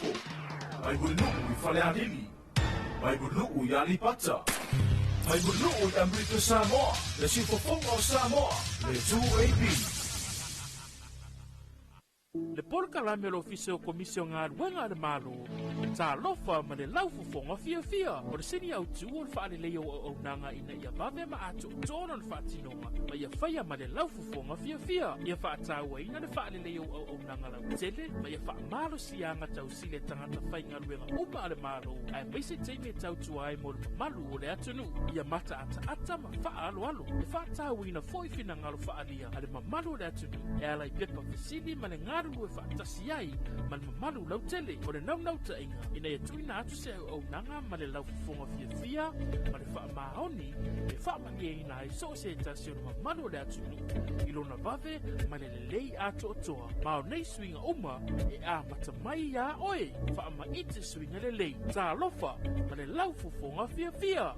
Talofa mai bulu fale anili mai bulu yali pata mai bulu Amerika Samoa le sifofonga o Samoa le 2AB le polka la melo ofisio komisio ngā ruenga le malo Talofa ma le laufofonga fia o le sini au tu o le whaare leo o nanga ina ia vave ma ato tōna le whaatinonga ma ia whaia ma le laufofonga fia ia whaataua ina le whaare leo o nanga lau tele ma ia wha malo sianga tau sile tangata whai ngā ruenga uma le malo ai maise teime tau tuai mo le malu o le atunu ia mata ata ma wha alo le whaataua ina foi fina ngalo whaalia ale ma malu o le atunu e ala i pepa fisili ma le ngaru e whaatasi ai ma le mamalu lau tele o le nau ta inga ina e tuina atu se au nanga ma le laufofonga fia ma le wha mahoni e wha mangia ina e so se tasi o le mamalu le atunu ilona vave ma le lei ato otoa ma o nei swinga uma e a mata mai ya oe wha ma ite swinga le lei Talofa ma le laufofonga fia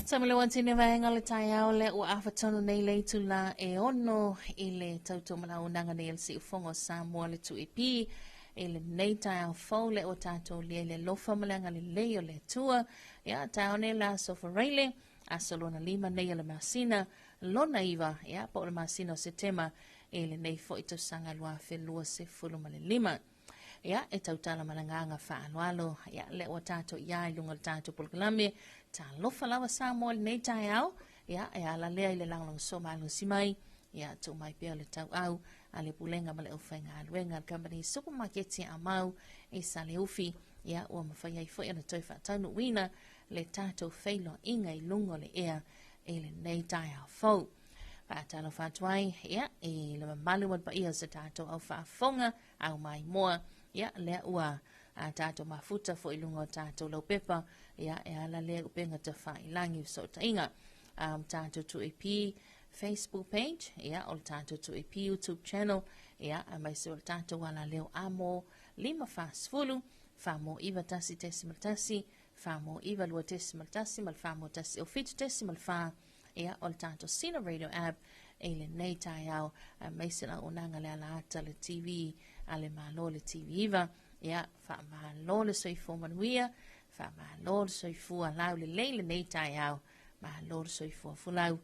Samale wantine vaenga le taiao le ua awhatonu nei le tula e ono i le tauto malaunanga nei le si ufongo Samoa le 2EP i le nei taiao fau le o tato lia le lofa malanga le leo le tua ia taone la sofa reile aso lona lima nei le masina lona iwa ia po le masina o setema i le nei fo ito sanga lua felua se fulu ma le lima ia e tautala malanganga whaaloalo ia le o tato ia i lunga le tato pulkalame Talofa lawa Samoa le nei taiao ia e ala lea i le langalong so malo simai ia tu mai pia le tau au a le pulenga ma le uwhainga aluenga le company supermarket a mau e sa le ufi ia ua mawhai ai fwoi ana toi whaatanu wina le tato whailo inga i lungo le ea e le nei taiao fau Whaatalo whaatuai ia e le mamalu wadpa ia sa tato au whaafonga au mai moa ia lea ua a tato mafuta fo ilunga o tato lau pepa ia e ala lea upenga ta whailangi so tainga tato 2EP Facebook page ia o tato 2EP YouTube channel ia a mai se o tato wala leo amo lima fasfulu famo iwa tasi tesimal tasi famo iwa lua tesimal tasi mal famo tasi o fitu tesimal fa ia o tato Sina Radio app e le nei taiao a mai se la unanga le ala ata le TV ale malo le TV iwa ia fa malo le soifo manuia fa malo le soifo lau le leile nei taiao malo le soifo fulau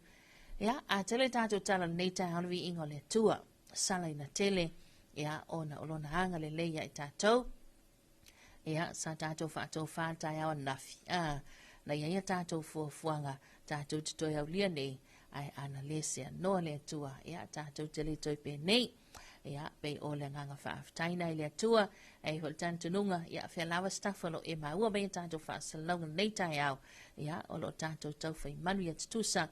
ia a tele tato tala nei taiao vi ingo le tua sala ina tele ia ona olona hanga le leia i tato ia sa tato fa taiao nafi na ia tato fuanga tato tutoi au lia nei ai analesia no le tua ia tato tele toi pe nei ia pe ole nganga whaaftaina i le atua e hol tantununga ia whea lawa stafalo e maua bei tato whaasalonga nei tai au ia o lo tato tau whai manu ia tutusa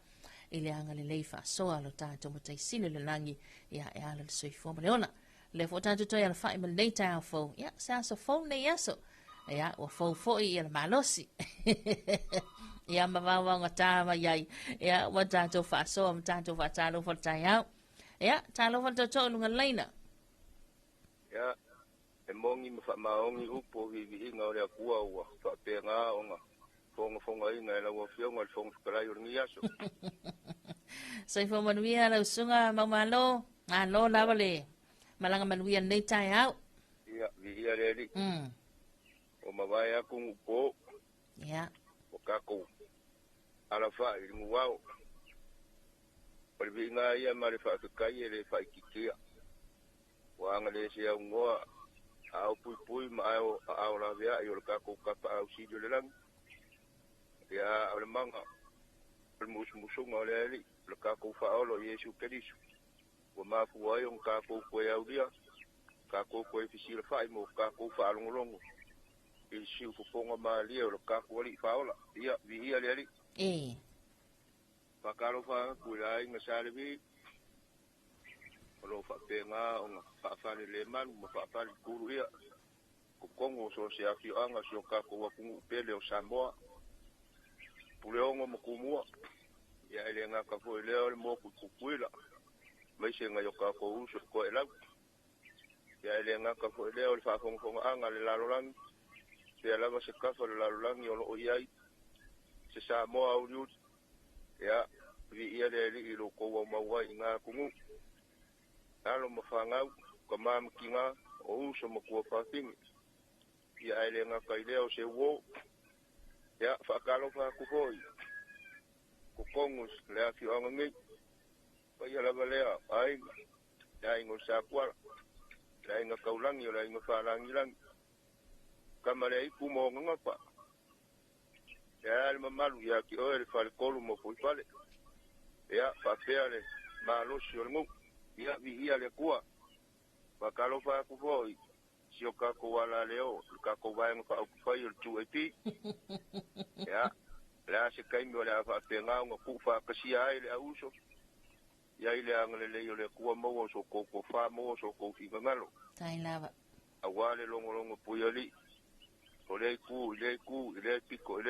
i le anga le lei whaasoa lo tato matai sile le langi ia e ala le soi foma leona le fo tato toi ala whai mal nei tai au fau ia se aso fau nei aso ia o fau foi i ala malosi ia mawawanga tawa iai ia wa tato whaasoa ma tato whaatalo fo tai au ia Talofa toto lunga leina ia e mongi ma maongi upo vi inga o le akua ua fa penga onga fonga inga la wa fionga fonga kala yurni yaso sai fo manuia la sunga mamalo alo lavale malanga manuia nei tai au ia vi ia le o mawaya ku upo ia o kako ala fa i muao Pari nga ia mare fa kai ele fa kikia. Wa nga le se ngoa au pui ma au la via yo ka ko ka au si de lang. Ya au manga. Pal musu ngole ali le ka ko fa o Yesu Kristo. Wa ma fu wa yo ka ko au dia. Ka ko fi si le fa mo ka ko fa longo. I siu fufonga malia o le kakuali faola. Ia, vi ia le ali. E. Pakalofa kuilai nga salevi. Olo whapenga o nga whaafani le manu ma whaafani kuru ia. Kukongo so se afio anga si o kako wakungu pele o Samoa. Puleongo makumua. Ia ele nga kafo leo le moku kukuila. Maise nga yo kako uso ko elau. Ia ele nga kafo leo le whaafonga anga le lalolangi. Se alava se kafa le lalolangi o lo iai. Se Samoa au liut. Ia vi ia le li ilo kowa maua i ngā kungu. Nalo mawhangau ka māmakinga o uso makua whawhingi. Ia ele ngā kaileo se uo. Ia whaakalofa kukoi. Kukongus le afi o ngangi. Ia lava lea ainga. Ia ingo sākuara. Ia inga kaulangi o la inga whalangi langi. Kamare iku mo ngangapa. Ia ale mamalu ia ki oe le whale kolu mo puipale. Ia whapea le maalosi o le ngu. Ia vi ia le kua. Whakalofa kukoi. Si o kako wala leo. Kako vaenga whaukufai o le 2AP. Ia. Lea se kaimi o le a whapea nga kufa kasia ai le a uso. Ia ile angale leo le kua maua so koko wha maua so kofi ngangalo. Tai lava. Awale longo pui ali. O le ku, ile piko.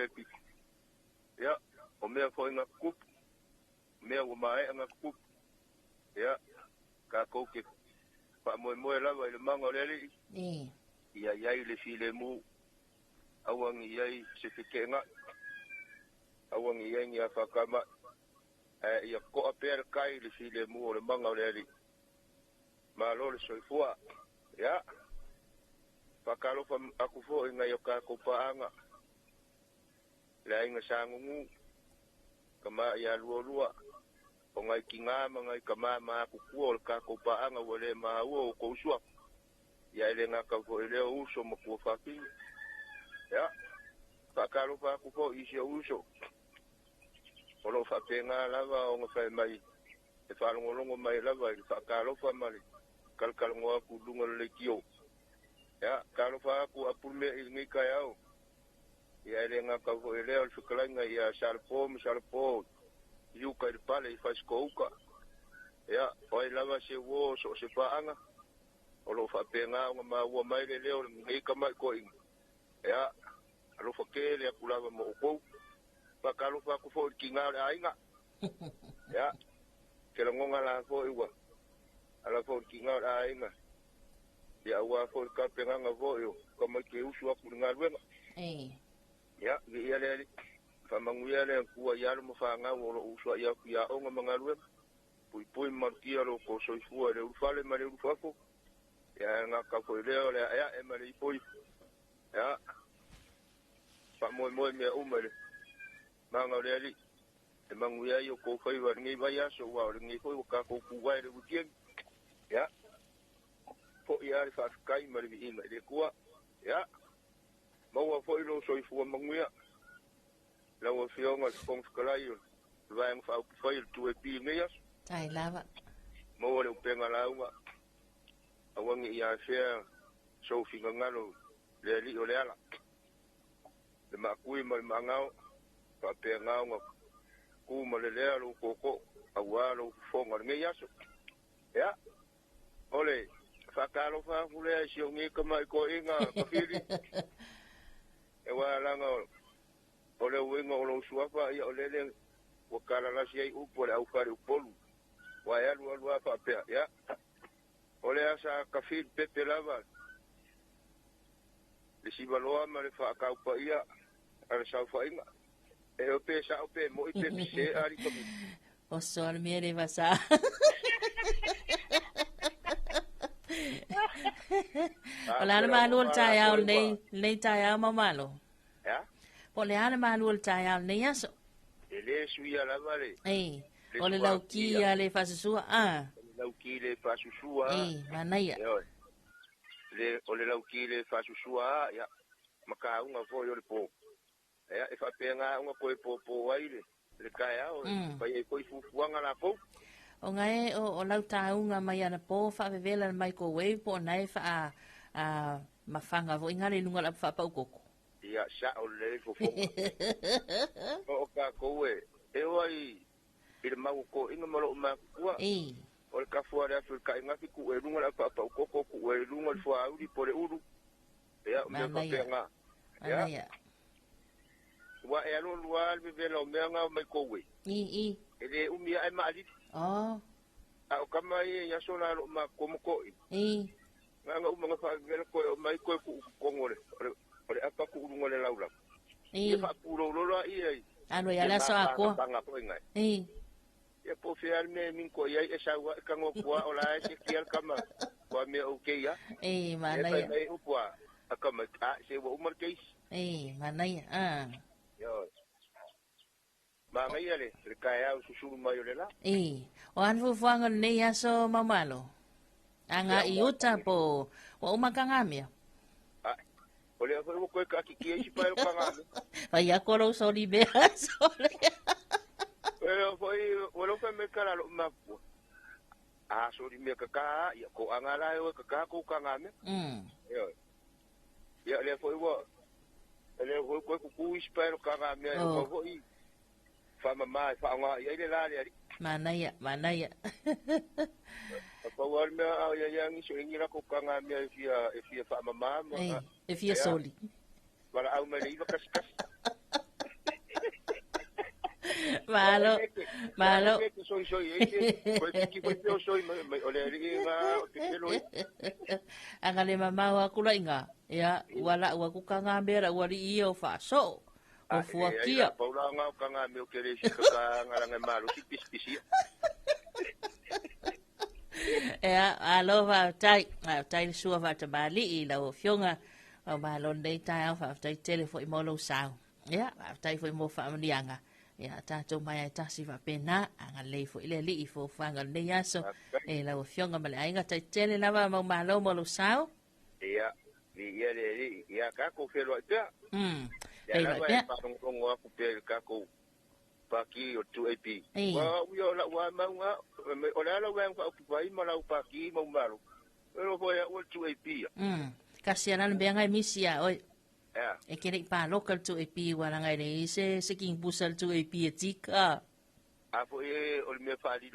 Ia. O mea fo inga kupu. Mea o mae anga kupu. Ia. Ka kouke. Pa moe lava ile manga o lele. Ia iai le file mu. Awangi iai se fikenga. Awangi iai ngia whakama. Ia ko apere kai le file mu o le manga o lele. Ma lo le soifua. Ia. Whakalofa aku fo inga yo ka kopaanga. Le inga sangungu. Kama ia lua. O ngai ki ngā mangai ka mā kukua o le ka kopaanga o le maa ua o kousua. Ia ele ngā ka fo ele o uso makua whapingi. Ia. Whakalofa aku fo isi o uso. O lo whapenga lava o ngā whai mai. E whalongolongo mai lava i whakalofa mali. Kalkalongo aku lunga le kio. Ia. Kalofa aku apume i ngi kai au. Ia ele ngā ka fo ele o le whikalainga ia salpo. Iuka i pale i whaisko uka. Ia, oi lava se uo so se paanga. O lo whapenga o ngā maua mai le leo ngai ka mai ko inga. Ia, alo whakele a kulava mo ukou. Whakalo whaku fo i ki ngā le ainga. Ia, ke la ngonga la fo iwa. Ala fo i ki ngā le ainga. Ia, ua fo i ka penganga fo i o. Ka mai ke usu aku ngā luenga. Ia, vi ia le ali. Whamanguia le kua iaro mo whanga o lo usua ia ki a onga mga lue. Pui marukia lo ko soifua le urufale ma le urufako. Ia ngā kafo leo le ea e ma le ipoi. Ia. Whamoe mea umere. Manga le ali. E manguia i o ko whaiwa ngi vai aso ua o le ngi poi o kako kuwai le utieng. Ia. Po ia le whaafikai ma le vi inga le kua. Ia. Maua fo ilo soifua manguia. Lawa fionga le kongfikalai o vaenga whaukufai le 2AP ngias. Tai lava. Maua le upenga launga. Awangi ia fea sofinga ngalo le li o le ala. Le makui ma le mangao. Whapea ngaunga kuma le lea lo koko. Awa lo fonga le ngiaso. Ia. Ole. Whakalo whakulea si o ngika mai ko inga kawhiri. Ewa langa o. O le winga o lo suafa ia o lele o karalasi ai upo le au whare upolu. Wa e alu apa apea, ia. O le asa kawhiri pepe lava. Le sibaloa ma le whaakaupa ia a le saufa inga. E o pe sa o pe mo i pepe se ari kami. O soal mere vasa. O le ana malu le tai au nei tai au mamalo. Ia. Po le ana malu le tai au nei aso. E le suia lava le. O le laukia le fasusua a. Le lauki le fasusua. Manaia. O le lauki le fasusua a, ia. Maka unga fo yo le po. Ia, e whapenga unga koe po waile. Le kai au, pai e koi fufuanga la po. O ngai o lau taunga mai ana po whaavevela na microwave po nai wha mawhanga vo ingare lunga la wha paukoko. ia sa o le fofonga o ka koe e wai ile mau ko inga malo ma kua o le kafu ale afu ka inga ki ku e runga la pa ko ku e runga fo auri por uru ia me ko penga ia wa e alo lual be velo menga mai koe ele umia ai ma ali o kama ia sona lo ma como ko nga uma fa gel ko mai ko ku ngore ore apa ku ngole laula e fa puro lo ia ano ya la so ako e po fial me min ko ia e sa wa ka ngo kwa ola e kiel kama ko me okay ya mana ya e upwa akama ta se wo umar case mana ya yo ma ngai ale kaya susuru mai le la o an fu fanga ne ya so mamalo anga iuta po wa umakangamia ole ko ko ka ki ki pa lo kanga vai a colo so di be sole foi o fa me kala lo ma so di me ka ya ko anga la o ka ko kanga me yo ya le foi wo ele ko ku pa lo kanga me ko foi fa mama fa nga ya ile la le mana ya pa wal me ya yang iso ngira ko kanga me fia fa mama fia soli para au me iba kas malo angale mama wa kula inga ya wala wa ku kanga bera wali io fa so o fuakia paula nga kanga me o kere si ka ngala malu si pisi alo va tai sua va te bali I la o fionga o balon dei tai fa tai telefo I molo sao tai foi mo fa mdianga ta to mai ta si va pena anga le fo ile li fo fanga le yaso la o fionga male ainga tai tele lava mo malo molo sao ia ka ko felo ta la pa ngo ku pe ka ko paki o 2AP wa yo la wa ma o la wa ko pai ma la paki mo malo pero foi o 2AP kasianan be ngai misia oi e kere pa local 2AP wala ngai le se king busal 2AP etika foi o me fa li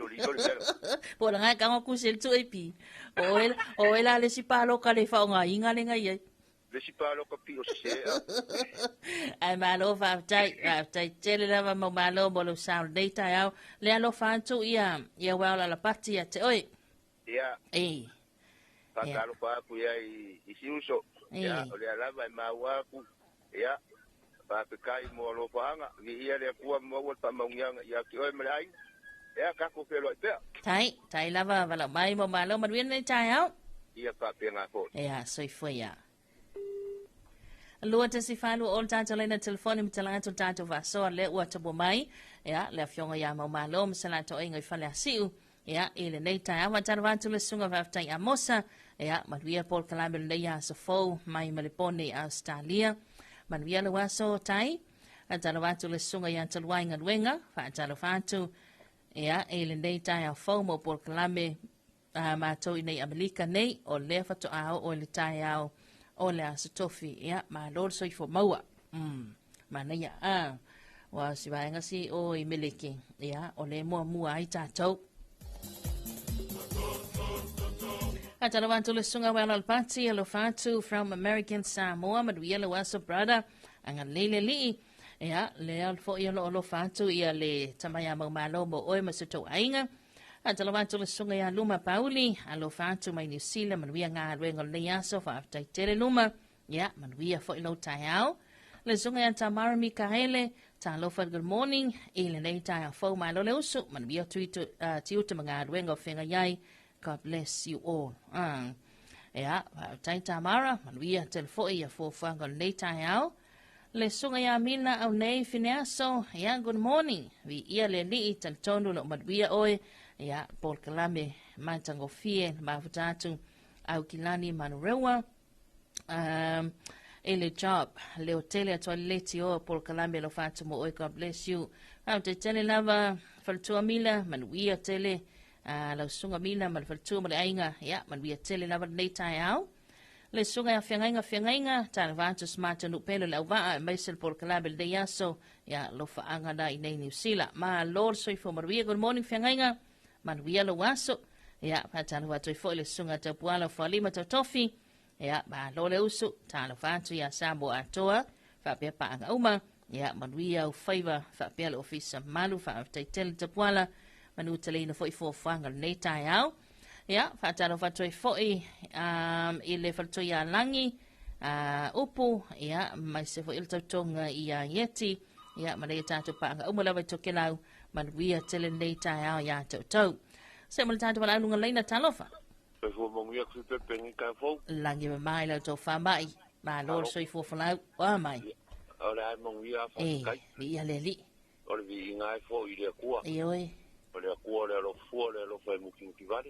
po la ngai ka ko sel 2AP o ela le si pa local e fa ngai inga le ngai si pa lo capi o se ai malo fa tai tele lava mo malo mo lo sound data au le alo fa tu ia wala la party te oi pa kalo pa ku ia I siuso o le lava ma wa ku pa pe kai mo lo fanga ia le ku mo wa pa mongyang ia ki oi mai ka ko pe lo tai lava wala mai mo malo man win nei tai au ia pa pe nga ko so foi Lua te si whalu o tātou leina telefoni mi talato tātou vasoa le ua tabo mai. Le fionga ia mau malo mi salato ingo I whale asiu. Ile nei tai awa tara watu le sunga whaftai a mosa. Manuia Paul Kalamel nei a sofou mai malipone a Australia. Manuia le waso tai. Tara watu le sunga ia talua inga luenga. Whaatara whatu. Ile nei tai a fau mo Paul Kalamel mātou inei Amerika nei. O le whatu ao o le tai ao. O le asatofi ma lor so fo maua mana ia wa si vai ngasi o I meleki o le mua ai tatou atala wantu le sunga wala al party alo fatu from American Samoa maduia le waso brother anga lele li le al fo ia lo fatu ia le tamaya mo malo mo oi masuto ainga atala wantu le sunga ia luma pauli alo fatu mai New Zealand manuia ngā ruenga le aso fa aftai tere luma manuia fo ilo tai au le sunga ia Tamara Mikaele Talofa good morning ile nei tai au fo malo le usu manuia tiuta mga ruenga o whenga iai God bless you all tai Tamara manuia telefo ia fo whanga nei tai au le sunga ia mina au nei fineaso good morning vi ia le li tal tonu lo manuia oi Paul Kalame mantango fie mafutatu au kilani manurewa ele job le hotel ya toileti o Paul Kalame lo fatu mo oi God bless you au te tele lava faltua mila manuia tele la sunga mila man faltua mo le ainga manuia tele lava nei tai au le sunga ya whiangainga, tala vātu smata nu pelo le auvaa, maisel por kalabel de yaso, ya lo whaanga na i nei New Zealand. Ma Lord soifo maruia, good morning whiangainga, maruia lo waso, ya patala watu ifo le sunga tau puala whalima tau tofi, ya ma lo le usu, tala vātu ya sabo atoa, whapea paanga uma, ya maruia u whaiva, whapea le ofisa malu, whaaftaitele tau puala, manu tale na fo ifo whanga le neitai au, ya fatalo fatoi foi ile fatoi ya langi upu ya mai se foi il tautonga ia yeti ya malei tatu panga umala vai tokelau man wia tele nei tai ya tau se mal tatu wala lunga leina talofa Pe fo mo ngia ku pe pengi ka fo. langi mai la to fa mai ma lor soi fo fala wa mai Ora ai mo ngia fo kai. ia leli Ora vi ngai fo ile kua. ioi Ole kua le lo fu le lo fai mukin kivali.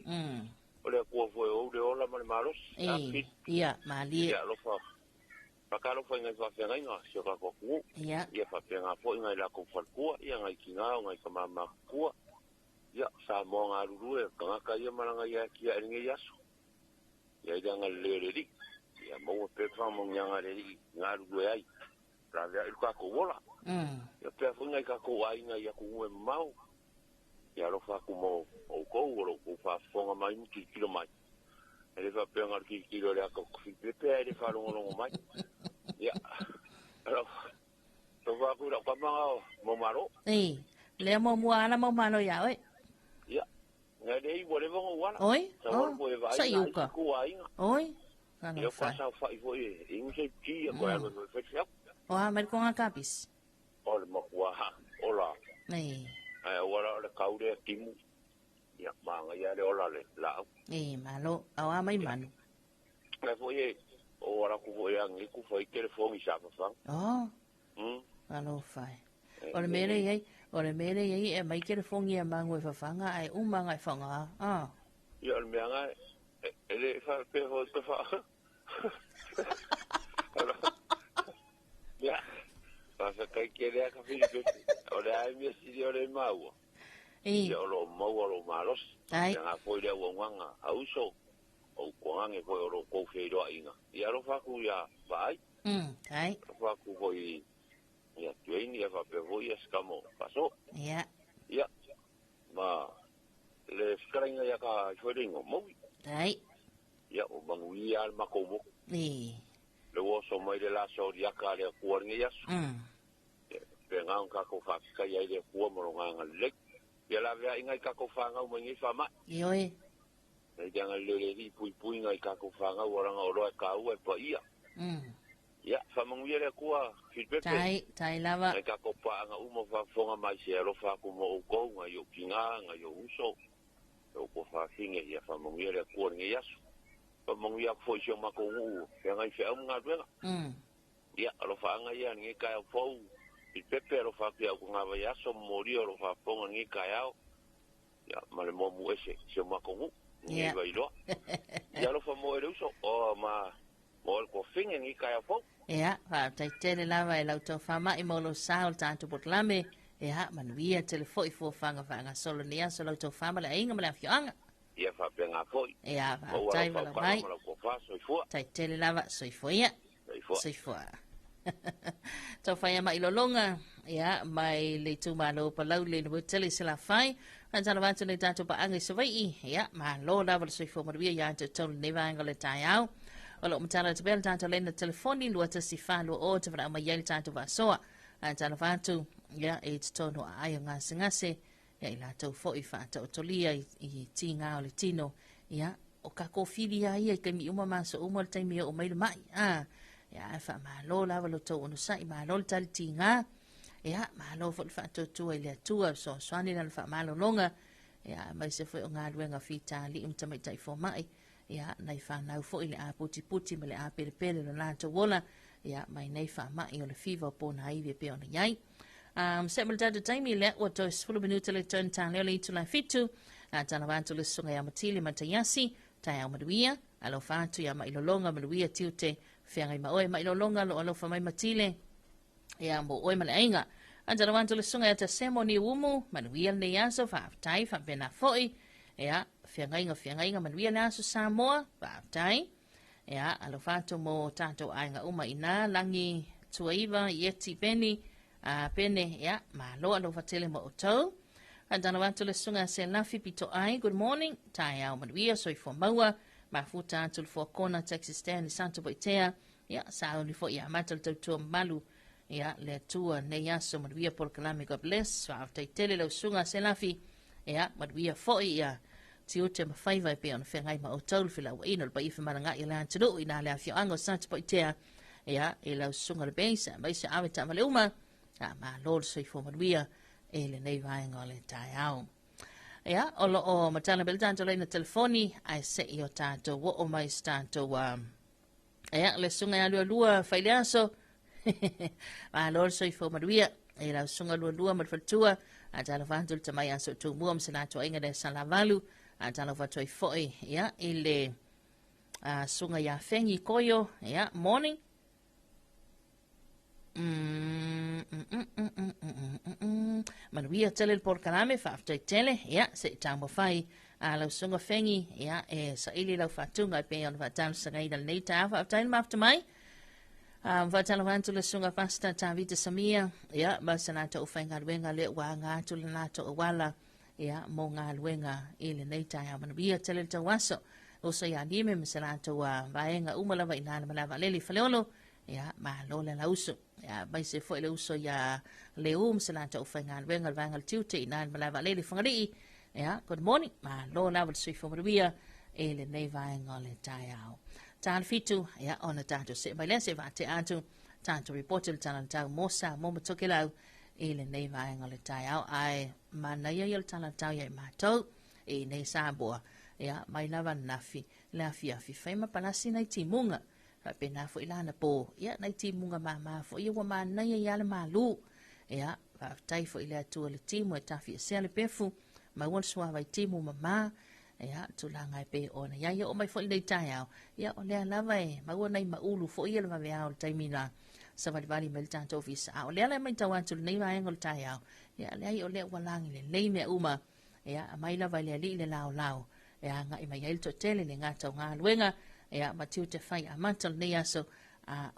Ole kua fo o le ola male malos. Ia mali. Ia lo fa. Pakalo fo ngai fa fenga nga se ka ko ku. Ia fa penga fo ngai la ko fa kua ia ngai kinga ngai ka mama kua. Ia sa mo nga ruru e ka ka ia malanga ia kia ngai yaso. Ia ia ngai le ri. Ia mo pe fa mo nga le ri nga ruru ai. Ra ia ka ko wola. Ia pe fo ngai ka ko ai ngai ia ku e mau. Ia lo fa kumo o ko o ko fa fonga mai ki kilo mai. Ele fa penga ki kilo le ka ku pepe ele fa longo mai. Ia. Alo. To va ku ra pa mo maro. Le mo muana mo malo ya oi. Ia. Nga dei bole mo wala. Oi. Sa yuka. Ku ai. Oi. Ia fa sa fa i foi. Ingu se ti ko ya no fe fe. O ha mer con akapis. Ol mo wa. Ola. Wala le kaure timu. Ya manga ya le ola le la. Malo, awa mai manu. Le foi o ora ku foi ang ku foi telefoni sa fa. Malo fai. Ora mere ye e mai telefoni e mango fa fanga ai manga e fanga. Ya le manga ele fa pe ho fa. Ya. Pasa kai kere ka fitu. Ora ai mi si ore mau. Yo lo mau lo malos. Ya foi le wanga auso. O koange foi o ko feiro ainga. Ya lo fa ku ya vai. Ai. Fa ku foi ya tueni ya fa pe voi escamo. Paso. Ya. Ya. Ma le skringa ya ka foi ngo mo. Ai. Ya o mangui al makomo. Le wo so mai de la so ya ka le kuornge ya. Penga ka ko fa ka ya ile kuo mo nga le ya la vea ingai ka ko fa nga mo ngi fa ma ioi e janga le ri pui ngai ka ko fa nga ora nga ro ka u e pa ia ya fa mo ngi le kuo feedback tai lava ka ko pa nga u mo fa fonga mai se ro fa ku mo ko nga yo kinga nga yo uso o ko fa singe ya fa mo ngi le kuo ngi ya fa mo ngi ya fo sio ma ko u ya ngai fe nga dwenga ya ro fa nga ya ngi ka fo il pepe lo fa pia ku ngava ya so mori lo fa ponga ngi kaya ya male mo mu ese se ma ko ni va ilo ya lo fa mo ele so o ma mo ko finga ngi kaya fo ya fa tai tele lava e lauto fa ma i mo lo sa o tanto botlame ya man via telefoi fo fanga solo nia solo to fa ma le inga ma le fianga ya fa penga fo ya fa tai ma mai tai tele lava so fo ya so fo tau whai ama ilolonga, ia, mai le tu malo palau le nubu tele sila whai, antana watu le tātou pa angai sawai, ia, ma lo lawa le soifo maruia ia anta tau newa anga le tai au, o lo matala te bela tātou le na telefoni, lua ta si wha lua o te whara ama iai tātou wa soa, antana watu, ia, e te tono a aio ngase, ia, i la tau fo i wha tau tolia i ti ngā o le tino, ia, o ka kofiri ia i ka mi uma maso uma le taimi o mai le mai, ya fa malo la valo to ono sai malo tal tinga ya malo fo fa to tu ile tu so swani na fa malo longa ya mai se fo nga luenga fita li umta tai fo mai ya nai fa na fo ile a puti mele a pele la to wola ya mai nei fa mai o le fiva po na ive pe ona yai se mal data time ile o to sfulu minuto le turn tan le tu la fitu tana vantu le sunga ya matili matayasi tai au maduia alo fa tu ya mai longa maduia tiute fiangai ma oe mai longa lo alo fa mai matile ya mo oe mal ainga anja wanto le sunga ta semoni umu manuia ne yaso fa tai fa bena foi ya fiangai nga manuia na so Samoa fa tai Ia, alo whātou mō tātou ainga uma ina, langi tuaiva, ieti peni, pene, ia, ma loa lo whatele mo o tau. Andana watu le sunga se lafi pito ai, good morning, tai au manuia, soi fo maua, ma futa atu le fo kona, Texas stand, Santo Boitea, ia, sao ni fo ia matal tautua malu, ia, le tua nei aso manuia por kalame, God bless, wa aftai tele le sunga se lafi, ia, manuia fo ia, ti o te mawhaiva e pe ona whengai ma o taulu whila ua ina, pa iwhi maranga i le antanu, ina le awhio ango Santo Boitea, ia, e lau sunga le beisa, maisa awe ta male uma, ma lord soi fo manuia, e le nei vaenga o le tai au. Ia, o lo o matana bel tanto le na telefoni, ai se i o tanto, wo o mai stanto, ia, le sunga ia lua whaile aso, ma lord soi fo manuia, e lau sunga lua matwaltua, a tala vantul ta mai aso tu mua msanato inga de salavalu, a tala vatoi foi, ia, i le sunga ia whengi koyo, ia, morning, manuia tele por kalame fa after tele ya se tamo fai a la sunga fengi ya e sa ili la fatunga pe on va tan sa gaida nei ta fa after after mai va tan vantu le sunga pasta ta vita samia ya ba sanata o fenga wenga le wa nga tu na to wala ya mo nga wenga ile nei ta ya manuia tele ta waso o sa ya ni me sanata wa vaenga umala va ina mala va leli faleolo ya ma lo la uso ya bai se foi le uso ya le sala ta ufangan wengal wangal tuti nan malava le fangari ya good morning ma lo la wat sui fo bia e le nei vai ngole taiao tan fitu ya ona tanto se bai le se va te antu tanto reported tan ta mosa mo motokela e le nei vai ngole taiao ai mana ya yel tan ta ya ma to e nei sa bo ya mai lava nafi la fia fi fema palasi nei timunga pena fo ilana po ya nai timunga mama fo ia ma na ia le malu ya va tai fo ila tu le timu e tafi se le pefu ma won swa vai timu mama ya tu la ngai pe ona ya o mai fo ile tai ya o le lava e ma won nai ma ulu fo ia le va vea o tai mina sa va vali mel tanto office o le mai tawa tu nei va engol tai ya le o le walang le nei me uma ya mai lava le le lao ya ngai mai el to tele le ngata nga luenga ya matiu te fai a matal nei aso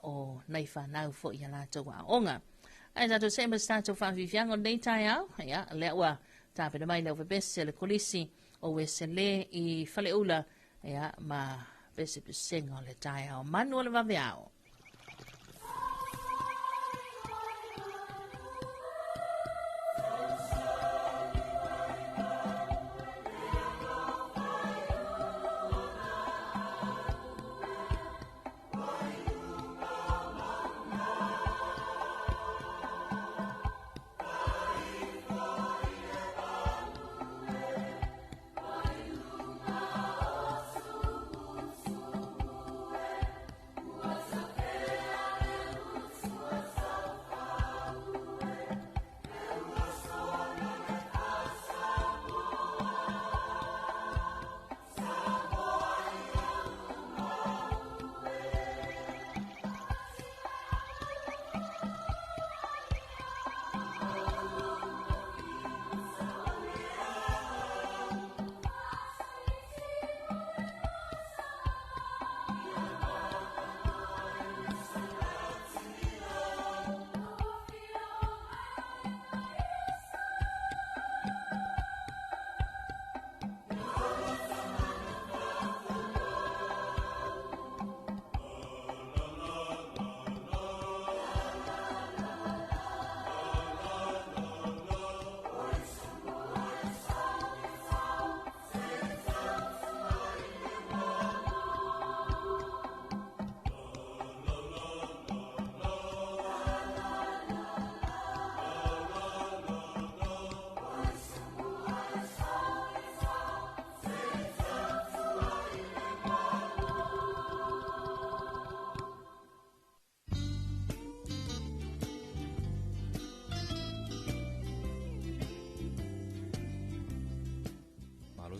o nei whanau fo i ala tau a onga. Ai zato se mas tato whawhiwhiango nei tai au, ya le ua tāpena mai leo bese le kolisi o wese le i whale ula ya ma bese pisengo le tai au manu le waweao.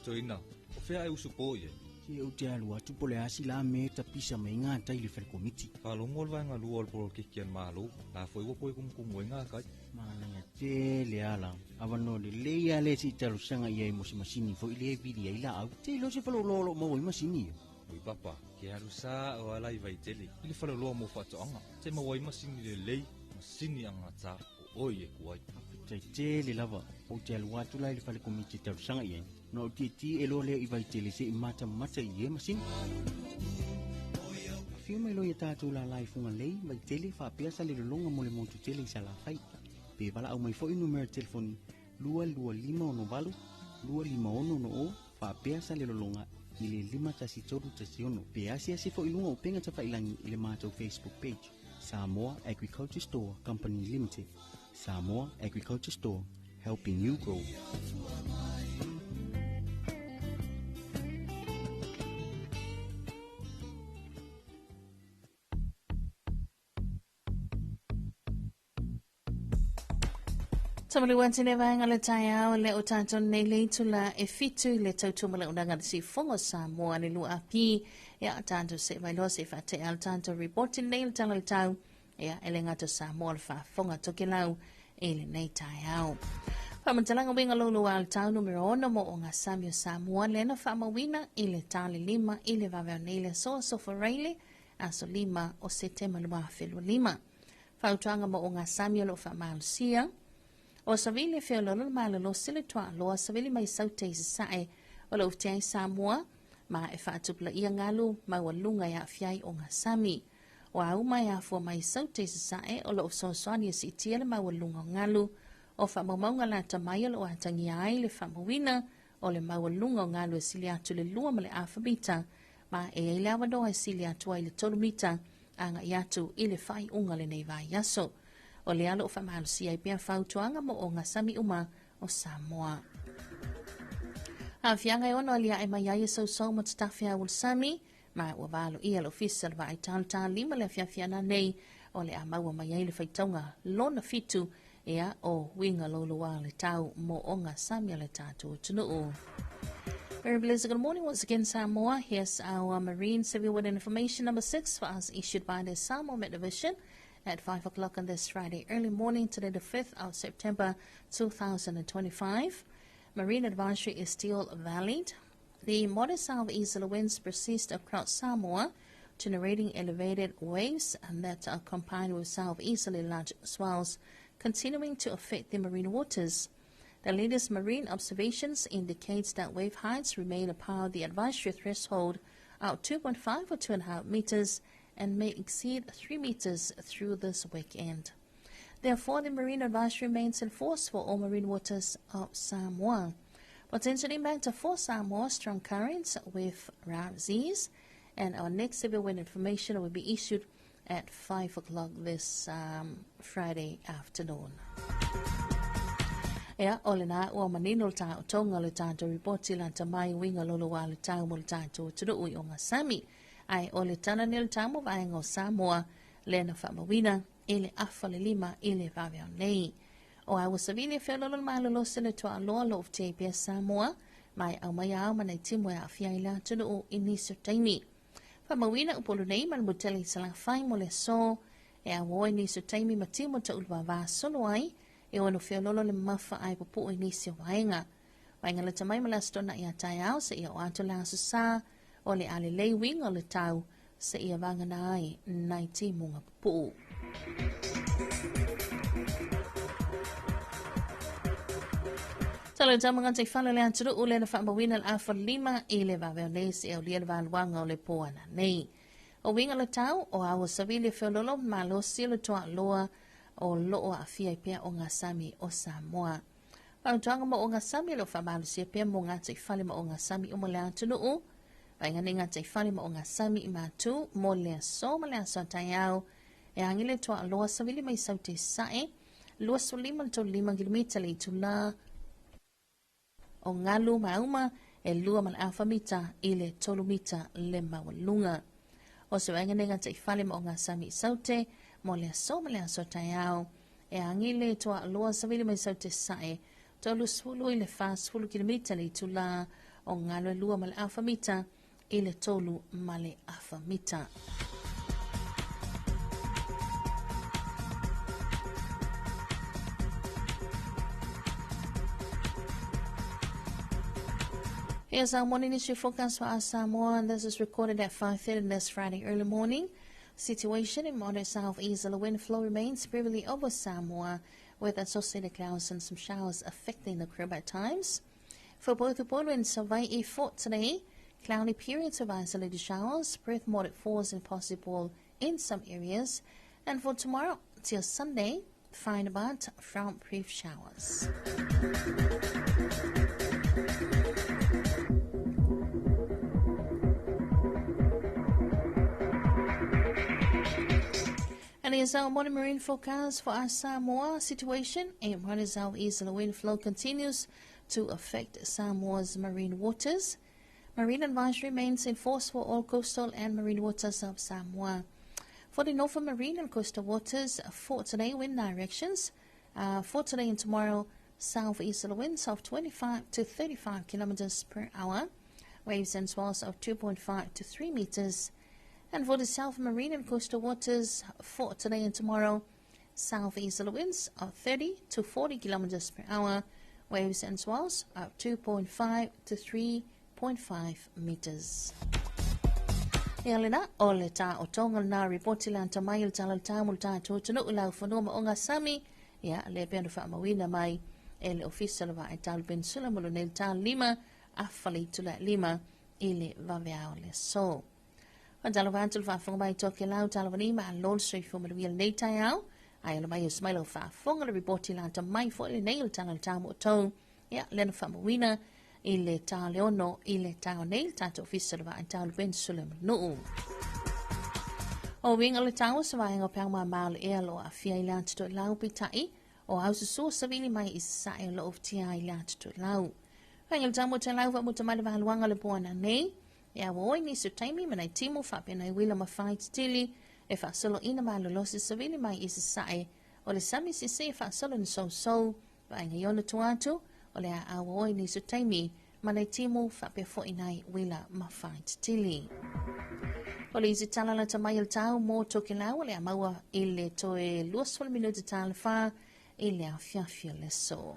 Ina, o fea e usu po ye. Si o te alua tupo le asi la me ta pisa mai ngā tai le whakomiti. Ka longo le vanga lua le polo kikian malo, na foi wapo e kumkumu e ngā kai. Malanga te le ala, awano le leia le si talu sanga ia i mosi masini fo i le vidi ai la au. Te lo se whalo lolo mo i masini. Ui papa, ke harusa o alai vai tele. Ili fala loa mo whatoanga. Te mawai masini le lei, masini angata o oi e kuai. Te tele lava, o te alu atu lai le fale komiti te arusanga i no o ti e lo leo i vai tele se i mata i e masini. Fio mai lo i tātou la lai funga lei, vai tele wha peasa le longa mo le motu tele i sa la fai. Pe wala au mai fo i numero telefoni 225 251 wha peasa le longa i le 5 pe asi fo i lunga o penga ta whailangi i le mātou Facebook page. Samoa Agriculture Store Company Limited. Samoa Agriculture Store, helping you grow. Tamale wantine vanga le taya o le o tātou nei le tula e fitu le tautu male unanga le si fongo Samoa le lua api ea tātou se vai loa se whate al tātou reporting nei le tala le tau ea ele ngata Samoa le whafonga toke lau e le nei taya au. Whamantalanga winga lulu al tau numero ono mo o ngā Samuel Samoa le na whamawina i le tāle 5 i le vaveo nei le soa soforeile aso 5 o setema lua whelua 5. Whautuanga mo o ngā Samuel o whamalusia o savili feo lolo malolo sile toa loa savili mai saute se sae o lo uftiai Samoa ma e whaatupla ia ngalu ma walunga ya fiai o ngā Sami. O au mai a fua mai saute se sae o lo ufsonswani si tiele ma walunga o ngalu o whamaunga la tamai lo atangi ai le whamawina o le ma walunga o ngalu e sili atu le lua ma le alfabeta ma e e lawa doa e sili atu ai le tolumita anga i atu i le whai unga le nei vai yaso. O le alo o whamalusia i pia whautuanga mo o ngā Sami uma o Samoa. A whianga i ono alia e mai ai e sau mo tatawhia ul Sami, ma ua walo i alo fisa wa ai tālta lima le whiawhiana nei o le a maua mai ai le whaitonga lona fitu ea o winga loloa le tau mo o ngā Sami le tātou tunuu. Very blessed good morning once again Samoa. Here's our Marine Civil Weather Information number 6 for us issued by the Samoa Met Division at 5 o'clock on this Friday early morning, today the 5th of September 2025. Marine advisory is still valid. The modest southeasterly winds persist across Samoa, generating elevated waves and that are combined with southeasterly large swells, continuing to affect the marine waters. The latest marine observations indicates that wave heights remain above the advisory threshold at 2.5 or 2.5 meters and may exceed 3 meters through this weekend. Therefore, the marine advisory remains in force for all marine waters of Samoa. Potential impact for Samoa, strong currents with round seas, and our next severe wind information will be issued at 5 o'clock this Friday afternoon. Ea o le na ua manino le tāo tonga le tātou reporti la tamai winga lolo wa le tāo mo le tātou tunu ui o ngā Sami. Ai o le tana ni le tāmo vaenga o Samoa le na whamawina i le afa le 5 i le vaveo nei. O ai wasavili e whiololo malolo se le toa loa lo of TPS Samoa mai au mai au manai timu e a whiaila tunu u inisio taimi. Whamawina upolo nei man muteli salang whai mo le so e a wo inisio taimi ma timu ta ulwa vā solo ai e ono whiololo le mafa ai popo inisio waenga. Waenga le tamai ma la stona i a tai au se ia o ato la sa o le ale lei wing o le tau se ia vangana ai nai timunga popo. Talo tamangan te whalo le anturu u le na whamawina le afa 5 i le vaveo nei se au lia le wāluanga o le poana nei. O winga le tau o awa savili whiololo ma lo sila toa loa o loo a fia pia o ngā Sami o Samoa. Whautuanga mo o ngā Sami lo whamalu sia pia mo ngā te whale mo o ngā Sami o mo le antunu u. Wainga ngā te whale mo o ngā Sami i mātu mo le so ma le aso tai au. E angile toa loa savili mai sau te sae. Lua so 5 to 5 kilometer le tula o ngalu mauma e lua mal alfa mita i le 3 mita le mawalunga. O se wainga ngā te whale mo o ngā Sami saute mo le so ma le aso tai au. E angile toa loa savili mai sau te sae. Tolu sfulu i le fast fulu kilometer le tula o ngalu e lua mal alfa mita i le 3 ma le alfa mita. Here's our morning issue forecast for our Samoa, and this is recorded at 5:30 this Friday early morning. Situation in moderate southeasterly wind flow remains briefly over Samoa, with associated clouds and some showers affecting the crib at times. For both the Port and Hawaii for today, cloudy periods of isolated showers, brief moderate falls and possible in some areas. And for tomorrow till Sunday, find about from brief showers. And here's our morning marine forecast for our Samoa situation. A moderate southeasterly wind flow continues to affect Samoa's marine waters. Marine advisory remains in force for all coastal and marine waters of Samoa. For the northern marine and coastal waters, for today, wind directions. For today and tomorrow, southeasterly winds of 25 to 35 kilometers per hour. Waves and swells of 2.5 to 3 meters. And for the south marine and coastal waters, for today and tomorrow, southeasterly winds of 30 to 40 kilometers per hour. Waves and swells of 2.5 to 3.5 meters. Ialina, ole ta o tonga na reporti lan tamai il talal tamul ta tonu ulau fonoma onga sami, ya le pendo fa mawina mai, ele official va ital pensula mulu nel tal lima, affali tula lima, ile vaveao le so. Talavantul fa fonga mai toke lau talavani ma lol soi fonga wil nei tayao, ai le mai smile fa fonga le reporti lan tamai fo ile nail talal tamu tong, ya len fa mawina, ile ta leono ile ta nail tato official va ital pensula no. O winga le tau sa vai ngopang ma mal elo a fia ilan to lau pitai o hausa so sa vili mai is sa elo of tia ilan to lau. Wangel tamu te lau va mutamali va luanga le buana nei. Ya woi ni su taimi manai timu fa pena wila ma fight tili e fa solo ina ma lo losi sa vili mai is sa o le sami si se fa solo ni so va ngayona tuatu o le a woi ni su taimi manai timu fa pe fo inai wila ma fight tili. O le isi tala la tamai il tau mo toke lau le amaua ile toe luasfol minuti tala fa ile a fiafia le so.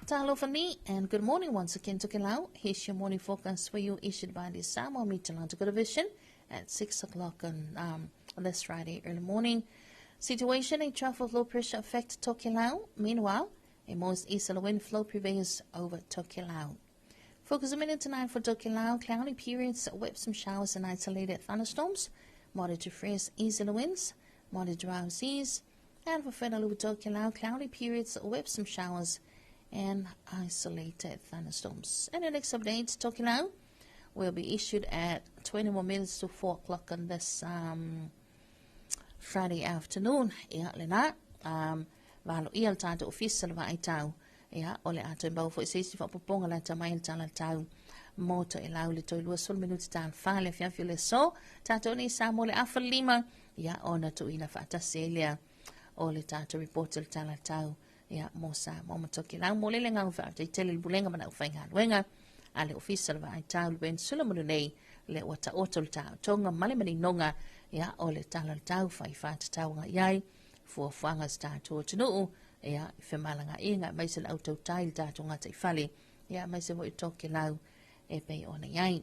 Talofa ni, and good morning once again toke lau. Here's your morning forecast for you issued by the Samoa Meteorological Division at 6 o'clock on this Friday early morning. Situation, a trough of low pressure affects Tokelau. Meanwhile, a most easterly wind flow prevails over Tokelau. Focus a minute tonight for Tokelau. Cloudy periods with some showers and isolated thunderstorms. Moderate to fresh easterly winds. Moderate dry seas. And for further over Tokelau, cloudy periods with some showers and isolated thunderstorms. And the next update, Tokelau, will be issued at 20 more minutes to 4 o'clock on this Friday afternoon. Ia lena, valo ia tato official va itau. Ia ole ato imbau fo isisi fa poponga la tamai tala tau moto e lau le toi lua sul minuti tan fale fiafio le so. Tato ni samo le afa lima. Ia ona tu ina fa ataselia. Ole tato report le tala tau. Ia mosa moma toki lau mo le ngau fa te tele bulenga mana ufainga luenga. Ale official va itau ben sulamunu nei le wata otol tau. Tonga male mani nonga. Ia ole tala tau fa ifata tau nga iai. Fuafuanga tato tunuu. Ia fe malanga inga mai se auto tail tato ngata ifale. Ia mai se voi toki lau e pe ona iai.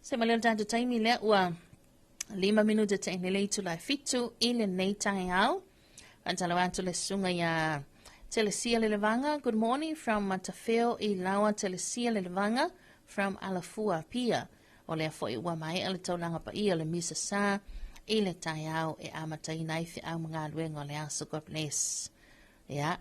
Se malel tato taimi le ua 5 minuta te ene leitu la fitu ile nei tai au. Antalawantu le sunga ya Telesia Lelevanga. Good morning from Matafeo i lawa Telesia Lelevanga from Alafua Pia. O lea fo i ua mai ale taulanga pa ia le misa sa ile tai au e amatai naifi au mga luenga o le aso God bless. Ia,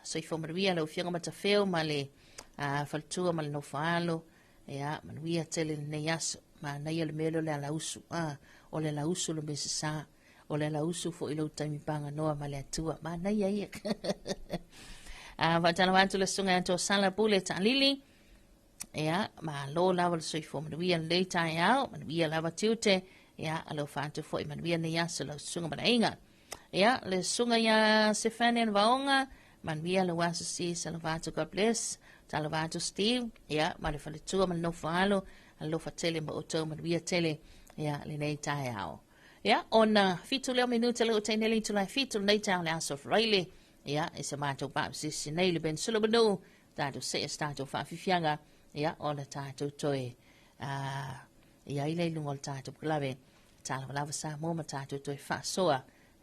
so i fo maruia le ufianga Matafeo ma le faltua ma le nofaalo. Ia, manuia tele nei aso ma naia le melo le alausu. O le lausu le misa sa. O le lausu fo ilo taimi panga noa ma le atua. Ma naia ia. Vatana wantu le sunga anto sala pule ta lili. Ia, ma lo lava le soifo manuia le tai au. Manuia lava tiute. Ia, alo fantu fo i manuia ne yaso la sunga mana inga. Ia, le sunga ya Stefania Vaonga. Manuia le wasa si salavatu God bless. Talavatu Steve. Ia, ma le faletua ma le nofalo. Alo fatele ma oto manuia tele. Ia, le nei tai au. Ia, ona fitu leo minuta leo tainele itulai fitu nei tai au le aso fraile. Ia, e se mātou pāpisi nei le ben sulabano. Tātou se e tātou whaafifianga. ia o le tātou toe ia i le lunga o le tātou kulawe Talofa Samoa ma tātou toe whaasoa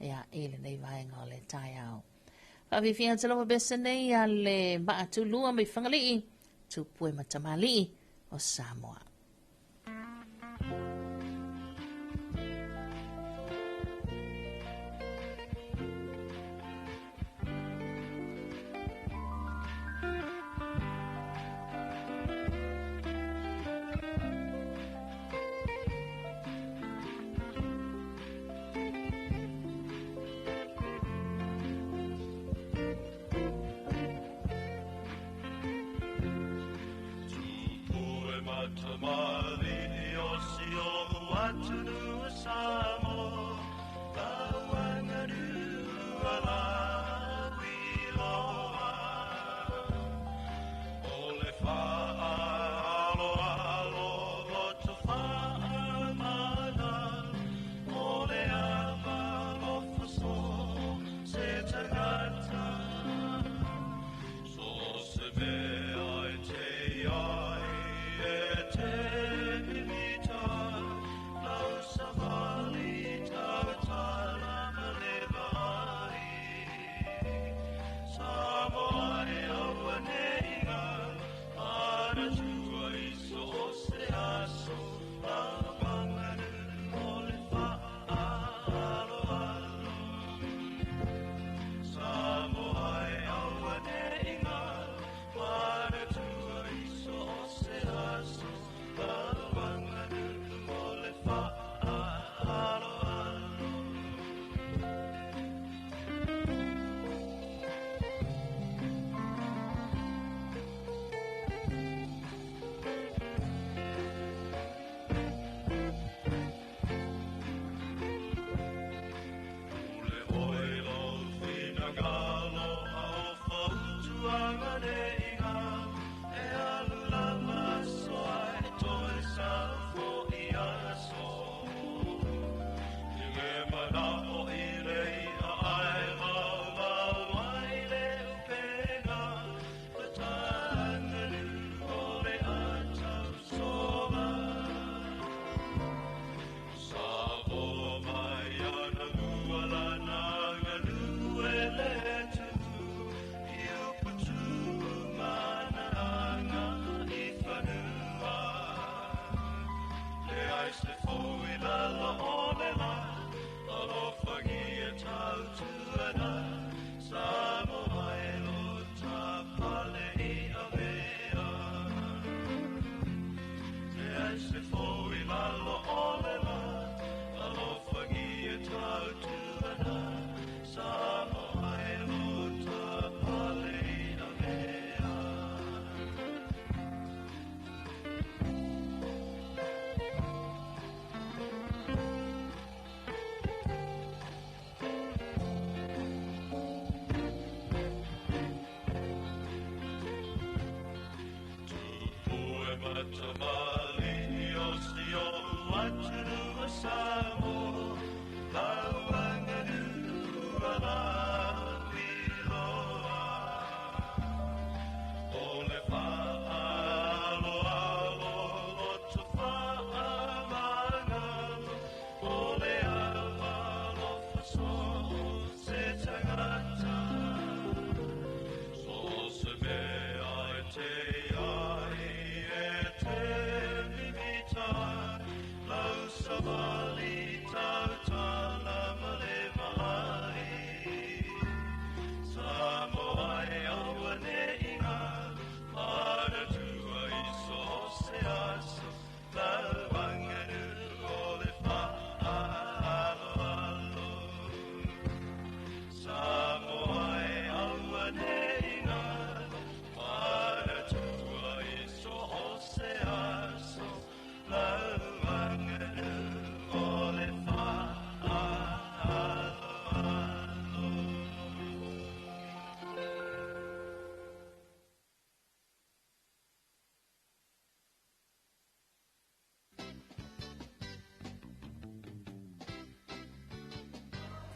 ia i le nei vaenga o le tai au. Whawhiwhia talofa besa nei a le maa tulua mai whangalii tupue matamali o Samoa.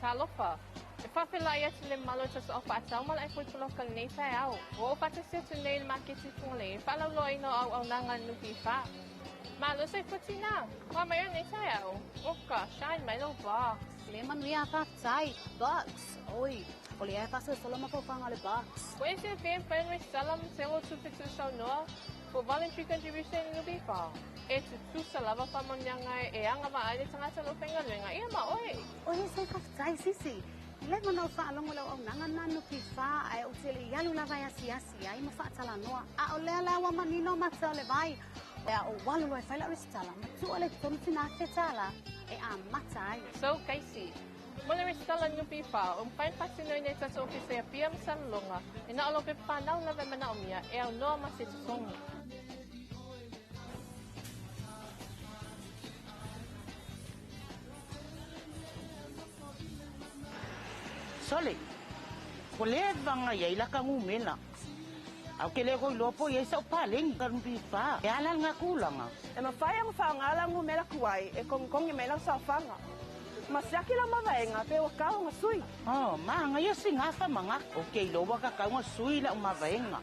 Talofa Whawhila ia tu le malo tas o whaatau mala e pulpulo ka nei tai au. O whaatasia tu nei le maketi tungale, whalau loa ino au nanga nupi wha. Malo se futina, wa mai nei tai au. Oka, shine mai lo box. Le manuia whaatai, box, oi. O le e whasa soloma whawhanga le box. Ko e se pēn whainui salam se o tupitu sau noa, for voluntary contribution nupi wha. E tu sa lava whamanyanga e anga ma aile tangata lo whenga luenga, ia ma oi. O he se whaatai sisi. Le mana whaalongo lau au nanga nanu ki wha ai o te le ialu lava asi ai ma whaatala noa. A o lea lawa manino mata le vai. E a o walu loe whaila ristala, ma tu o le tonu tina whetala e a mata ai. So, Kaisi, mona ristala nupi wha, whain whatinoi ne tata o kisea pia msanulonga, e na olo pe whanau na ve mana o mia, e au noa ma se tusonga. Sole, ko le vanga ye la ka ngumela. Au ke le ko lopo ye sa paling kan bi fa. E ala nga kulanga. E ma fai ang whaangala ngumela kuai e kong mela sa whanga. Masiaki la mawaenga pe o kao nga sui. Oh, ma nga ye singa fa manga. O ke lo wa ka ka nga sui la mawaenga.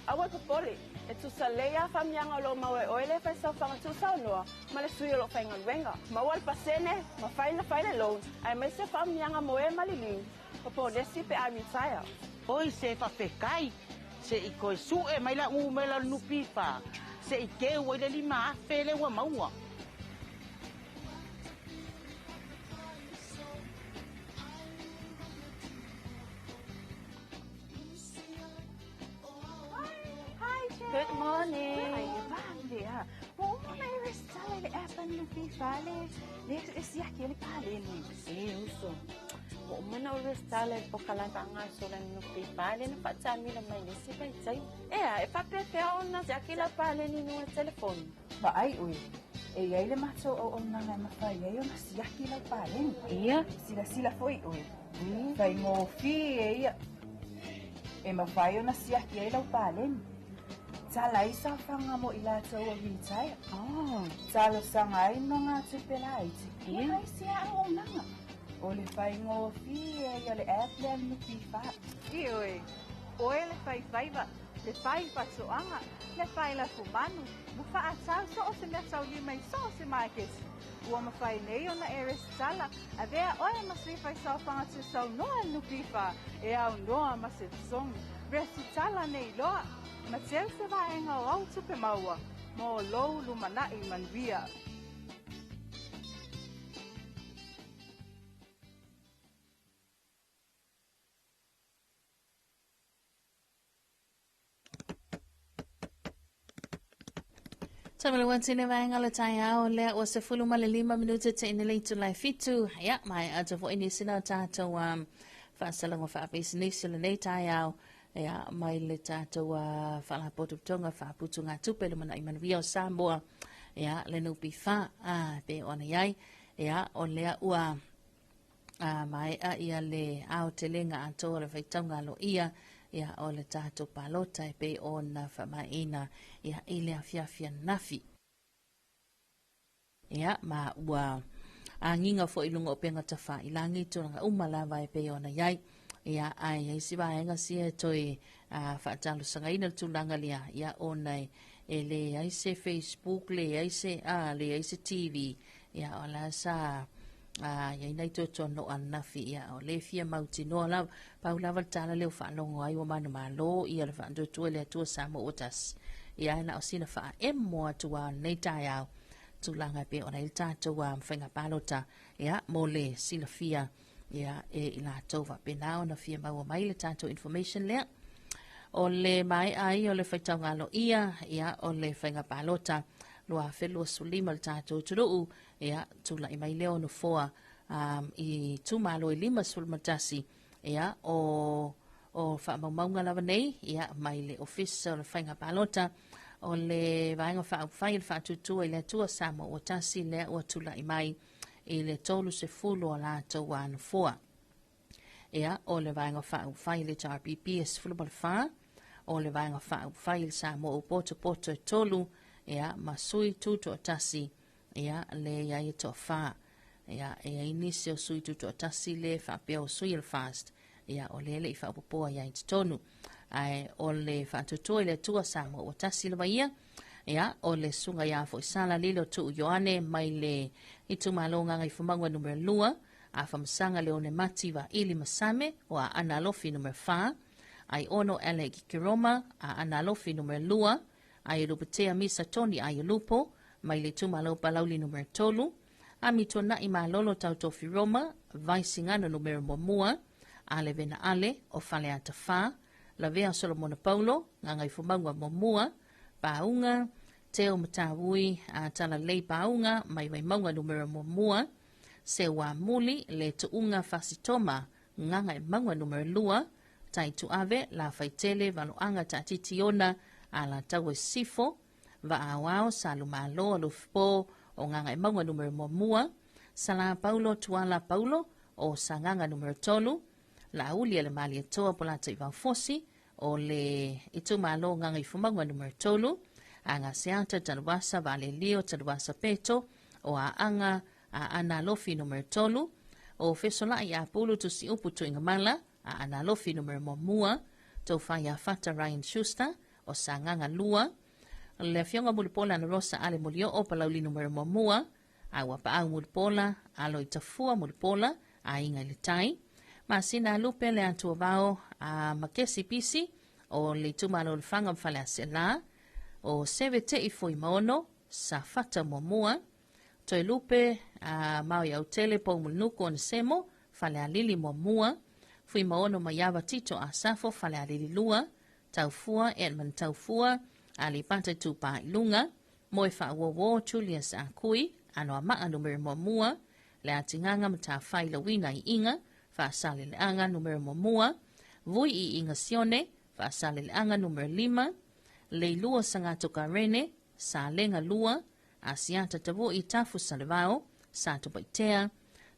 Awa popore, e tu sa leia famianga lo mawe oile fai sa whanga tu sa noa, ma le sui lo whainga luenga. Ma wal pasene, ma faina loan, ai mai se famianga moe maliliu. Popo nesi pe amitaya. Oi se fa fekai. Se i koe su e mai la umela nupi fa. Se i ke ua le lima afe le wa maua. Good morning. Ay, bandi ha. Oo, may restyle le apa nupi fa le. Le siaki le pale ni. Uso. O mana o restyle po kalanga so la nupi fa le na patsami la mai le si pai tsai. E fa pepe ona siaki la pale ni no telefone. Ba ai ui. E ai le macho o nanga mafai e ona siaki la pale. Ia, Sila foi ui. Fai ngo fi e ia. E mafai ona siaki e la pale. Tsala isa whanga mo ila tau o hitai. oh, Tsalo sangai no ngā tupela iti. Ia. Ia sia ang unanga. O le whai ngō fi e ia le airplane nupi wha. Ioi, oe le whaiwhaiwa, le whaiwhatoanga, le whaila fumanu, ma whaatau so o se mea sau limai so o se maikesi. Ua ma whai nei o na eres tala, a vea oe ma se whai sau whangatu sau noa nupi wha, e au noa ma se tsongi. Resi tala nei loa, ma tel se vaenga o au tupe maua, mo lou lumana I manvia. Tamale wantine vaenga le tai ao lea o se fulu ma le 5 minuta te ina leitu lai fitu. Ia, mai ato fo ini sina tātou whaasalango whaapesinisi le nei tai ao. Ia, mai le tātou whaalapotu tonga whaaputu ngā tupe le mana iman vio Samoa. Ia, le nupi wha, pe ona iai. Ia, o lea ua mai a ia le ao te lenga ato le whaitaunga lo ia. Ia o le tātou palota e pe ona whamaina ia ile afiafia nafi. Ia ma ua nginga fo ilunga o penga tawha I langi tūranga umalawa e pe ona iai. Ia ai si vaenga sia toi whaatalo sangaina tūlanga lia. Ia ona e le aise Facebook, le aise TV. Ia o la sa ia nei to no anafi ia o le fia mauti no la paula tala le fa longo ai o manu malo ia le fa ndo to le to samo otas ia na osina fa mo to wa nei tai au tu langa pe ona il tato wa mfenga palota ia mole silafia ia e ila to va pe na ona fia mau mai le tato information le o le mai ai o le faitanga lo ia o le fenga palota loa felo sulima le tato turu ia tula I mai leo no foa I tumalo I 5 sulmatasi ia o whaamaunga lava nei ia mai le official le whainga palota o le vaenga whaai le whaatutua I le atua Samoa o tasi lea o tula I mai I le tolu se fulu o la tau anu foa ia o le vaenga whaai le RPPS fulu ma le wha o le vaenga whaai le Samoa o poto tolu ia masui tuto o tasi ia le iai to fa Ia e inisi o sui tutu o tasi le whapea o sui le fast. Ia o lele i whapopoa ia i tonu. Ai o le whatutua i le tua Samoa o tasi le waia. Ia o le sunga ia fo isala lilo tu Ioane mai le itu malonga ngai fumangwa numero lua. A whamsanga le one mati wa ili masame o a analofi numero 5. Ai ono ele ki kiroma a analofi numero lua. Ai rupatea misa toni ai lupo mai le tu malo palauli numero tolu. A mitona i malolo tautofi Roma vai singano numero momua. A le vena ale o fale ata fa. La vea Solomona Paulo ngai fumangwa momua. Paunga, teo matawui a tala lei paunga mai vai maunga numero momua. Se wa muli le tuunga fasitoma nganga maunga numero lua. Tai tu ave la faitele valuanga tatitiona a la tawe sifo. Va awao salumalo alufpo o nganga maunga numero momua. Sala Paulo tuala Paulo o sanganga numero tolu. La uli le mali etoa polata i fosi. O le itu malo nganga ifumangwa numero tolu. Anga seata talwasa vale lio talwasa peto. O a anga a analofi numero tolu. O fesola i apulu tu si upu tu ingamala. A analofi numero momua. To faya fata Ryan Schuster. O sanganga lua. Le fionga mulipola na rosa ale mulio o palauli numero momua. A wapa au mulipola. Alo itafua mulipola. A inga litai. Masina lupe le antua vao a makesi pisi o le tumalo le fanga mfale a sela o seve te i foi maono sa fata momua to e lupe a mau ya utele po mulnuko on semo fale a lili momua foi maono mayava tito a safo fale a lili lua taufua Edmund taufua a li pata tupa ilunga moe fa wo Julius a kui ano a maa numero momua le atinganga mta faila wina i inga fa sale le anga numero momua, vui i inga sione, fa sale le anga numero 5, le lua sangato karene, sa lenga lua, asiata tavu i tafu salevao, sa tupaitea,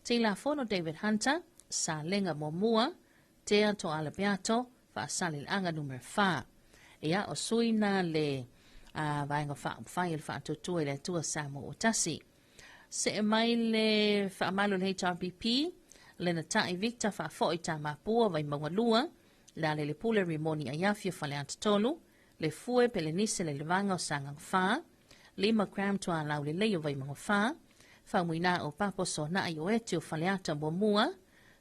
te la fono David Hunter, sa lenga momua, tea to alabiato, fa sale le anga numero 5. Ia o suina le vaenga fa tutua le tua Samoa o tasi. Se mai le fa malo le HRBP, Lena tai Victor fa foi ta mapua vai mawalua la le pule rimoni ayafia fale antolu le fue pelenise le levanga o sangang fa 5 gram to ala le leo vai mangofa fa muina o papo so na ayo etio fale ata bomua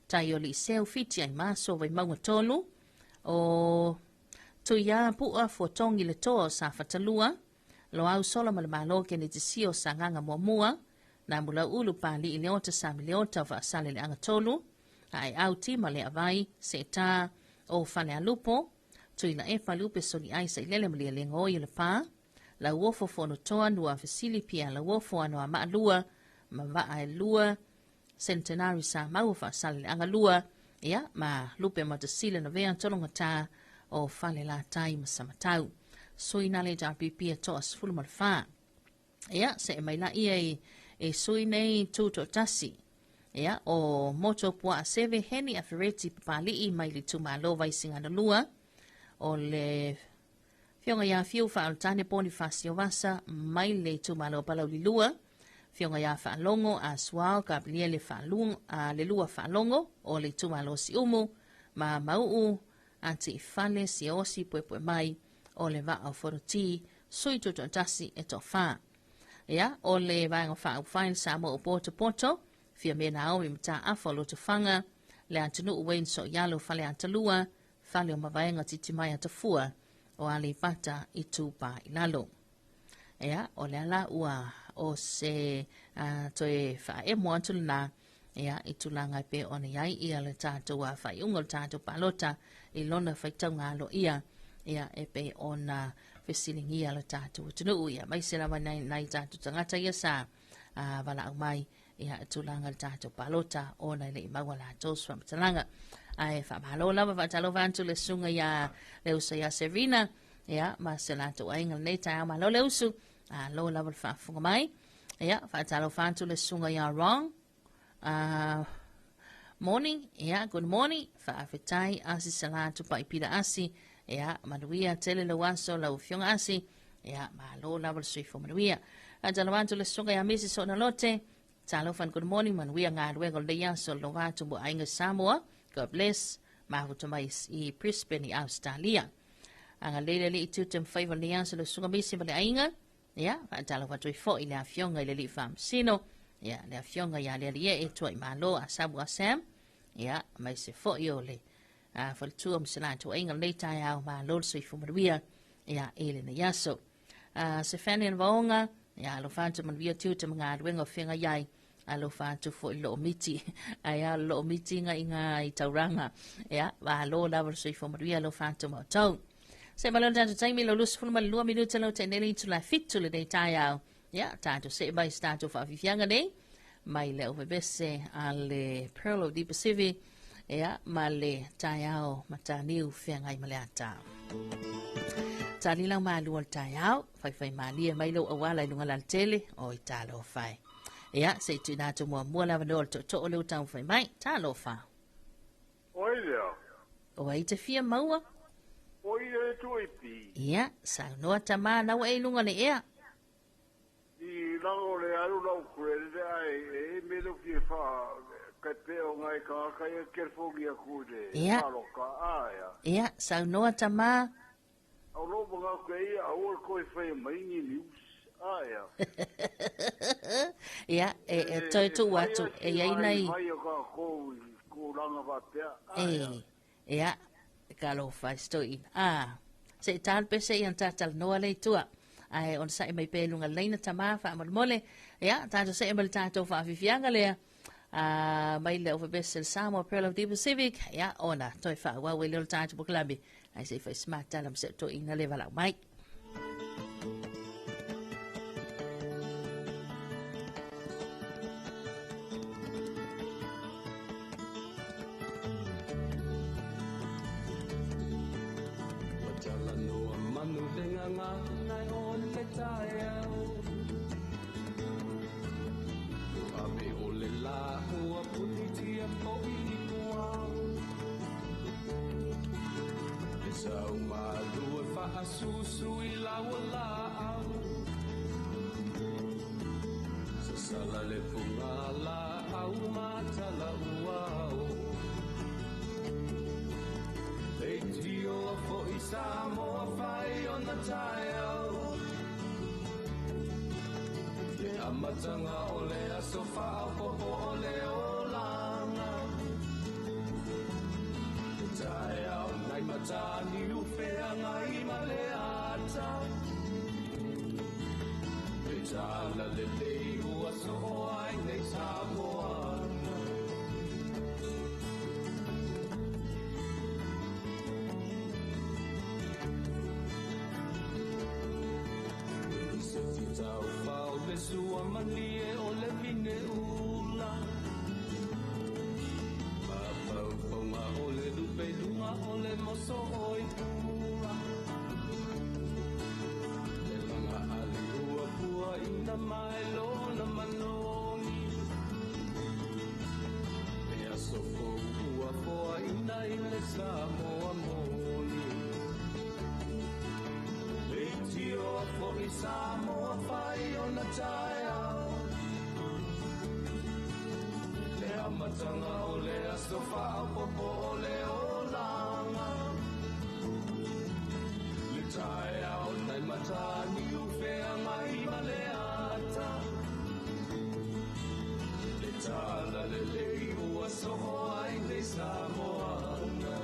tai o li seu fiti ai maso vai mawatolu o tu ya pu a fotongi le to sa fatalua lo au solo malo ke ni tisio sanganga momua na mula ulu pali ileota sa miliota va sale le angatolu ai auti male avai seta o fale alupo tuina e falupe soni ai sa ilele mele lengo i le pa la wofo fono toa nua fasili pia la wofo ano a maalua ma va ai lua centenary sa mau fa sale le angalua ia ma lupe matasile na vea tolonga ta o fale la tai masamatau soina le JPP to as fulu malfa ia se mai la ia e sui nei tuto tasi. Ia, o moto pua a seve heni a fereti papali i mai li tumalo vai singana lua. O le fionga ia fiu fa altane poni fasio vasa mai le tumalo palau li lua. Fionga ia fa longo a swao ka le fa lung a le lua fa longo o le tumalo si umu ma mau anti fale si osi pue mai o le va au foroti sui tuto tasi e to fa. Ia, o le vaenga whaau Samoa o poto, fia mena au i mta afalo te whanga, le antanu uwein so yalo fale antalua, fale o mawaenga titi mai atafua, o ale pata i tupa i lalo. Ia, o le ala ua o se toe wha e mua antuluna, ia, i tulanga pe o ne iai ia le tātua whai ungo le tātua palota, i lona whaitaunga alo ia e pe o na fesilingi ia le tātua tunu ia, mai se lawa nai tātua tangata ia sa, wala au mai, ia tulanga le tātua palota, o na ile i maua la tos wa matalanga. Ai whamalo lawa Talofa antu le sunga ia le usa ia Serena, ia, ma se la tu ainga le tai au malo le usu, lo lawa le whafunga mai, ia, Talofa antu le sunga ia wrong, morning, ia, good morning, whaafetai asi salatu pa ipira asi, ia, manuia tele le wanso la ufionga asi, ia, ma lo lawa le suifo manuia. Talofa antu le sunga ia misi so na lote, Talofa, good morning, man. We are ngad we gol deya so lova to bo ainga Samoa. God bless. Mahu to mais I Brisbane I Australia. Anga lele li itu tem favor deya so lo sunga misi bale ainga. Ya, talofa to fo ile afionga ile li fam sino. Ya, le afionga ya le e to I malo asabu asam. Ya, mai se fo yo le. For tu am sila to ainga le tai au ma lo so fu maria. Ya, ele na yaso. Se fani vaonga. Ya, lo fanto man via tu te ngad wenga finga yai. Alo fanto fo lo miti. Aya lo miti nga inga I tauranga. Ya, va lo la so fu maria lo fanto mo tau. Se malon tanto taimi lo lus fulma 2 minuta lo teneli tu la fit tu le dei tai au. Ya, tanto se by stato fa fianga nei. Mai le over besse alle Pearl of the Pacific. Ya, male tai au mataniu fianga I maleata. Tali lang malu al tai au. Fai mali mai lo awala lunga lan tele o italo fai. Ya, se tu na tu mo la vandol to lo tau fai mai talo fa. Oi leo. Oi te fia maua. Oi e tu e pi. Ya, sa no tama na wa lunga le ea. I lango le alu lau kurele ai e me lo fie fa kai peo ngai ka kai ke fogi a kude. Ya. Alo ka aya. Ya, sa no tama. Au lo bonga kai a o ko e fai mai ni news. Aya. Ya, toi tu watu e ai nei. Ai ka ko langa va pea. Ya. Kalau faz to in se tal pese yang tatal no le tua ai on sai mai pelunga leina tama fa mole ya tanto se embel tato fa fianga le mai le over best Samoa Pearl of the Pacific ya ona toi fa wa we little tato buklabi ai se fa smart talam se to in le vala mai Susu ilawala sasala le pungala au matala uau Eitio fo Samoa fai ona taiao Le amatanga ole asofa popo ole olanga Taiao nai matani ufea ngai maleata Betala le lei ua soa ai nei Samoa Seti tau fau le sua manie o le vine ula Mapauponga o le lupe lunga o le moso oi pua Le langa ali ua pua ina mai lona manoni E aso fo ua poa ina ile Samoa moni Eitio fo I Samoa fai ona taiao Le amatanga o le asofa popo o le olanga Le tae au nai matani ufea mai maleata Le tala le lei ua soho ai nei Samoana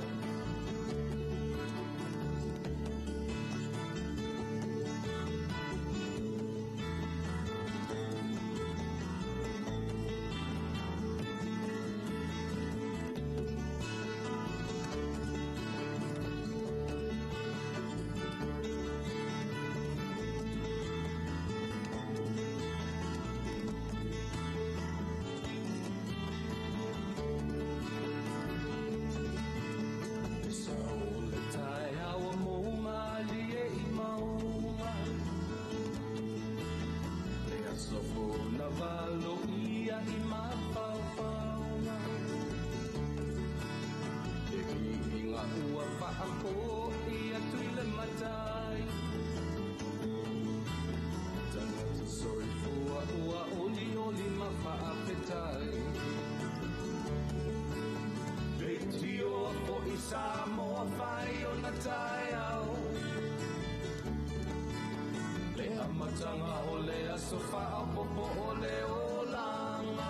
matanga o le aso whaapopo o le olanga.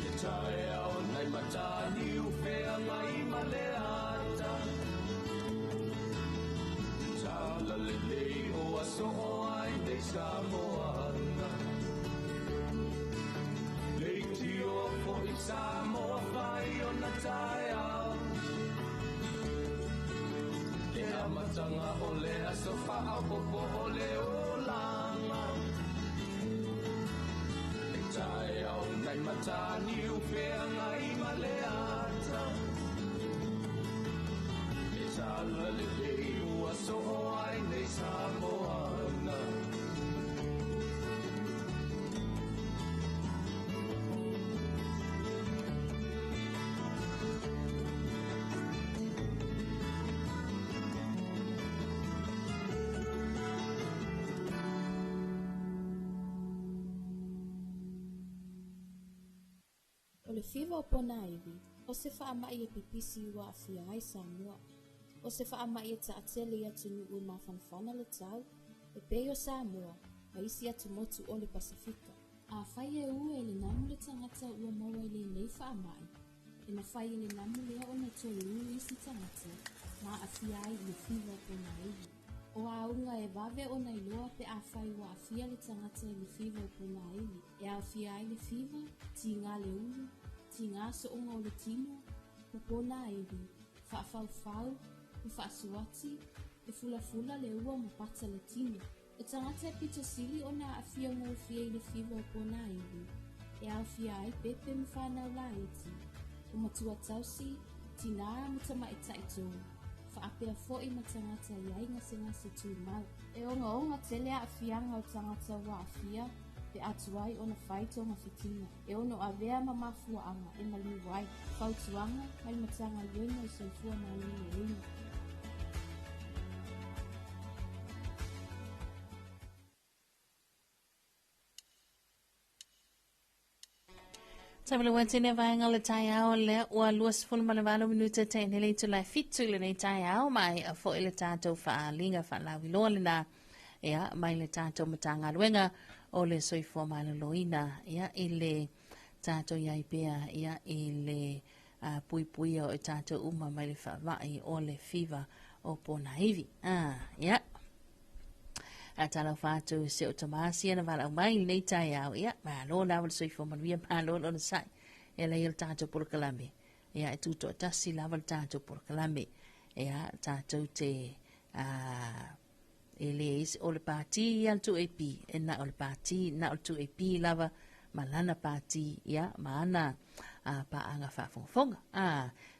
E tae au nei matani uwhea ngai ma le ata. Tala le lei o aso o ai nei Samoana. Leiti o fo i Samoa whai o na tae au. E a matanga o le aso whaapopo o le olanga. E tae au nei matani uwhea ngai ma le ata. E tala le lei o aso o ai nei Samoana. O le whiwa o pona iwi, o se wha amai e pipisi ua a whia ai Samoa. O se wha amai e ta atele i atu nu ui mawhanwhana le tau, e pei o Samoa, a isi atu motu o le Pasifika. A whai e ue e le namu le tangata ua maua i le nei wha amai. E na whai e le namu lea o na tole ui isi tangata, ma a whia ai le whiwa o pona iwi. O a unga e vave o na iloa pe a whai wa a whia le tangata i le whiwa o pona iwi. E a whia ai le whiwa, ti ngā le ulu, ti ngā so unga o le tino, o pona iwi, whaafau-fau, o whaasuati, e fula-fula le ua ma pata le tino. O tangata e pita sili o na a whia ngō whia i le whiwa o pona iwi. E a whia ai pepe mi whanau la iti. O matua tausi, ti ngā mutama e taito. Whaapea fo i matangata i ai ngase tū mau. E onga tele a whianga o tangata wa a whia, pe atuai o na whaito ma whitina. E ono a vea ma mafua anga e mali wai. Whautuanga, mai matanga iona i soifua ma lini ringa. Sabele wantene vaenga le tai ao le ua luas fulu malevalo minuta te nele tu lai fitu le nei tai ao mai a fo ile tātou whaalinga whalawilo le na ea mai le tātou matanga luenga o le soifua mai le loina ea ile tātou iai pia ea ile pui o tātou uma mai le whawai o le fiva o pona hivi. Ea a talofa atu se o tamasi na vala mai nei tai au ia ma lo na val soifua manuia ma lo na sai e le il tātou por kalame ia e tuto tasi la val tātou por kalame ia tātou te ele is o le pati al tu ep e na o le pati na o tu ep lava malana pati ia mana pa anga fa fonga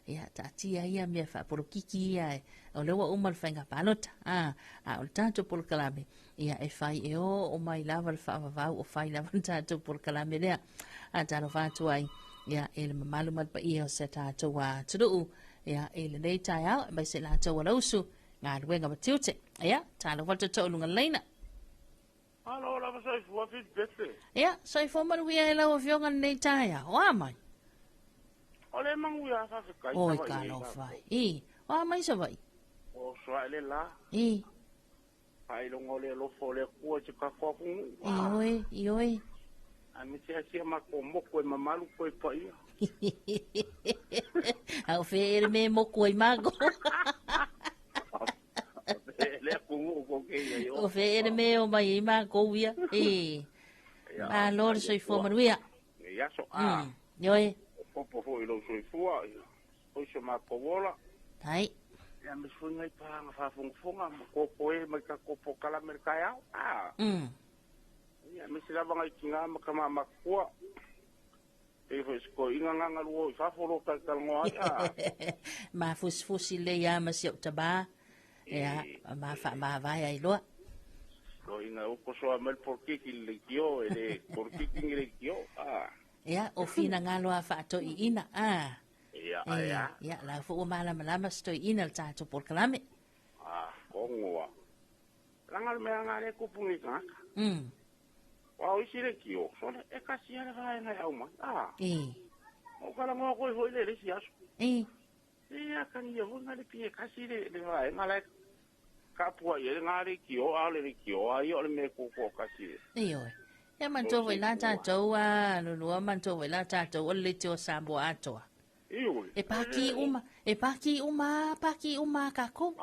ia tatia ia me fa por kiki ia o le wa umal fenga palota o tātou por kalame ia e fai e o mai lava le whaavavau o fai lava tātou por kalame lea a tano whātu ai ia e le mamalu mat pa ia o se tātou a turuu ia e le nei tai au mai se la tau alausu ngā ruenga matiute ia tāna wata tau lunga leina Alo, lava soifua fit bete. ia soifua manuia e lau a fionga nei tai au o mai O le manguia sa se kai. oi ka lo fai o mai sa vai O soa le la. Ai longo le lo fo le ku te ka ko ku. Ioi. A mi se sia ma ko mo ko mamalu ko pa ia. Au fe me mo ko mago. Le ku ko ke ia. O fe me o mai ma ko ia. Ma lor so fo manuia. Ia so Ioi. Po lo so fo. O so ma ko wola. Tai. Ya me funga i pa nga fa funga ko e mai ka ko po kala merka ya ya me sila banga kinga makama makua e fo sko inga nga lu fa fo lo ka ngo ya ma fusi le ya ma si taba ya ma fa ma vai ai lo inga o ko so amel por ki le kio ele por ki le kio ya o fina nga lo fa to ina Ya, la fu malama sto ina el tato por kalame. Kongoa. Langal me ngale ku pungi ka. Wa o sire kio, so e ka sia le vai na au ma. O kala ngo ko ho le sia. Ya kan ye ho ngale pie ka sire le vai ngale. kapua ye ngari ki o ale ki o ai o le me ko kasi oi ya man to vai la ta to wa no man to vai la ta to o le to Samoa ato e paki uma ka ko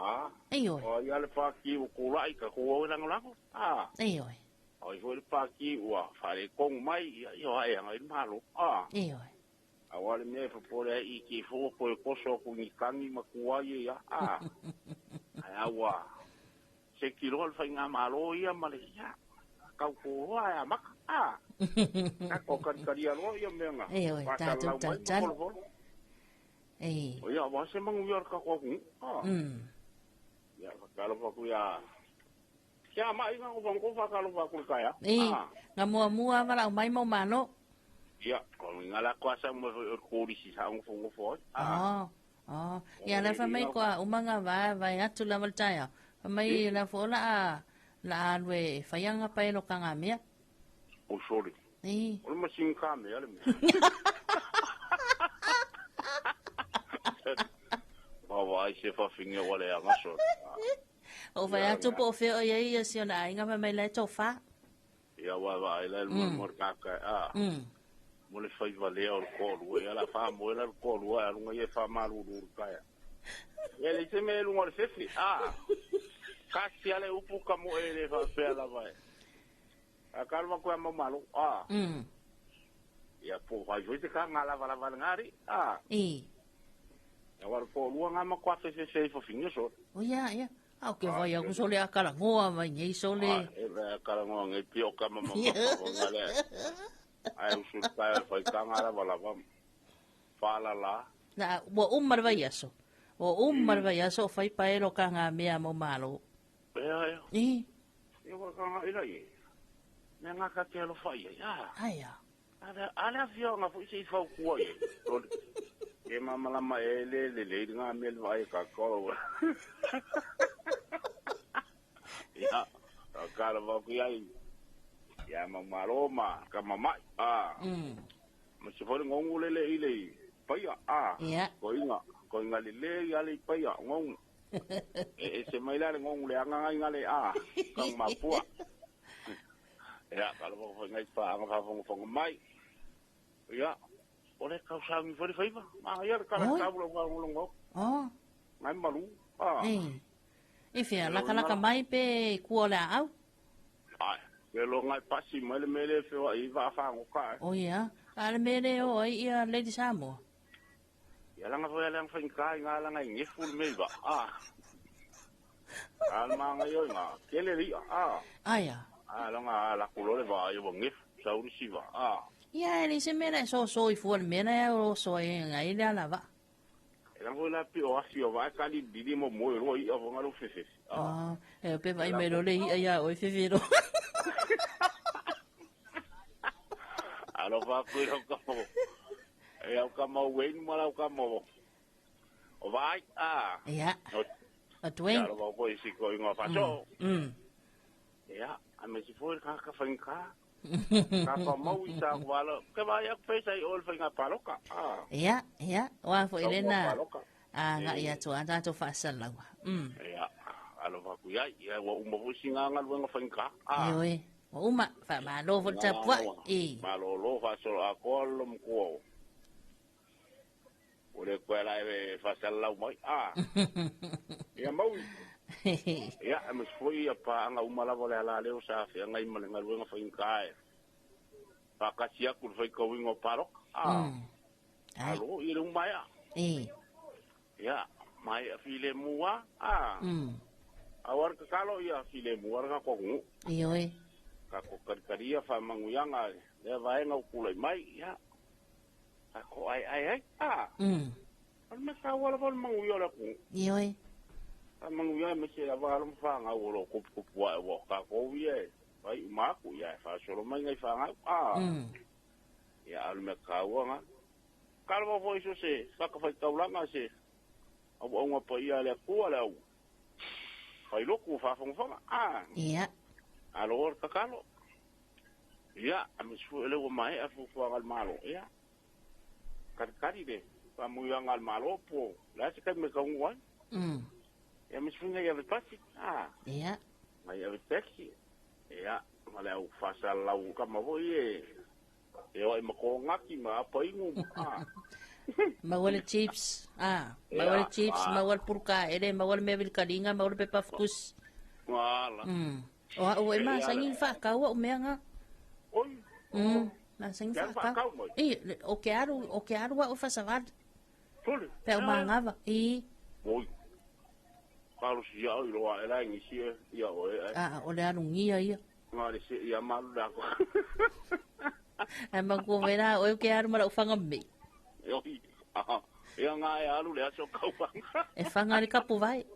oi o ya le paki o ko lai ka ko lang oi oi ho le paki wa fare kong mai yo ai ngai malo oi awale me fo pole I ki fo ko so ko ni kangi makua ye ya awa se kilo al fainga malo ia male ya kau ko ya mak ko kan karia lo ia menga ta o ya wa se mangu yor ka ko ya kalau aku ya ya mai nga ko bangko fa kalau aku kaya mua mala mai mo mano ya ko ngala kuasa mo ko di si sa ngfo ya la fa mai ko umanga va ya tu la maltaya mai la fola la we fa yanga pa no kanga mia o sorry o masin kame ya le wa se fa finga wala ya ngaso o va ya tu po fe o ye si ona inga mai la to fa ya wa ila mo ka mo le fai vale o ko ya la fa mo la ko ya lunga ye fa malu ka ya ele se me lunga se fi kasi ale upu ka mo ele fa pe la vai a kalma ko mo malu ya po va jo te ka ngala vala ngari ya war ko luanga ma kwa se fo finyo so o ya ke vai a so le akala ngoa mai nei so le akala ngoa ngai pio ka mama ngale ai usul pa fa kangala vala vam fala la na wo vai aso vai aso fai pa ero kanga mea mo malo ya yo kanga ila ye nga ka ke lo fai ya aya ala fio nga fu si fa ku ye e mama la ma ele le nga mel vai ka ko ya akala va ku ya mama roma ka mama mo se fo ngongu le ile pai ko inga le ya le pai ngong se mai la ngong le anga ngale ka mapua ya kalau mo ngai pa ang fa mai ya ole ka sang fo fai ba ma ya ka ka bulo ngo ngai malu e fia la kala ka mai pe kuola au ke lo ngai pasi mele fe wa I va fa ngo ka ya ale mele o ia Lady Samoa ya la nga fo ya lang fa ka ngala ngai ngi ful me ba alma ngayo nga kele ri aya ala nga la kulole va yo ngif sauri siva ya ni se mena so I fu mena o so ngai la va era mo la pi o asi o va ka di mo ro I o ngalo fefe pe vai me lo le ya o fefe ro alo va ku ro ko o ka mo wen mo la ka mo o vai ya a twin alo va ko si ko ngo fa so ya a me si foi ka fanka ka pa mau isa wala ke va ya pesa I ol fanka paloka ya wa fo Elena nga ya to anda to fa sala wa ya alo va ku ya wa mo singa nga lu nga fanka we uma fa ma lo vo tapwa ma lo fa so a kolom ko ole kwela e fa sala mai ya mau ya mas foi apa nga umala wala la leo sa fe nga imale nga luenga fa inkai pa kasia ku foi ko wingo parok alo ile umaya ya mai file mua awar ka kalo ya file mua nga ko ngu ka ko karia fa manguyanga le vai nga kulai mai ya ko ai al me ka wala wal manguyola ku amang ya me se ava lo fa nga wo ko wa ka ko ye ai ma ku ya fa so lo mai ngai fa nga ya al me ka wa nga kalvo foi so se sa ka fa ta la nga se o nga pa ya le ku ala u ai lo ku fa fa ya alo ka kalo ya am su le wo mai afu fa al malo ya kari de pa mu yang al malo po la se ka me ka ngwa Ya misfinga ya pasi. Ia. Mai ya taxi. Ya, male au fasa lau kama ho ye. E o mako ngaki ma apa ingu. Mawal chips. Mawal chips, mawal purka, ere mawal mebil kadinga, mawal pepafkus. Wala. O e ma sangin fa ka o menga. Oi. Na sangin fa ka. O que aro o fasa vad. Tole. Pe o mangava. Oi. Carlos ya o lo era inicia ya o o le anu ia. Ngare se ia malu da ko. Ai mago vera o que aro mara o fanga me. Oi. Ia nga e alu le aso kau fanga. E fanga ri kapu vai.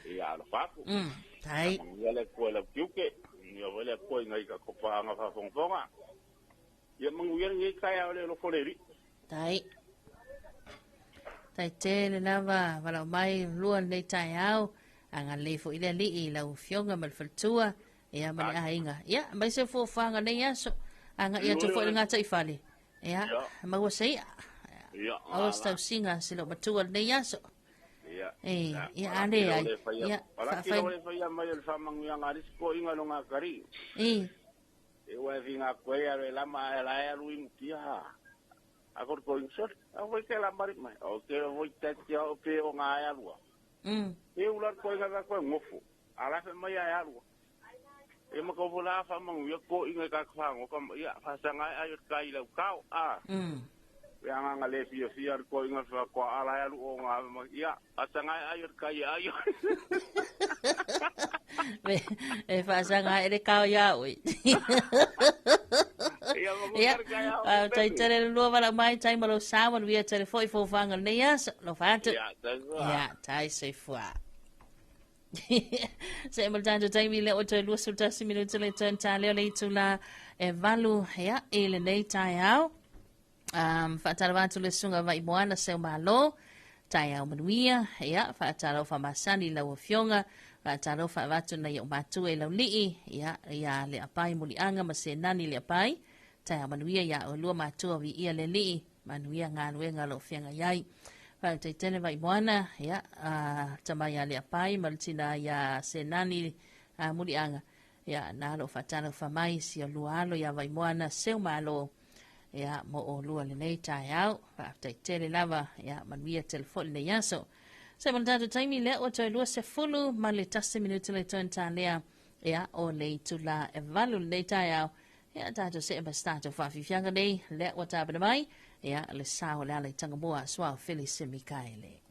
Ia lo papo. Tai. Ia le ko le kiuke. Ia le ko ngai ka ko fanga fa fonga. Ia manguia ngai kai o le lo foleri. Tai. Tai tele lava wala mai luan nei tai au anga le fo ile li la fionga mal faltua ia mali ainga ia mai se fo fanga nei aso anga ia to fo nga tai fali ia ma wo sei ia awas tau singa silo matua nei aso ia ane ai ia fa fa ia mai el famang yang aris ko inga no nga kari e wa vinga ko ia la ma la ia ruin kia agora com isso eu vou que lá marit mais o que eu vou ter que o pe o ngaia lua eu lá com ga com ngofo ala fe mai ai lua e mo ko vola fa mo yo ko inga ka fa ngo kom ia fa sanga ai kai la kau ya nga le fi ko inga fa ko ala ya lu o nga ia asanga ai kai ai e fa sanga ai kau ya oi ia tai tere lo wala mai tai malo sawan via tere foi fo fanga nei lo fatu ia tai se fua se mal tanto tai mi le o te lu sulta si minuto le tan tale le tula e valu ia ele nei tai au fatala watu le sunga vai moana se malo tai au manuia ia fatala fa masani la fionga fatala fa watu na yo matu e la li ia le apai muli anga masenani le apai tai manuia ya o lua matua vi ia le li manuia ngaluenga lo fianga yai fa te tele vai moana ya tamaya le apai maltina ya senani muli anga ya na lo fatana fa mai si lua alo ya vai moana seu malo ya mo o lua le nei tai au fa te tele lava ya manuia telefon le yaso se maltatu taimi le o te lua se fulu male tasi minutu le tonta lea ya o le tula e valu le tai au ya tato se bastato fa fianga nei le wata ba mai ya le sao le ale tanga boa swa fili semikaele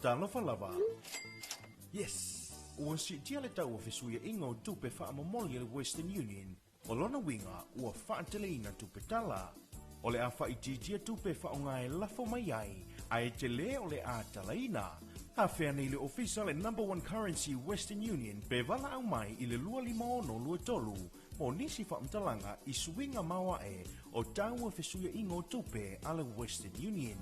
Talofa lava. Yes. Ua si tia le tau fesuia ingo tupe wha mamoli le Western Union. O lona winga ua wha teleina tupe tala. O le a wha ititia tupe wha o ngai lafo mai ai. Ai te le o le a talaina. A whea nei le official e number one currency Western Union pe wala au mai i le lua lima ono lua tolu. O nisi wha mtalanga i suinga maua e o taua fesuia ingo tupe ale Western Union.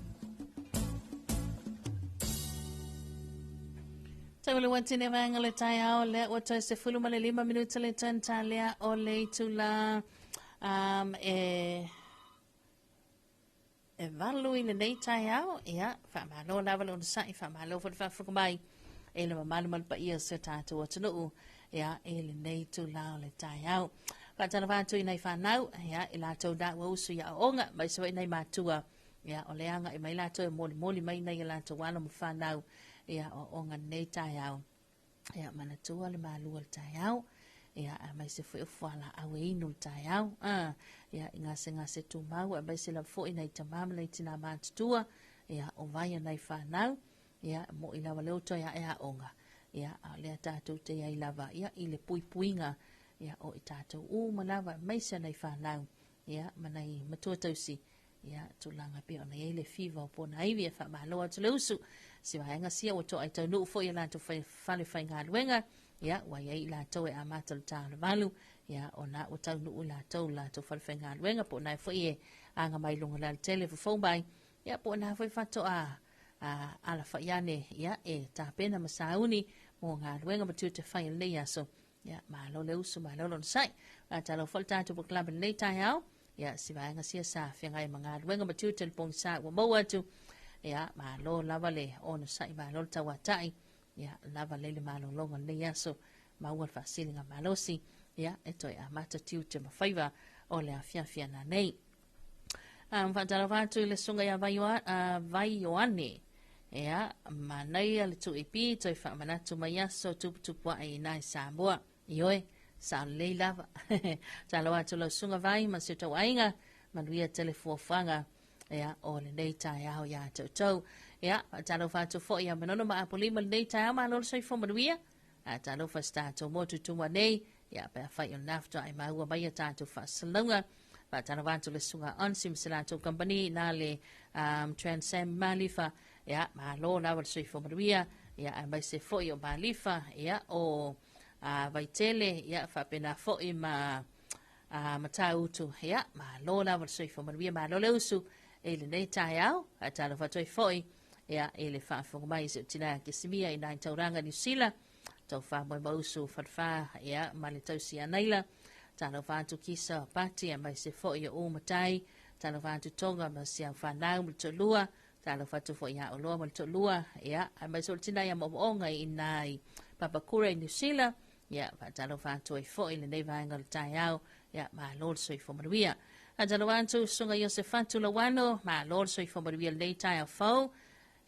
Tawele watine vanga le tai au le wato se fulu male 5 minuta le tantalea o le tula e valu i le nei tai au ia fa malo lava lo sai fa malo fa fukumai e le mamalu mal pa ia se tatu watunu ia e le nei tula o le tai au fa tana vatu i nei fa nau ia i la tau da wa usu ia onga mai so i nei matua ia o le anga i mai la tau moli mai nei la tau wala mo fa nau ia o nga nei tai au ia mana tua le malu le tai au ia mai se foi fala au inu tai au ia nga se tu mau mai se la foi nei tamam le tina matua ia o vai nei fa nau ia mo ina wale to ia onga ia le tatu te ia lava ia i le puinga ia o tatu u malava mai se nei fa nau ia manai matua tausi ia tulanga pe ona ile fiva po na ivi fa malo atu lusu si wa nga sia o to ai tau no fo ia to fale fa nga luenga ia wa ia la to e amata ta valu ia ona o tau no la to fale fa nga luenga po na fo ie anga mai longa la tele fo bai ia po na fo fa to ala fa yane ia e ta pena masauni mo nga luenga ma tu te fa le ia so ia malo le usu malo lon sai ta lo falta to club le ta yao ia si vai nga sia sa fia ngai manga wenga matu telefon sa wa mo atu ia ma lo lava le on sai ma lo tawa tai ia lava le ma lo longa le ia so ma wa fa silinga ma lo si ia eto ia mata tiu te ma faiva o le afia na nei fa tala vatu le sunga ia vai yoane ia ma nei le tu ipi to fa manatu mai aso tu wa ai nai Samoa ioe sa le lava talo atu lo sunga vai ma se tau ainga manuia telefo fanga ia o le nei tai au ia tau ia talo fatu fo ia manono ma apoli ma nei tai ma lo sai fo manuia talo fa sta to mo tu ma nei ia pa fa yo nafta ai ma ua mai tatu fa salunga pa talo fatu le sunga on sim selato company na le transam malifa ia ma lo na lo sai fo manuia ia mai se fo yo malifa ia o vai tele ia fa pena fo i ma matautu ia ma lola wa soi fo maria ma lola usu e le nei tai au a talo fa toi foi ia e le fa fo mai se tina ke simia i nai tauranga ni sila tau fa mo ba usu fa ia ma le tau sia naila talo fa tu kisa pati mai se fo i o matai talo fa tu tonga ma sia fa na mo to lua talo fa tu fo ia o lo mo to lua ia mai so tina ia mo onga i nai papakura ni sila ia talo fa tu e fo i le nei va ngal tai au ia ma lord soi fo maria a talo wantu sunga Yosefatu lawano ma lord soi fo maria le tai fo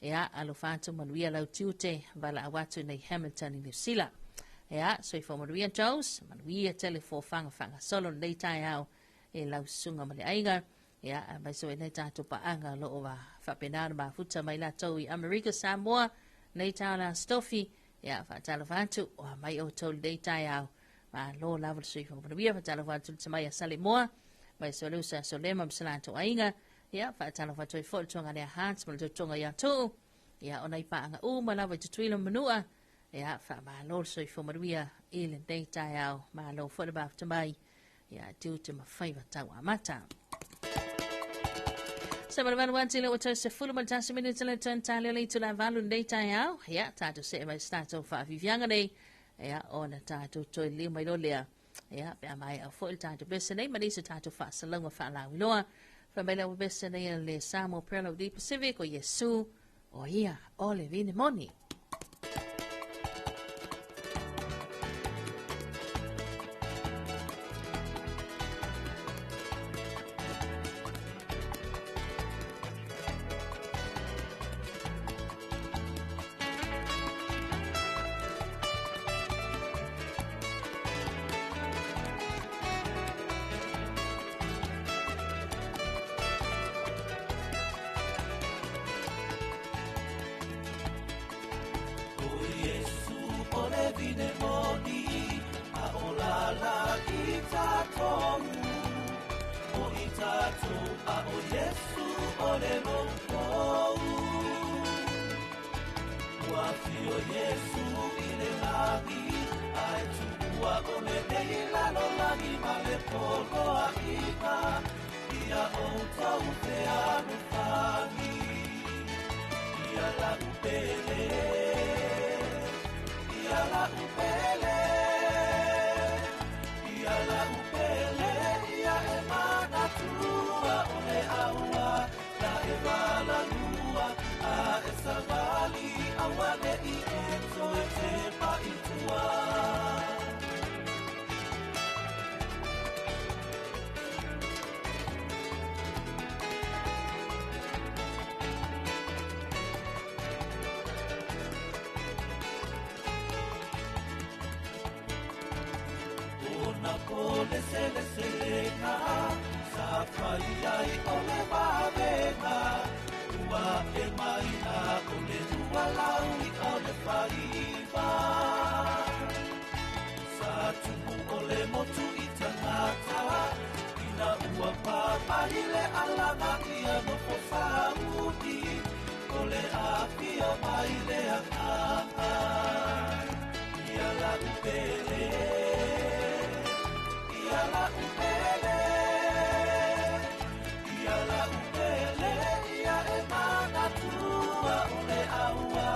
ia alo fatu maria lau tiute vala awatu nei Hamilton ni sila ia soi fo maria Jones maria telefo fanga solo le tai au e lau sunga male aiga ia mai so nei tatu pa anga lo ova fa penana ma futa mai la tau i America Samoa nei tala stofi ia fa talo fatu o mai o tol dei tai au ma lo level sui fo bia fa talo fatu mai sale moa mai so lusa so lema msalato ainga ia fa talo fatu i fo tonga ne hans mo tonga ya tu ia ona i pa anga u ma lava tuilo manua ia fa ma lo sui fo bia ile dei tai au ma lo fo ba mai ia tu te ma faiva tau amata Sama mana wanti le wata se fulu man tasi minuta le tantale le tula valu nei tai au ya tatu se mai stato fa vivianga nei ya ona tatu to le mai lo le ya pe mai a fo tatu bese nei mani se tatu fa salonga fa la loa fa mai le bese nei le Samo Prelo di Pacific o Yesu o ia ole vini moni ine moni a o lala i tātou o i tātou a o Yesu o le longkou ua fio Yesu i le lagi ai tuua o le nei lalo lagi ma le polo a ina ia o tau te anu whangi ia la upele ia la upele ia la upele ia e mana tua o le aua la e wala lua a e savali aua le i e toe te paitua le sele selena sa fai ai o le vavena ua e maina o le tua laui o le faiva sa tumu o le motu i tangata ina ua papai le alanga ia no fosaudi o le apia mai le akanga ia la upele ia la upele ia e mana tua o le aua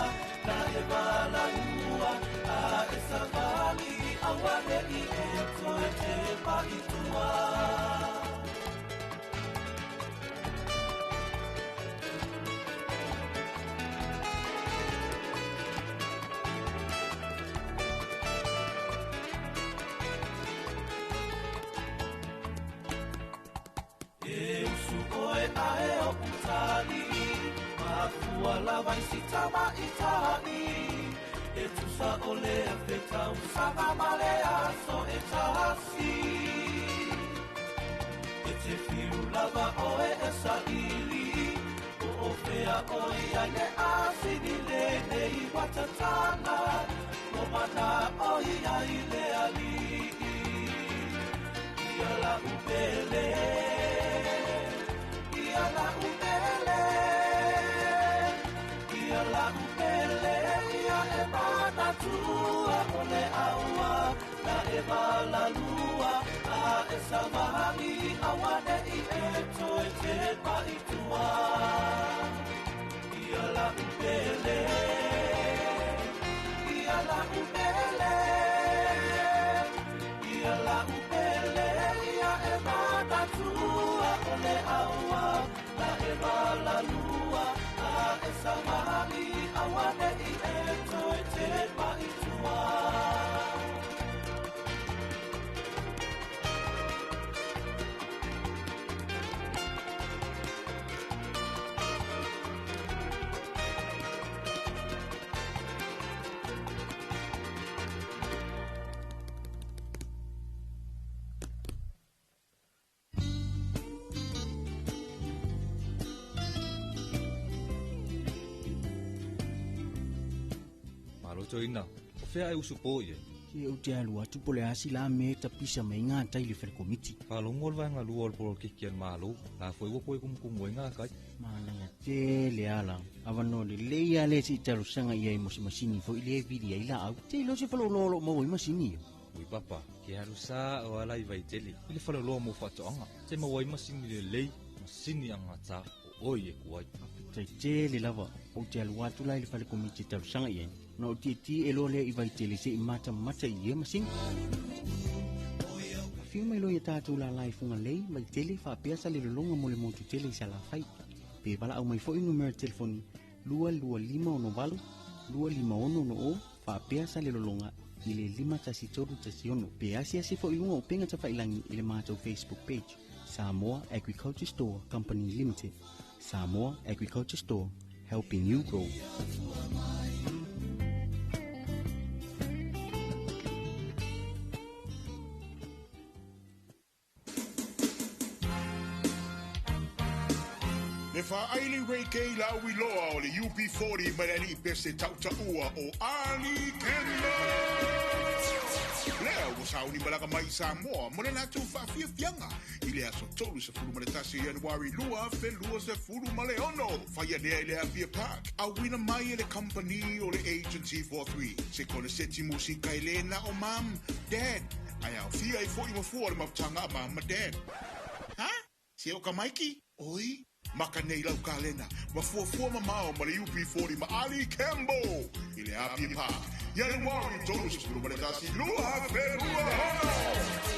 la e vala lua a e savali aua le i e toe te paitua ae o utani mafua lava i sitama i tani e tusa o le afeta usanga male aso e tasi e te fiu lava o e saili o ofea o ia le asini le nei watatana o mana o ia i le ali ia la upele ia la upele ia e mana tua o le aua la e vala lua a e savali aua ne i e toe te paitua ia la upele ia la upele ia la upele ia e mana tua o le aua la e vala lua a e savali aua ne i e toe te paitua Joina, o fea e usu po ye. Ke o te alu atu pole asi la me ta pisa mai ngā tai le whare komiti. Ka longo alwa ngā lua alporo kikian malo, la foi wapo e kumkumu e ngā kai. Malanga te le ala, awano le leia le si taru sanga ia i mosi masini fo ile vidi ai la au. Te lo se falo lolo mo i masini yo. Ui papa, ke haru sa o alai vai tele, ile falo loa mo whatoanga. Te mawai masini le lei, masini anga ta o oi e kuai. Te le lava, o te alu atu lai le whare komiti taru sanga ia. No ti e lo le i vai tele se i mata i e masini. Fiu mai lo i tātou la lai funga lei, mai tele wha peasa le longa mo le motu tele i sa la whai. Pe bala au mai fo i numero telefoni, 225 251 o, wha peasa le longa i le 5-3-1. Pe asia se fo i lunga o penga ta whailangi i le mātou Facebook page. Samoa Agriculture Store Company Limited. Samoa Agriculture Store, helping you grow. Me whaaili wei kei lau i loa o le UP40 mai ni pese tau taua o Ali Kenda. sauni malaka mai Samoa, mole na tu fafia fianga. Ile aso tolu se fulu male tasi Januari lua, fe lua se fulu male ono. Faya nea ile afia park. A wina mai ele company o le agency 43. Se kone seti musika ile na o mam, dad. Ai au fia I fo ima fua le maputanga mama dad. Ha? Se o kamaiki? Oi? Maka nei lau kalena. Ma fua mamao ma le UP40 ma Ali Kembo. Ile afia park. Januari tolu se fulu male tasi lua, fe lua ono.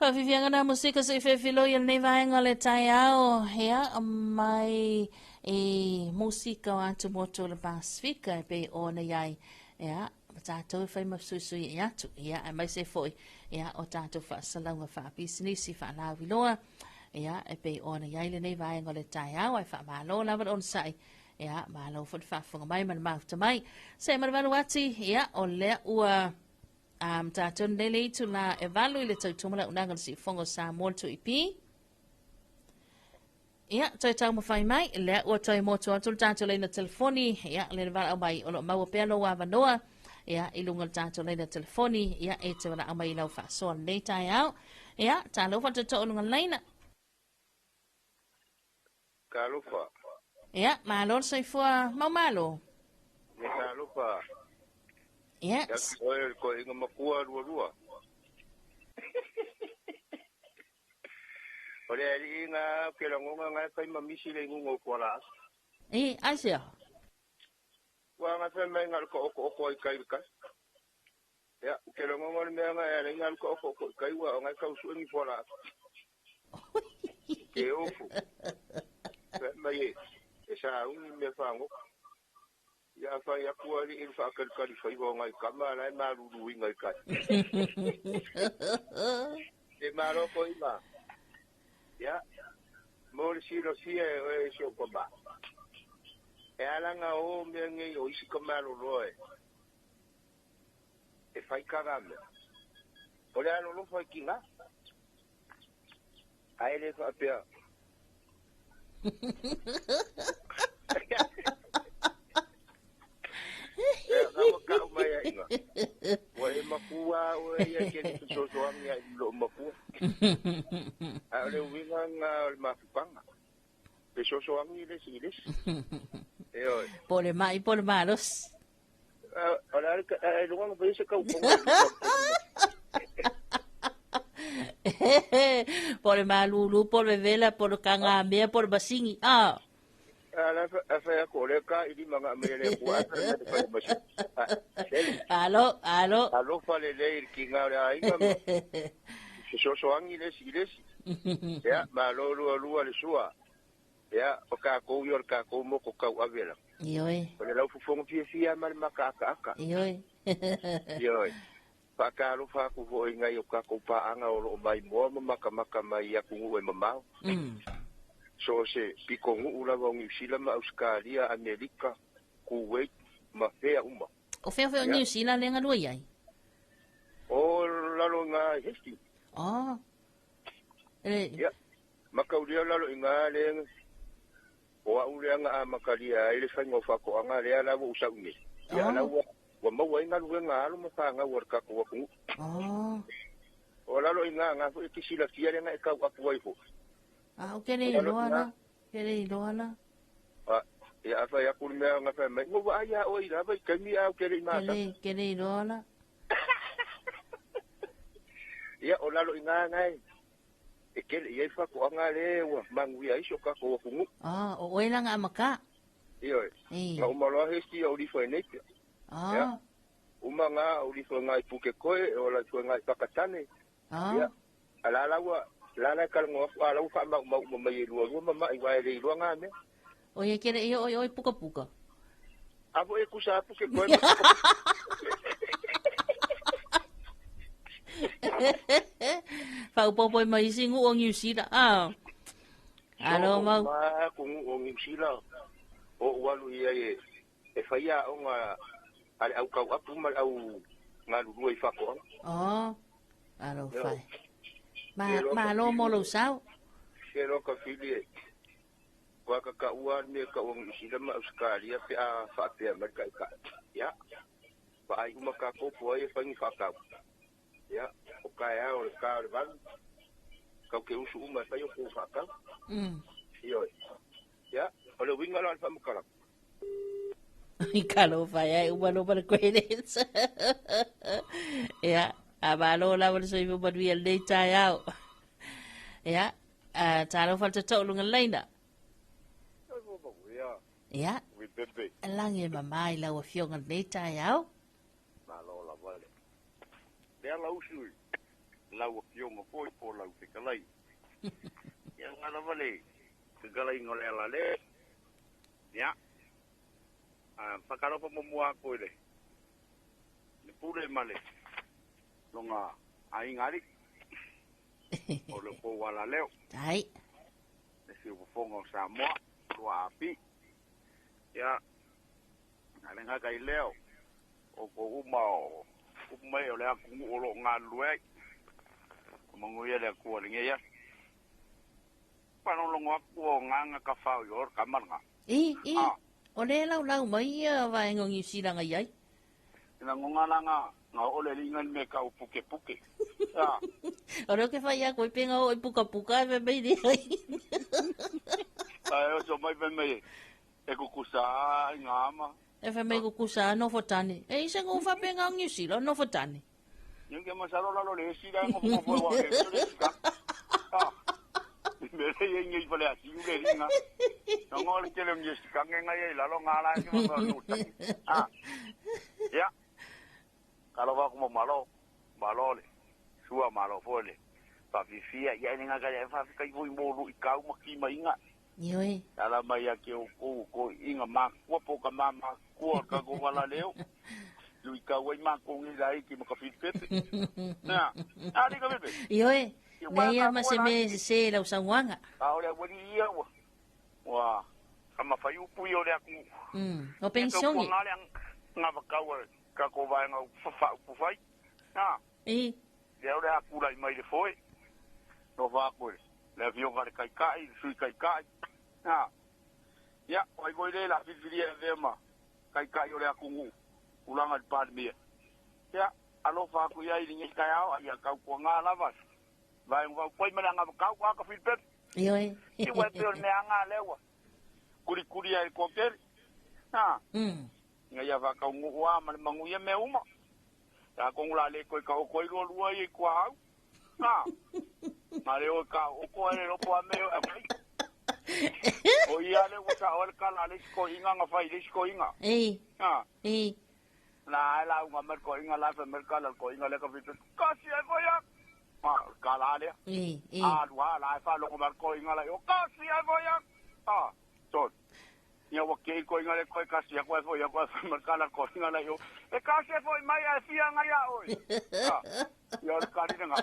Whawhiwhianga na musika sa iwhewhilo i nei vaenga le tai ao hea mai e musika o atu moto le Pasifika e pe o na iai ea tātou e whai mafsusui e atu ea e mai se foi ea o tātou whaasalaunga whaapisinisi whaalawiloa ea e pe o na iai le nei vaenga le tai ao e whaamalo lawa on sai ea malo fod whaafunga mai man mauta mai se marwaru ati ea o lea ua tātou nele tu la e valu i le tautumala unanga si fongo Samoa tu ipi. Ia, toi tau mawhai mai, lea ua toi motu atu tātou leina telefoni, ia, le wala au mai, ono maua pealo wa vanoa, ia, ilunga tātou leina telefoni, ia, e te wala au mai lau whaasoa nei tai au, ia, Talofa Samoa leina. Talofa. Ia, malo sa ifua maumalo. Me Talofa. Ia. Ya ko inga makua rua. Ore ali inga kelangonga ngai kai mamisi le ngungo kola. Asia. Wa nga fa mai ngal ko kai ka. Ya, kelangonga me nga ngal ko kai wa ngai ka usu ni kola. E ofu. Mai esa me fango. Ya fa ya kuali in fa kali fa ibo ngai kamala ma lulu ngai ka. E maro ko ima. Ya. Mori siro sia e so komba. E alanga o me ngai o isi kamalo roe. E fai kagame. Ore ano lo foi kinga. Ai le fa pia. Kamu kau maya inga. Wai makua wai kene so soang ya lo makua. Ale winga nga mafipanga. Peso soang ni le siles. Eo. Pole mai pole malos. Ora lo nga pese kau ko. Pole malulu, pole vela, pole kangambia, pole basingi. Ala fa ko le ka idi manga mele ko ata fa bashi. Alo. Alo fa le kinga ra inga. So angi le siles. Ya, ma lo le sua. Ya, o ka ko yor ka ko mo ko ka avela. Yoi. Ole la fu fongo fia mal maka aka. Yoi. Yoi. Pa ka lo fa ko vo inga yo ka ko pa anga o mai mo maka mai ya ku e mama. So se pikongu ula wa New Zealand, Australia, Amerika, Kuwait, mafea uma. O feo New Zealand lenga lua iai? O lalo nga hesti. Ya, makaulia lalo inga lenga. O aulia nga makalia, ele fango fako anga lea lawa usaunye. Ya lawa, wa mawa inga luwe nga alo mafanga warka kuwa kungu. O lalo inga nga fu ikisila kia lenga eka wakuwa ifo. Kere iloana. Ya apa ya kurmea nga fa mai. Mo aya o ira ba kami au kere mata. Kere iloana. Ya olalo inga ngai. Ekele ye fa ko nga le wa mangwi ai soka ko kungu. O ela nga maka. Iyo. Nga umalo hesti o di foi net. Ya. Uma nga o di foi ngai puke koe o la foi ngai pakatane. Ya. Ala wa lana kal ngo ala fa ma mai lu mama i wa le lu nga me. O ye kere yo puka. Abo e kusa puke koe. Fa upopo mai singu o New Zealand. Alo mau. Ma ku o New Zealand. O walu ye e faia o nga ale au kau apu mal au ngalu lu i fa ko. Alo fai. Ma lo mo lo sao. Kero ka filie. Wa ka uan me ka o New Zealand Australia pe a fa pe Amerika ka. Ya. Pa ai uma ka ko po e fa ni fa ka. Ya, o kaya o ka ban. Ka ke usu uma fa yo ko fa ka. Yo. Ya, o lo winga lan fa mukala. Kalo fa ya umalo para kwelens. Ya, abalo la wala so ibo badwi al day tayao. Ya, talo falta to lungan laina. Ya. Lang ye mamai la wa fiong al day tayao. Malo la vale. Dia lau sui. Lau fiong foi po lau fikalai. Yang ala vale. Fikalai ngole ala le. Ya. Pakalo pa mamua ko le. Ni pure male. Longa ai ngari. O le po wala leo. Tai. Si fongo Samoa, lua api. Ya. Nga kai leo. O ko umao. Umai o le aku o lo ngaluai. Manguia le aku ringe ya. Pano lo ngaku nganga ka fa yor kamar nga. O le lau mai va ngong New Zealand ai. Ina ngongala nga o le lingan me ka puke. Ya. O lo que fai ko penga o puka ve be di. Ai so mai me e kukusa ngama. E fa me kukusa no fotani. E se ngo fa penga ngi silo no fotani. Yung ke masalo lalo le si da ngo mo wa ke so le ka. Ah. Me le yengi pale asi u le ringa. Ngo le kelem ye si ka ngai ye lalo ngala ki mo no. Ah. Ya. Kalau aku mau malo le. Sua malo fole. Pa fia ya ni nga ka ya fa ka i mo lu i ka mo ki mai nga. Yoi. Ala mai ya ke ko inga ma ko po ka mama ko ka ko wala leo. Lui ka wai ma ko ngi dai ki mo ka fit pepe. Na. Ali ka pepe. Yoi. Nei ama se la usangwanga. Ahora wani ia wa. Wa. Kama fa yu pu yo le aku. O pensioni. Ko ngale nga ba ka wa ka ko vai nga fa ku fai. Na. Ya ora aku lai mai le foi. No va ko. Le vio ga kai sui kai. Na. Ya, oi go le la viviria vema. Kai ora aku ngu. Ulanga de pandemia. Ya, alo fa ku ya i ni kai au ya ka ko nga lava. Vai ngo poi me nga ka ka filpet. Yoi. Ti wa pe me nga lewa. Kuri ai ko per. Na. Nga ya va ka ngu wa ma mangu ya me uma. Ya ko ngula le ko ka ko ro lu ai ko au. Na. Mare o ka o ko ere ro po me o ia le wasa o ka la le ko inga nga fai le ko inga. La nga mer ko inga la fa mer ka la ko inga le ka fit. Ka si ai ko ya. Ma ka la le. Wa la fa lo ko mer ko inga la yo ka si ai ko ya. So. Ya wa ke ko inga le ko ka si ko fo ya ko mer ka la ko inga la yo. E ka se fo mai a si nga ya oi. Ya ka ni nga.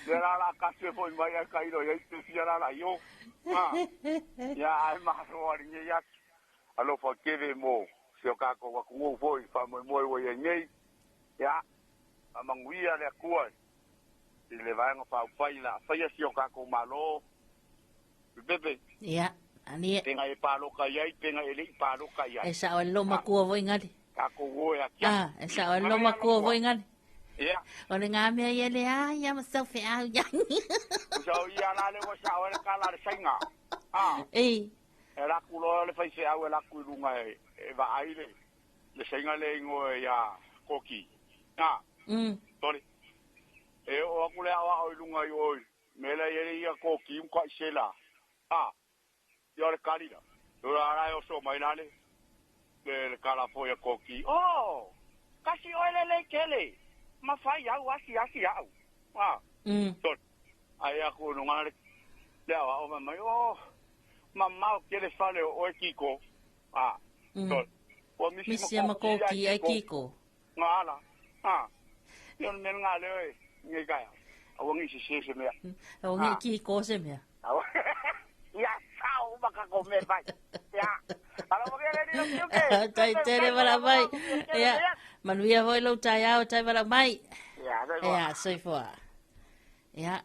Ya la ka se fo mai a ka iro ya si la yo. Ya ai ma ro ni ya. Alo fa ke ve mo. Se ka ko wa ku foi fa mo wo ye nei. Ya. Amanguia le kuai. Le vai nga fa faila. Fa ya si ka ko malo. Bebe. Ya. Ani tenga e palo ka yai tenga ele palo ka yai. Esa o lo makua vo ingari. Ka ko wo ya kia. Esa o lo makua vo ingari. Ya. O le ngā mea ia le ya masofi au ya. So ia la le wa sa o le kala le sainga. E la kulo le fai se au la ku lunga e va aire. Le sainga le ngo ya koki. Tole. E o akule awa o lunga yo. Mela ye ya koki un ka sela. Yo le kalira. Yo la yo so mai nale. Le kala fo ya koki. Oh! Kasi o le kele. Ma fai au asi au. Tole. Ai aku no ngale. Le awa o mai oh. Mamma quiere fare o kiko. Tole. O misi makoki ai kiko. Ngala. Yo me ngale ngai kaya. O ngi se me. O ngi kiko se me. Ya sao baka comer vai. Ya. Ala mo kere ni no ke. Tai tere bala mai. Ya. Manuia voi lo tai au tai bala mai. Ya, soi foa. Ya.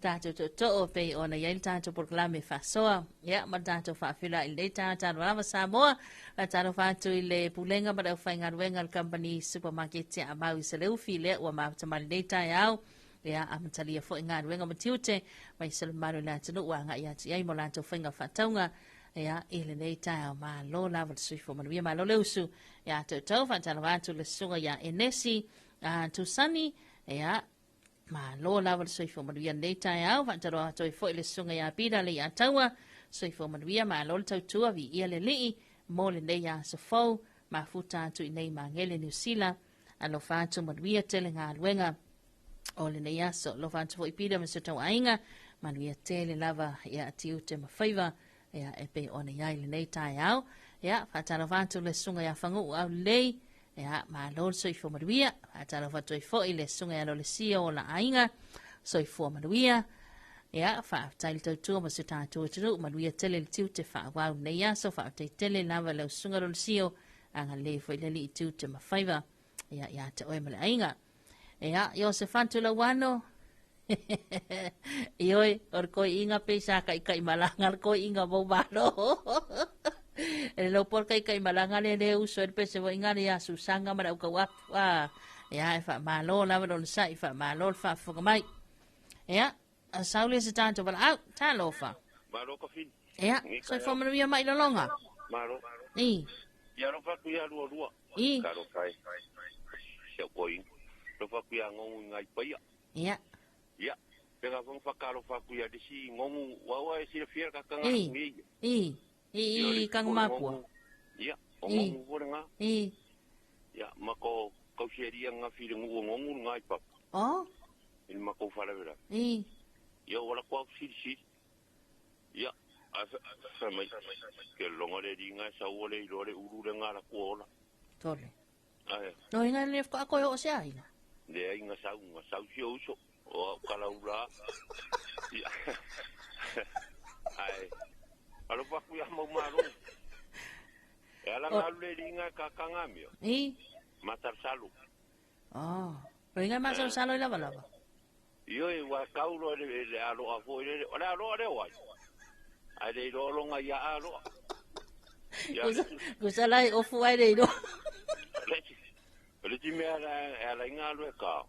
Tato to pe ona yel tato proclame fasoa. Ya, ma tato fa fila il data Talofa Samoa. Tato fa tu ile pulenga ba da fainga wenga company supermarket ya ba wisele ufile wa ma tamal data yao. Ya amtalia fo inga wenga matiute mai selmaro la tunu wa nga ya ti ai mola to fainga fatonga. Ya ile data ma lo la va sui fo ma ma lo leusu. Ya to fa Talofa tu le sunga ya enesi tu sani ya ma lo lava soi fo manuia nei tai au vantaro atoi fo ile sunga ya pira le ya taua soi fo manuia ma lo tau tua vi ia le lii mo le nei ya so fo ma futa tu nei ma ngele New Zealand alo fatu manuia tele ngā luenga o le nei ya so lo fatu fo ipira me so tau ainga manuia tele lava ya tiu te mawhaiva ya epe o nei ya ile nei tai au ya fataro fatu le sunga ya fangu au lei ya ma lo soi fo maruia atalo fa toi fo ile sunga ya lo le sia o la ainga soi fo maruia ya fa tail tu ma se ta tu maruia tele tiu te fa wa nei ya so fa te tele lava lo sunga lo sio anga le fo ile li tiu te ma faiva ya te o ma ainga ya yo se fantu lo wano ioi or ko inga pe sa kai malanga ko inga bo balo e lo por kai malanga le uso el pese vo ingari ya susanga mara uka wa ya fa malo la vo sa fa malo fa fo mai ya a saule se tanto bal out Talofa Maro ka fin. Ia, so fa manuia mai longa. Maro. Ia ro fa kuia rua. Karo kai. Sia koi. Ro fa kuia ngongu ngai paia. Ia. Ia. Pega vong fa karo fa kuia disi ngongu wawa e sira fier ka kanga ngi. Kang mapua. Ia, ngongu vorenga. Ia, mako kauseria nga firengu ngongu ngai pap. Oh. Il mako fala vera. Ia wala kwa sisi. Ia, asa mai ke longa le ringa sa ole i lore uru le ngara kuola. Tole. Ai. No inga le fa ko yo se ai. Le inga sa si uso o kala ura. Ia. Ai. Alo pa ku ya mau maro. E ala ngalu le ringa ka kangamio. Matar salu. Ah. Ringa matar salu la bala. Yo e wa kaulo le alo a foi le ora alo wa. Ai le lo nga ya alo. Kusala o fu ai le do. Le ti me ala ngalo e ka.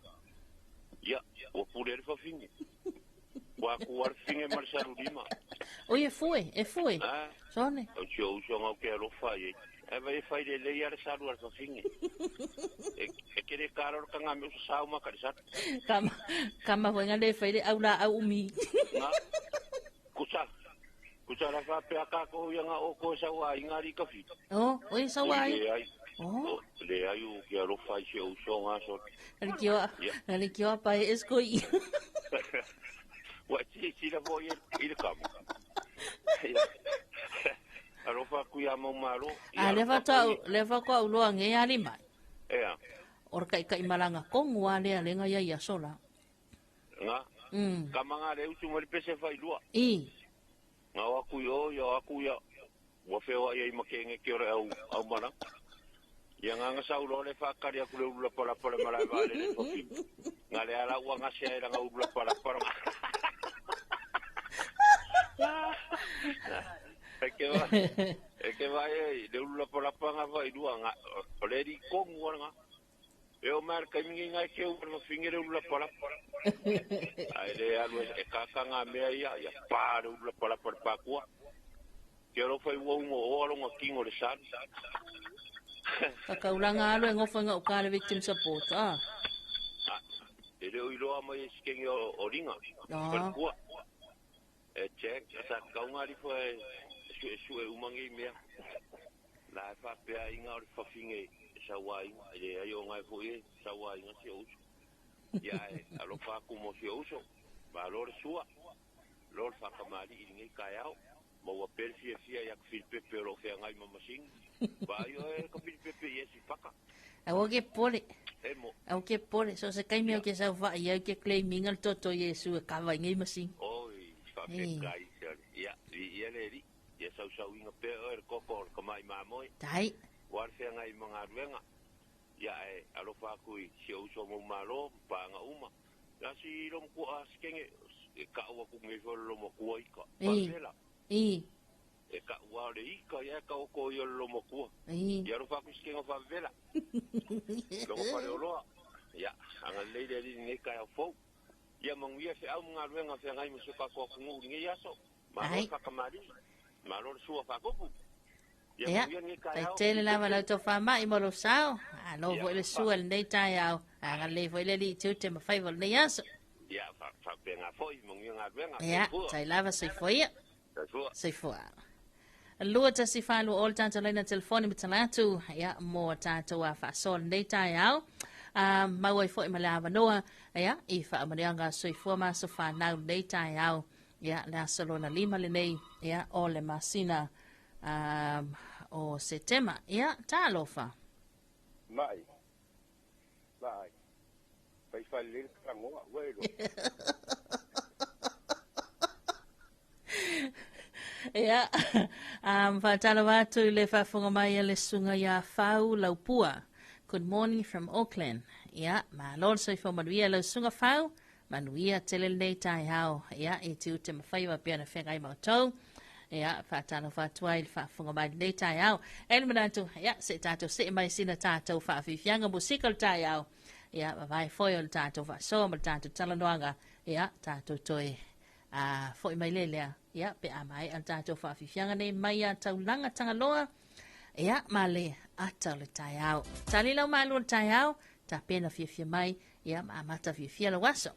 Ya, o puder fa fingi. Wa ku war fingi marsalu lima. O e foi. Sone. O tio so nga ke lo fai. E vai fai le ia salu ar fa fingi. E kere karo ka ngame sa uma ka sa. Kama wenga le fai le aula au mi. Na. Kusa la fa pe aka ko yanga o ko sa wa ingari ka fi. Oh, o sa wa. Oh, le ayu ke lo fai se o so nga so. Ali kio pa escoi. Wa si la voy ir kam. Alo fa ku ya mo malo. Leva ko au loa nge ali mai. Ea. Orka kai malanga kongu ale nga ya sola. Nga. Kamanga le utu mo pese fa ilua. Nga wa ku yo ya. Wa fe wa ye makenge ke ora au mana. Yang nga sa ulo le fa kari aku le ulo para mala vale le kofi. Nga le ala wa nga sia nga ulo para. Eke vai de ulo para nga vai dua nga le di kongu nga. Eu marca mingi nga ke ulo fingere ulo para. Ai le alu e kakanga me ya pa de ulo para pakua. Quero foi o olo nga kingo le san. Kakaulanga alo ngofo nga ukale victim support Ele o ilo mai skenge o ringa. Perkua. E check sa kaunga ri foi su umangi me. La fa pe inga o fa finge sa wai ele ayo nga foi sa wai nga se uso. Ya alo fa como se uso. Valor sua. Lor fa kamali ingi kayao. Mau perfia ya filpe pero fe ngai mamasing. Ba yo ko filpe yesi paka. Au ke pole. Au ke pole so se kai meo ke sa va ia ke claiming al toto Yesu ka va ngai masing. Oi, fa pe kai ya le ri. Ya sa inga pe ko mai mamoi. Tai. War fe ngai manga ruenga. Ya alo fa kui si uso mo malo pa nga uma. Ya si rom ko askenge ka wa ku ngai lo mo ko ika. Pa e ka wale ika ya ka ko yo lo moku ya ro fa ku skenga fa vela lo fa le lo ya anga le le ni ka ya fo ya mong ya se au nga ruenga fe ngai mo ka ko ngu ngi ya so ma ro fa kamari ma ro su fa ko pu ya tai tele la va la to fa mai mo lo sao no vo le su el nei tai au anga le vo le li tu te ma fa vo le ya so ya fa pe nga fo mong nga ruenga ya tai lava se fo ya sei fua. Lua ta si whalu o tātou leina telefoni mitalatu, ia, mō tātou a whaasol nei tai au. Mau ai fwoi ma le awanoa, ia, i whaamarianga soi fua maso whanau nei tai au. Ia, le asalona 5 le nei, ia, o le masina o Setema. Ia, Talofa. Mai. Pai le kangoa, welo. Ia, whaatala wātu le whaafunga mai le sunga ia whau laupua. Good morning from Auckland. Ia, ma lor soi wha manuia lau sunga whau, manuia tele nei tai hao. Ia, e te ute mawhaiwa pia na whengai mautou. Ia, whaatala whaatua i whaafunga mai nei tai hao. Ele manatu, ia, se tātou se mai sina tātou whaafifianga musika le tai hao. Ia, mawai whoi o tātou whaasoa ma tātou talanoanga. Ia, tātou toi. Foi mai lelea ia pe amai an tātou whaafifianga nei mai a taulanga tangaloa ia male a tau le tai au. Tali lau mai lua le tai au, ta pena fia mai ia ma amata fia la waso.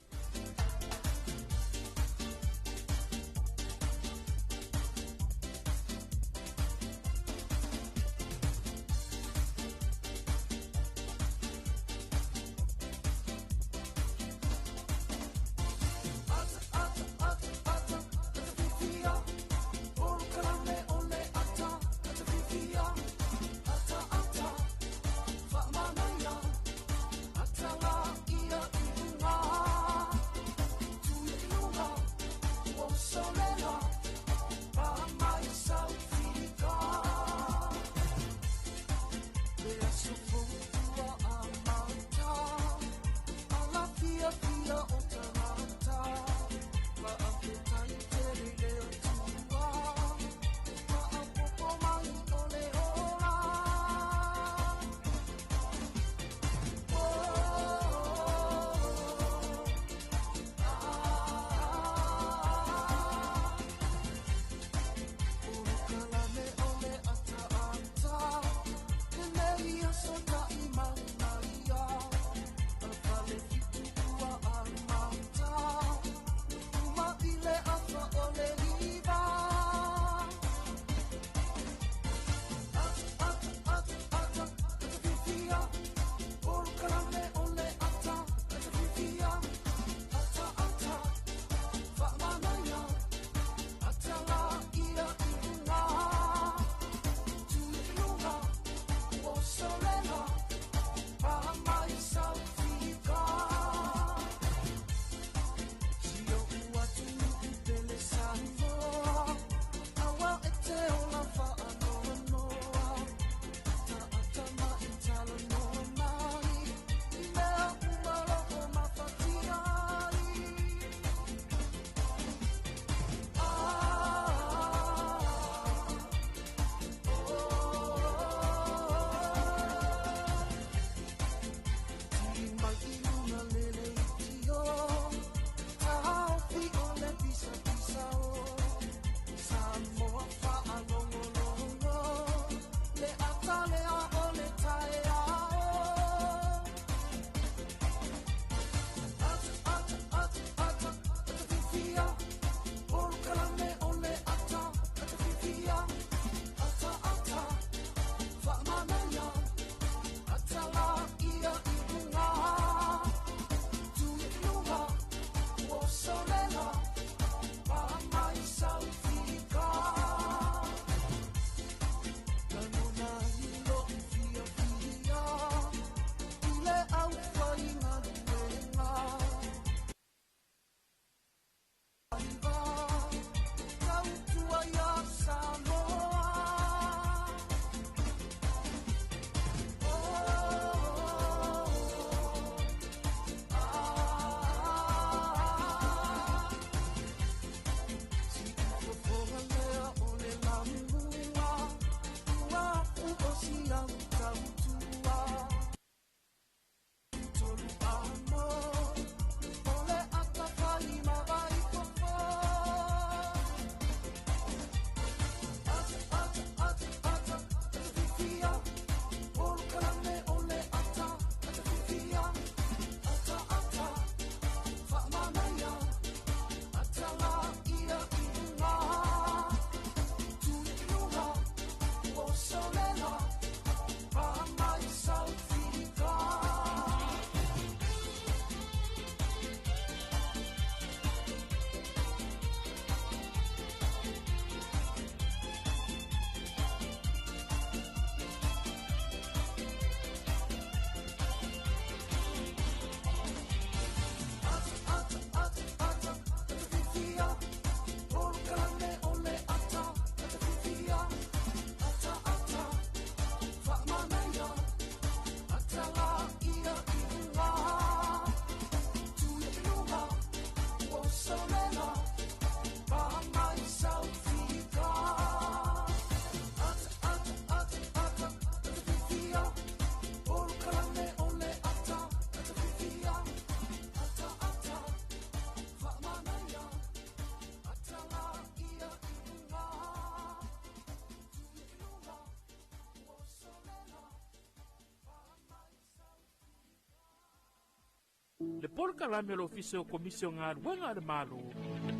Le polka la me lo ofisio komisio ngā ruenga de malo.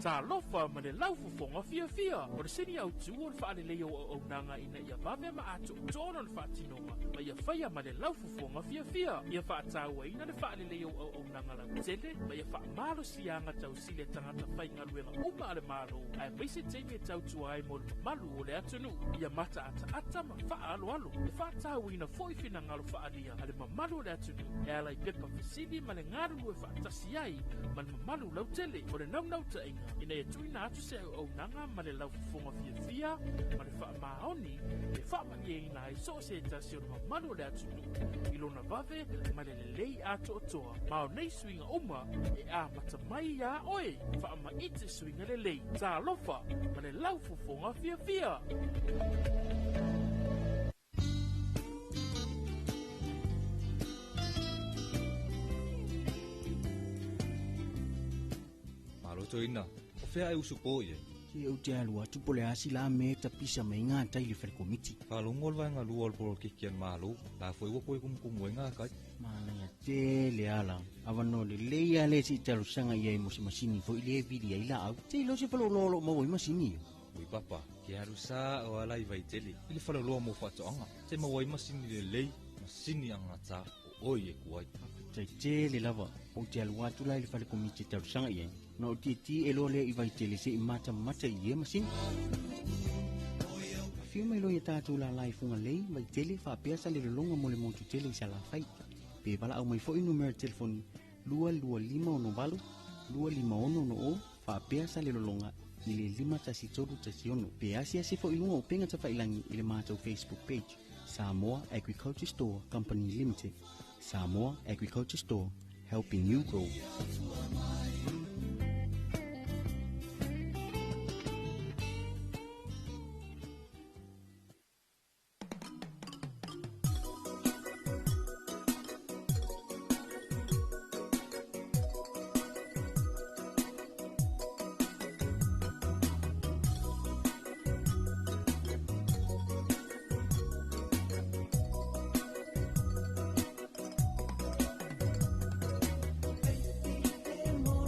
Talofa ma le laufufonga fia. O le seni au tu o le whaale leo o nanga ina ia vave ma ato tono le whaatinonga. Ma ia whaia ma le laufufonga fia. Ia whaataua ina le whaale leo o nanga la tele. Ma ia wha malo sianga tau sile tangata whainga ruenga uma le malo. Ai maise teimi e tau tuai mo le malu o le atunu. Ia mata ata ma wha alo. Le whaataua ina foifina ngalo whaalia. Ale ma malu o le atunu. E ala i pepa fisidi ma le ngaru e whaatasi ai. Ma le malu lau tele. O le nau ta inga. Ina e tuina atu se au nanga ma le laufufonga fia. Ma le wha maoni. E wha mani e ina ai so se tasi o le mamalu o le atunu. Ilona vave ma le lei ato o toa. Ma o nei suinga uma e a mata mai ia oe. Wha ma ite suinga le lei. Talofa ma le laufufonga fia. Malo ina. O fea e usu po ye. Ki au te alua tupole asi la me ta pisa mai ngā tai le whare komiti. Whalongol vai ngā luol polo kikian malo. La foi wapo e kumkumu e ngā kai. Mana ia te le ala. Awano le leia le si talo sanga ia i mosi masini fo ile vidi ai la au. Te lo se falo lolo mawo i masini yo. Ui papa, ke haru sa o alai vai tele. Ile falo loa mo whato anga. Te mawa i masini le lei. Masini anga ta o oi e kuai. Te le lava. O te alua tu lai le whare komiti talo sanga ia. Na o ti e lo le i vai tele se i mata i e masini. Fio mai lo ia tātou la lai funga lei, mai tele whapeasa le longa mo le motu tele i sa la whai. Pe wala au mai fo i numero telefoni 225 251 whapeasa le longa i le 5 Pe asi fo i lunga o penga ta whailangi i le mātou Facebook page. Samoa Agriculture Store Company Limited. Samoa Agriculture Store, helping you grow. More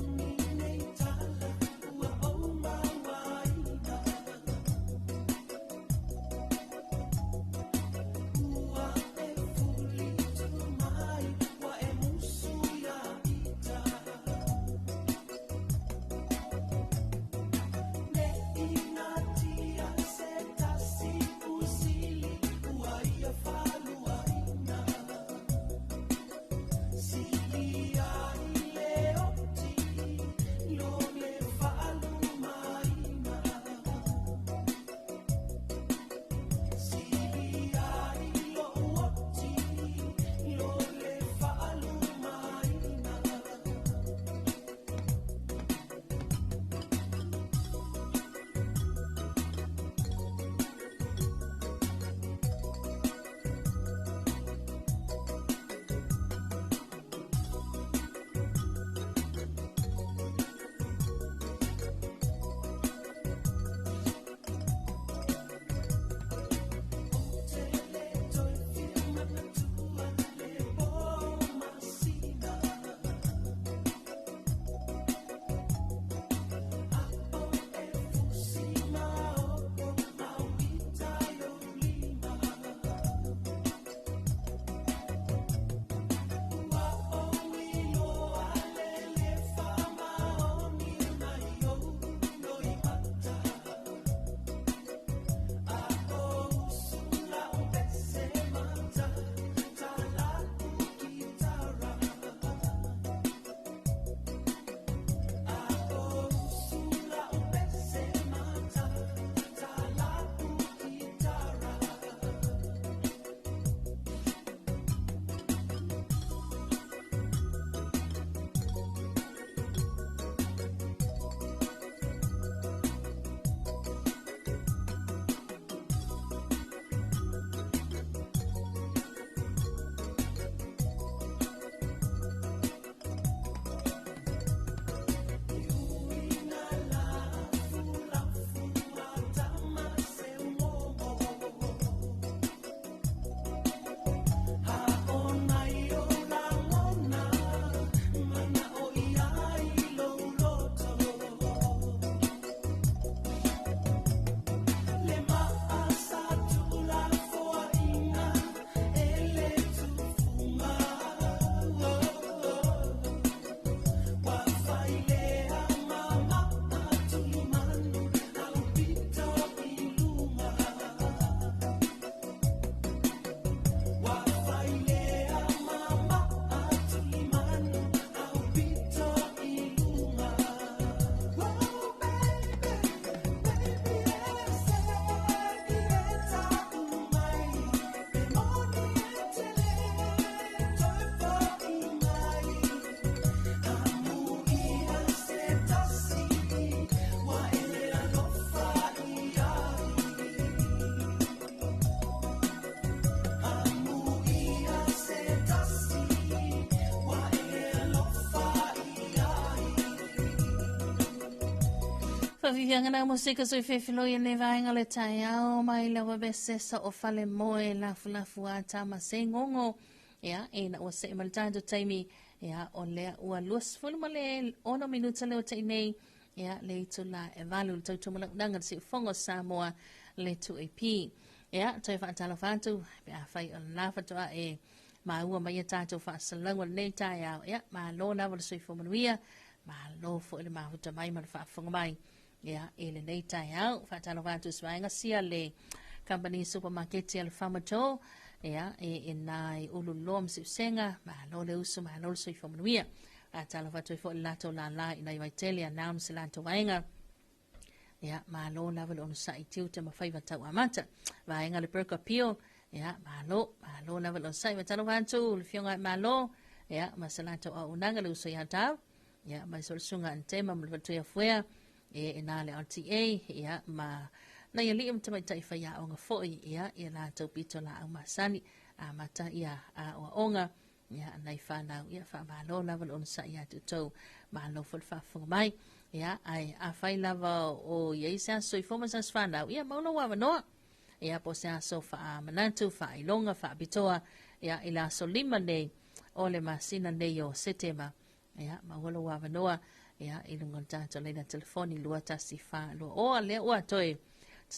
Fala vivianga na musika so fefilo ye ne vainga le taiao mai la wabesesa o fale moe la fulafuata masengongo ya na o se maltando taimi ya o le ua lus fulu male ono minuta le o tainei ya le tula e valu tau tumala nanga si fongo Samoa le tu EP ya tai fa talafatu pe a fai on la fatua e ma ua mai tato fa salangwa le taiao ya ma lo na wala so fomanuia ma lo fo le ma huta mai ma fa fonga mai ya ele nei tai au fa talo vatu swainga sia le company supermarket ya le famato ya e nai ulu lom si senga ma lo le usu ma lo so fomanuia a talo vatu fo lato la ina i tele announce la to wainga ya ma lo la velo on sai tiu te ma faiva tau amata wainga le perka pio ya ma lo la velo sai ma talo vatu le fionga ma lo ya ma salato au nanga le usu ya tau ya ma so sunga antema mo vatu ya fuea e nale RTA ya ma na ya liam tamai tai fa ya onga foi ya la tau pito la au masani a mata ya a onga ya nai fa na ya fa ma lo na on sa ya to ma lo fol fa fu mai ya ai a fai lava o ye sa so i foma sa fa na ya ma no wa no ya po sa so fa manantu fa i longa fa bitoa ya ila so lima nei ole masina nei yo setema ya ma wolo wa no ya ilungon tato leina telefoni lua tasifa lua o le ua toi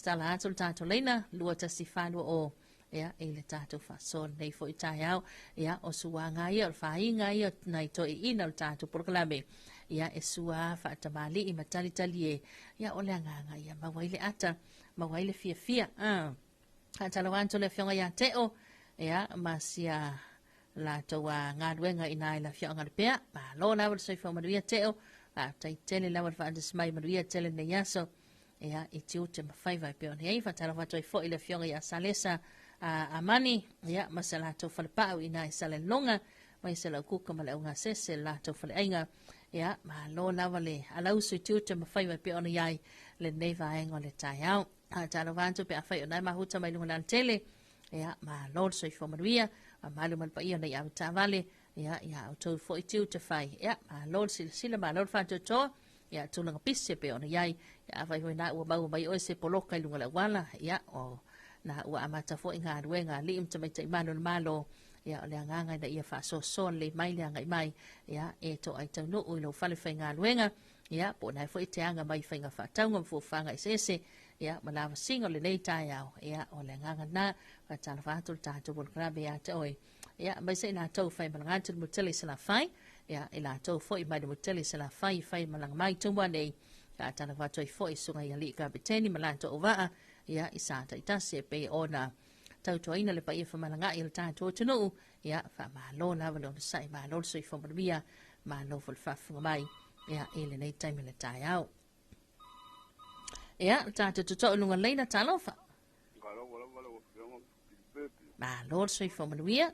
tala atu tato leina lua tasifa lua o ya ile tato fa son nei fo itai au ya o sua ngai o fa ngai o nai toi ina tato proklame ya e sua fa tamali i matali talie ya o le nganga ya mawaile ata mawaile fia tala wanto le fionga ya teo ya masia la toa ngadwenga ina la fionga pea ma lo na so fo maria teo tai tele la fa andes mai maria tele ne yaso ya itiu te mafaiva pe on hei fa tala watu fo ile fionga ya salesa amani ya masala to fa pa ina sale longa mai sala kuka mala unga sese la to fa ainga ya ma lo na vale ala usu itiu te mafaiva pe on yai le neva engo le tai au tala watu pe afai ona ma huta mai lunga tele ya ma lo so fo maria malu mal pa ia na ya vale ya to fo itiu te fai ya ma lord sila ma lord fa to ya tu lang pisse pe ona yai ya vai hoi na u ba mai o se poloka lunga la wala ya o na u amata fo inga ruenga lim te mai te malo ya le nganga da ia fa so son le mai le ngai mai ya e to ai tau no u lo fa le fainga ruenga ya po na fo ite anga mai fainga fa tau fo fanga isese ya malava singo le nei tai ya o le nganga na fa tala fa tu ta tu bol krabe ya te oi ya mai se na tau fai malanga tu muteli sala fai ya ila tau foi mai muteli sala fai malanga mai tu nei ka tala fa toi foi sunga ya li ka beteni malanto ova ya isa ta itase pe ona tau to ina le pa ia fa malanga il ta to tunu ya fa malo na valo sai malo so fo bia malo fol fa fu mai ya ile nei time le tai au ya ta to lunga leina talofa malo so fo bia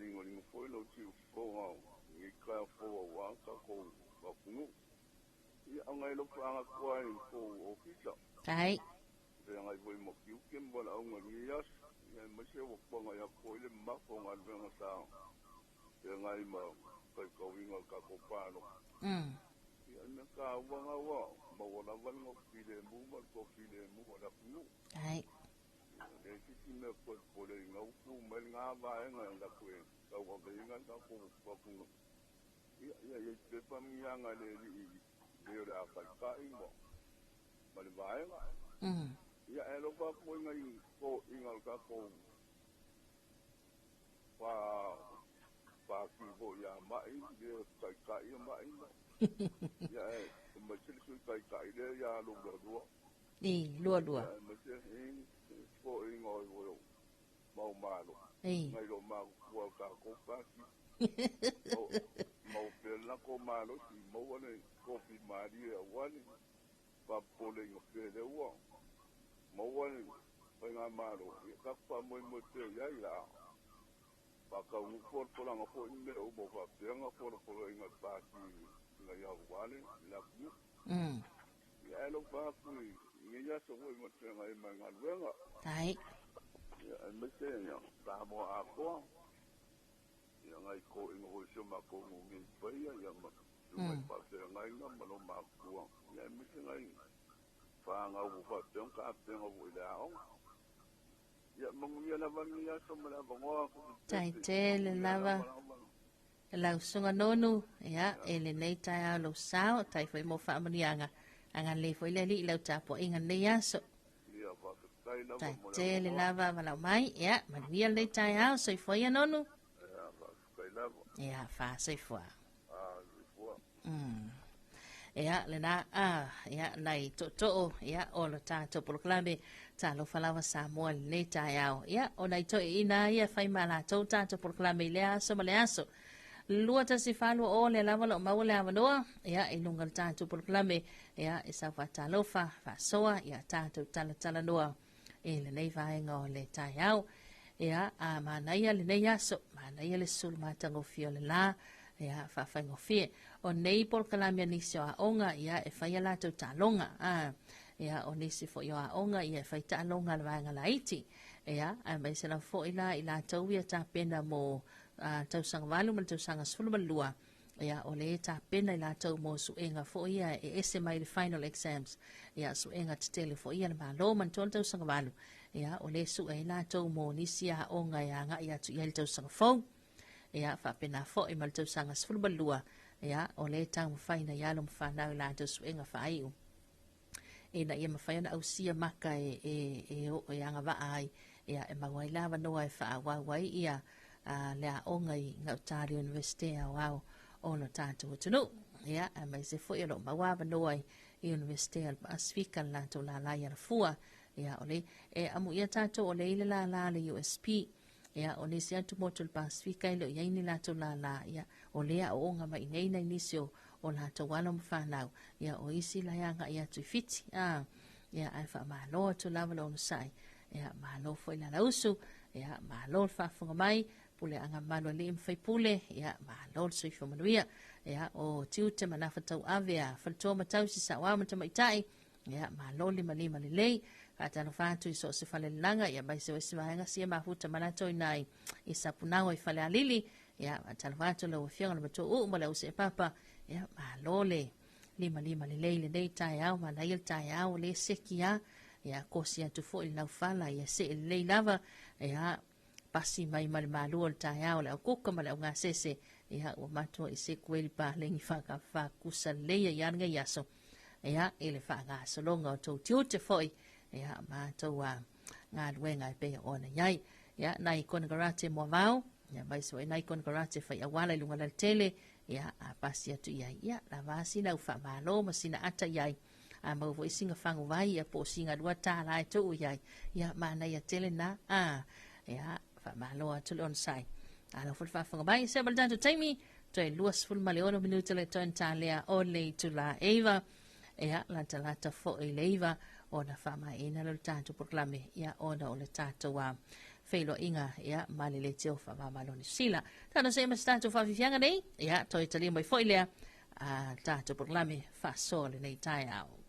Ringo foi lo tiu fo ni ka fo wa ka ko ba kunu ia ngai lo fa nga ko ai fo ofisa ai de ngai voi mo kiu kem bola o ngai ya ya ma se wo ko ngai ko ile ma ko ngai be nga sa de ngai ma ko ko winga ka ko pa no ia na ka wa nga wa ma wala wa ngo file mu ma ko file mu wala kunu ai de ki me ko po le nga ku me nga ba nga nga ku ka wa be nga ka ko ko ku ya te pa mi nga le le ra ka ka ingo ba le ba ya e lo pa ko nga ko inga ka ko pa ki bo ya ma i de ka i ma i ya e ma se su ka i de ya lo do lo ma se ko ingo wo mau malo ngai lo ma ko ka ko pa ki mau pe la ko malo si mau ne ko fi maria wani pa pole yo pe de wo mau wani pa nga malo ka pa mo te ya ya pa ka u ko la ko inde o bo pa pe nga ko nga pa ki la ya wani la ku ya lo pa ku ya so mo te ngai ma nga wenga ai ya me se ya ba mo a ko ya ngai ko ingo ho so ma ko ngi pai ya ma mai pa se ngai na ma no ma ku ya mi ngai fa nga u fa tong ka tong o ila ong ya mong ya la van ya so ma la bongo tai te le lava la sunga nonu ya ele nei tai a lo sao tai foi mo fa manianga anga le foi le li lo tapo inga nei aso tai te le lava vala mai ya mania le tai a so foi nonu ya fa so foi ya le na ya nai to ya o lo tato proclame Talofa Samoa le tai a ya o nai to ina ya fai mala to tato proclame le aso ma le aso lua ta si falu o le lava lo mau le avanoa ya inungal tātou proclame ya isa fa talofa fa soa ya tātou tala noa e le nei vaenga o le tai au ya a manaia le nei aso manaia le sul matango fio le la ya fa faingo fie o nei proclame nisi o aonga ya e fai ala tau talonga ya o nisi fo yo aonga ya fai talonga le vaenga la iti ya a mai se la fo ila tau ia ta pena mo tau sanga walu man tau sanga sulu malua ya o le ta pena ila tau mo suenga fo ia e ese mai le final exams ya suenga tele fo ia le malo man tau sanga walu ya o le su ila tau mo nisia onga ya nga ya tu ia tau sanga fo ya fa pena fo i mal tau sanga sulu malua ya o le tau faina ya lo mfana ila tau suenga fa ai ina ia mafaya na ausia maka o yanga va ai ya e mawai lava noa e fa wai ia le a ongai ngau tari university a wau ono tātou tunu ya a mai se fo ilo mawawa noa i university al Pasifika la to la la ya fua ya ole e amu ia tātou ole ile la le USP ya ole se atu motul Pasifika ilo ya ini la to la ya ole a onga mai nei nei nisio o la to wala mfanau ya o isi la yanga ya tu fiti ya ai fa ma lo to la lo sai ya ma lo fo ila la usu ya ma lo fa funga mai pule anga malo le mfai pule ya ma lo so fo manuia ya o tiute manafa tau avea falto matau si sa wa mata maitai ya ma lo lima le lei kata no fatu so se fale langa ya bai se wesi mahanga si ma futa manato nai isapunao i fale alili ya talvato lo fianga le to o mala use papa ya ma lo le lima le lei le dei tai au ma na il tai au le sekia ya kosia tu fo il na fala ya se le lava ya pasi mai mal malu o tai au le kuka mala nga sese ya o mato i se kweli pa lengi fa kusa le ya nga yaso ya ele fa nga so longa to tiute foi ya ma to wa nga wenga pe ona yai ya nai kon garate mo vau ya bai so nai kon garate fa ya wala lunga la tele ya pasi atu yai ya la vasi na ufa malo masina ata yai a mo vo singa fango vai ya po singa dua ta la to yai ya mana ya tele na ya fa malo atu on sai ala ful fa fango bai se baldan to taimi to luas ful maleono minuto le ton talia ole to la eva ya la talata fo eleva ona fama ina lo tanto proclame ya ona o le tato wa felo inga ya malile teo fa mama lo ni sila tano se mas tanto fa fianga nei ya to italia mai foilea tato proclame fa sole nei tai au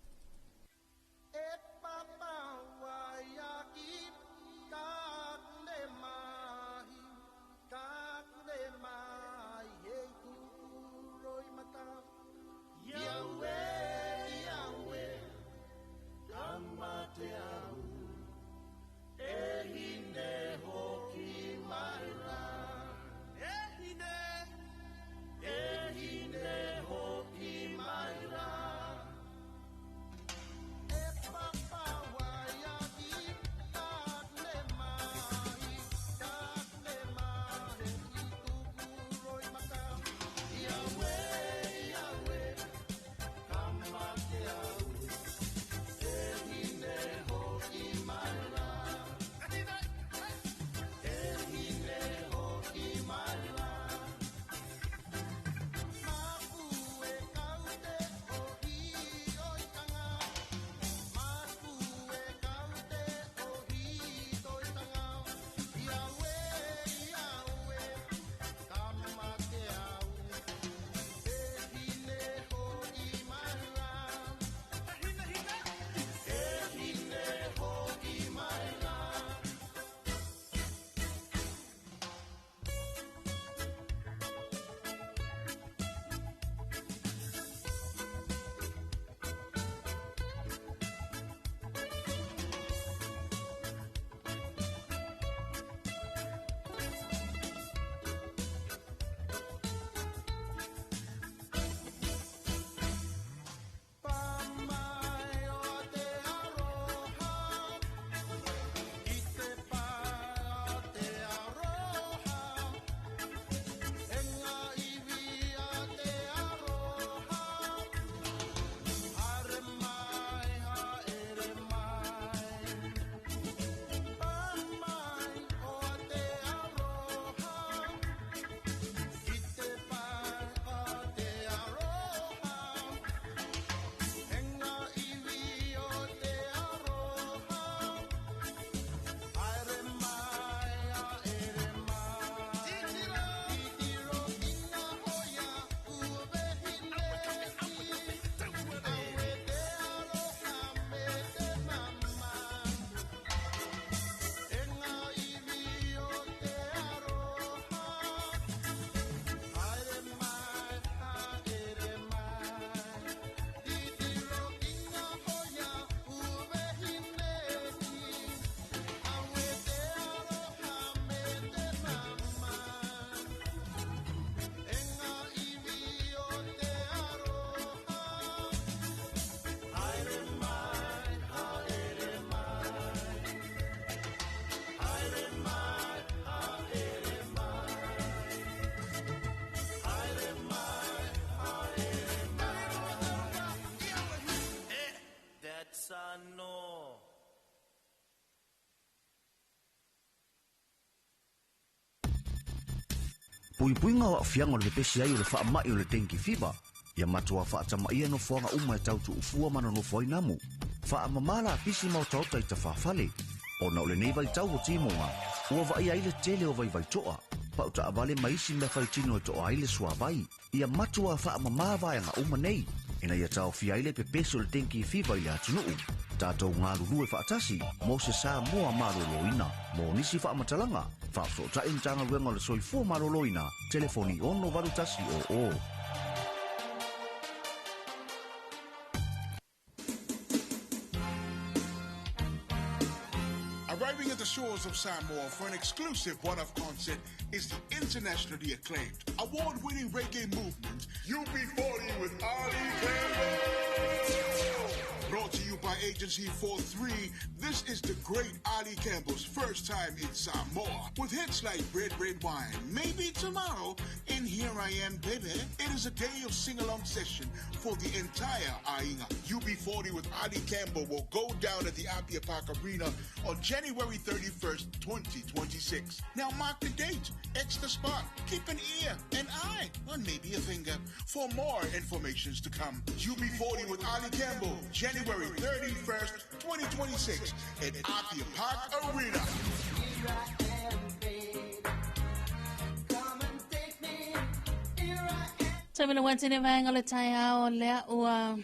Pui-puinga wa fianga le pesi ai le wha mai o le dengue fever. Ia matua wha atama ia no whanga uma e tautu ufua mana no whoi namu. Wha amamala pisi mau tauta i ta whawhale. O na ole nei vai tau o timonga. Ua vai ai le tele o vai vai toa. Pa uta avale maisi me whai tino e toa ai le sua vai. Ia matua wha amamala vai anga uma nei. Ina ia tau fia ai le pepeso le dengue fever i atunuu. Tātou ngā ruru e whaatasi, mo se Samoa maroloina, mo nisi whaamatalanga, whaafo ta intanga wenga le soifua maroloina, telefoni ono varutasi o. Arriving at the shores of Samoa for an exclusive one-off concert is the internationally acclaimed, award-winning reggae movement, UB40 with Ali Campbell. Brought to you by Agency 43, this is the great Ali Campbell's first time in Samoa. With hits like Red Red Wine, Maybe Tomorrow, and Here I Am Baby, it is a day of sing-along session for the entire Ainga. UB40 with Ali Campbell will go down at the Apia Park Arena on January 31st, 2026. Now mark the date, extra spot, keep an ear, an eye, or maybe a finger for more information to come. UB40 with Ali Campbell, January 31st, 2026 at Apia Park Arena. Tamila watine vanga le taiao lea ua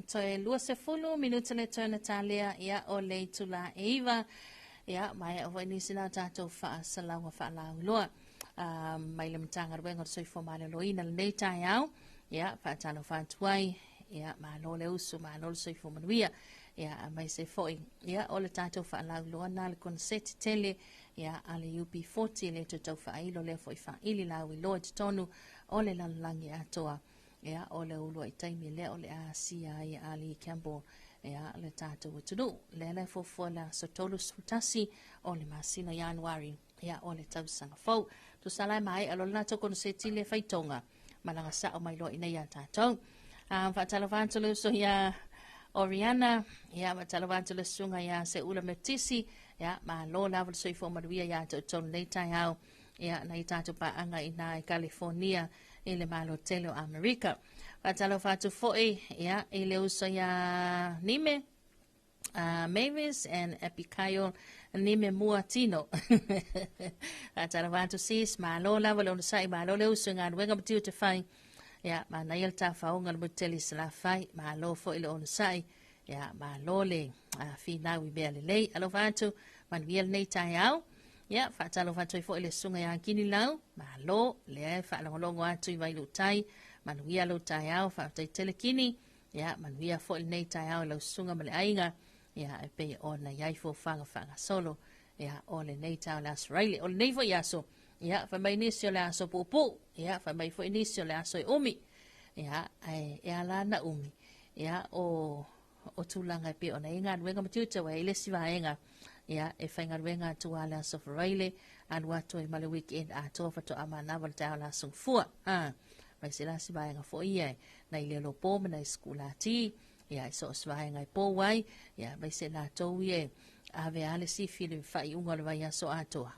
toe lua se fulu minuta le tō Natalia ia o le tula eiva ia mai o ni sina tatou fa salawa fa la loa mai le mtanga wenga so fo male loina le nei taiao ia fa tano fa tuai ia ma lo le usu ma lo so fo manuia ia mai se foi ia o le tatou fa la loa na le concert tele ia ale UP40 le tatou fa ilo le foi fa ili la wi lo tonu o le langi atoa ia o le ulu i taimi le o le a sia i Ali Campbell ia le tātou utunu le fofola so tolu sutasi o le masina Januari ia o le tausanga fau tu salai mai alo na toko no se tile faitonga malanga sa o mai lo ina ia tātou fatalavantu so ia Oriana ia matalavantu sunga ia se ula metisi ia ma lo lavel so i fo maruia ia ton leita ia ia na i tātou pa anga ina i California i le malo tele o Amerika. Patalo fatu fo'i ia i le uso ia Nime, Mavis and Epicayo Nime Muatino. Patalo fatu sis malo lava lo sai malo le uso ngā wenga matiu te whai. Ia ma na il ta whaunga mo tele sila whai malo fo'i le ono sai. Ia malo le whina wi bea le lei. Alo fatu man wiel nei tai au. Ia fatalo fatu fo ile sunga ya kini lau malo le fa longo atu i vai lutai manuia lutai au fa tai telekini ia manuia fo ile nei tai au lo sunga male ainga ia e pe ona yai fo fanga solo ia ole nei tai la Australia ole nei fo yaso ia fa mai nisio la so pupu ia fa mai fo inisio la so umi ia ai ala na umi ia o tulanga pe ona inga wenga matuta wa ile sivaenga ia e whainga wenga tuala so Friday and watu i male weekend a tofa to amana wal taala so fua mai sila si baenga fo ia na ile lo po na skula ti ia so swaenga po wai ia mai sila to ie ave ale si fili fai unga le vai so ato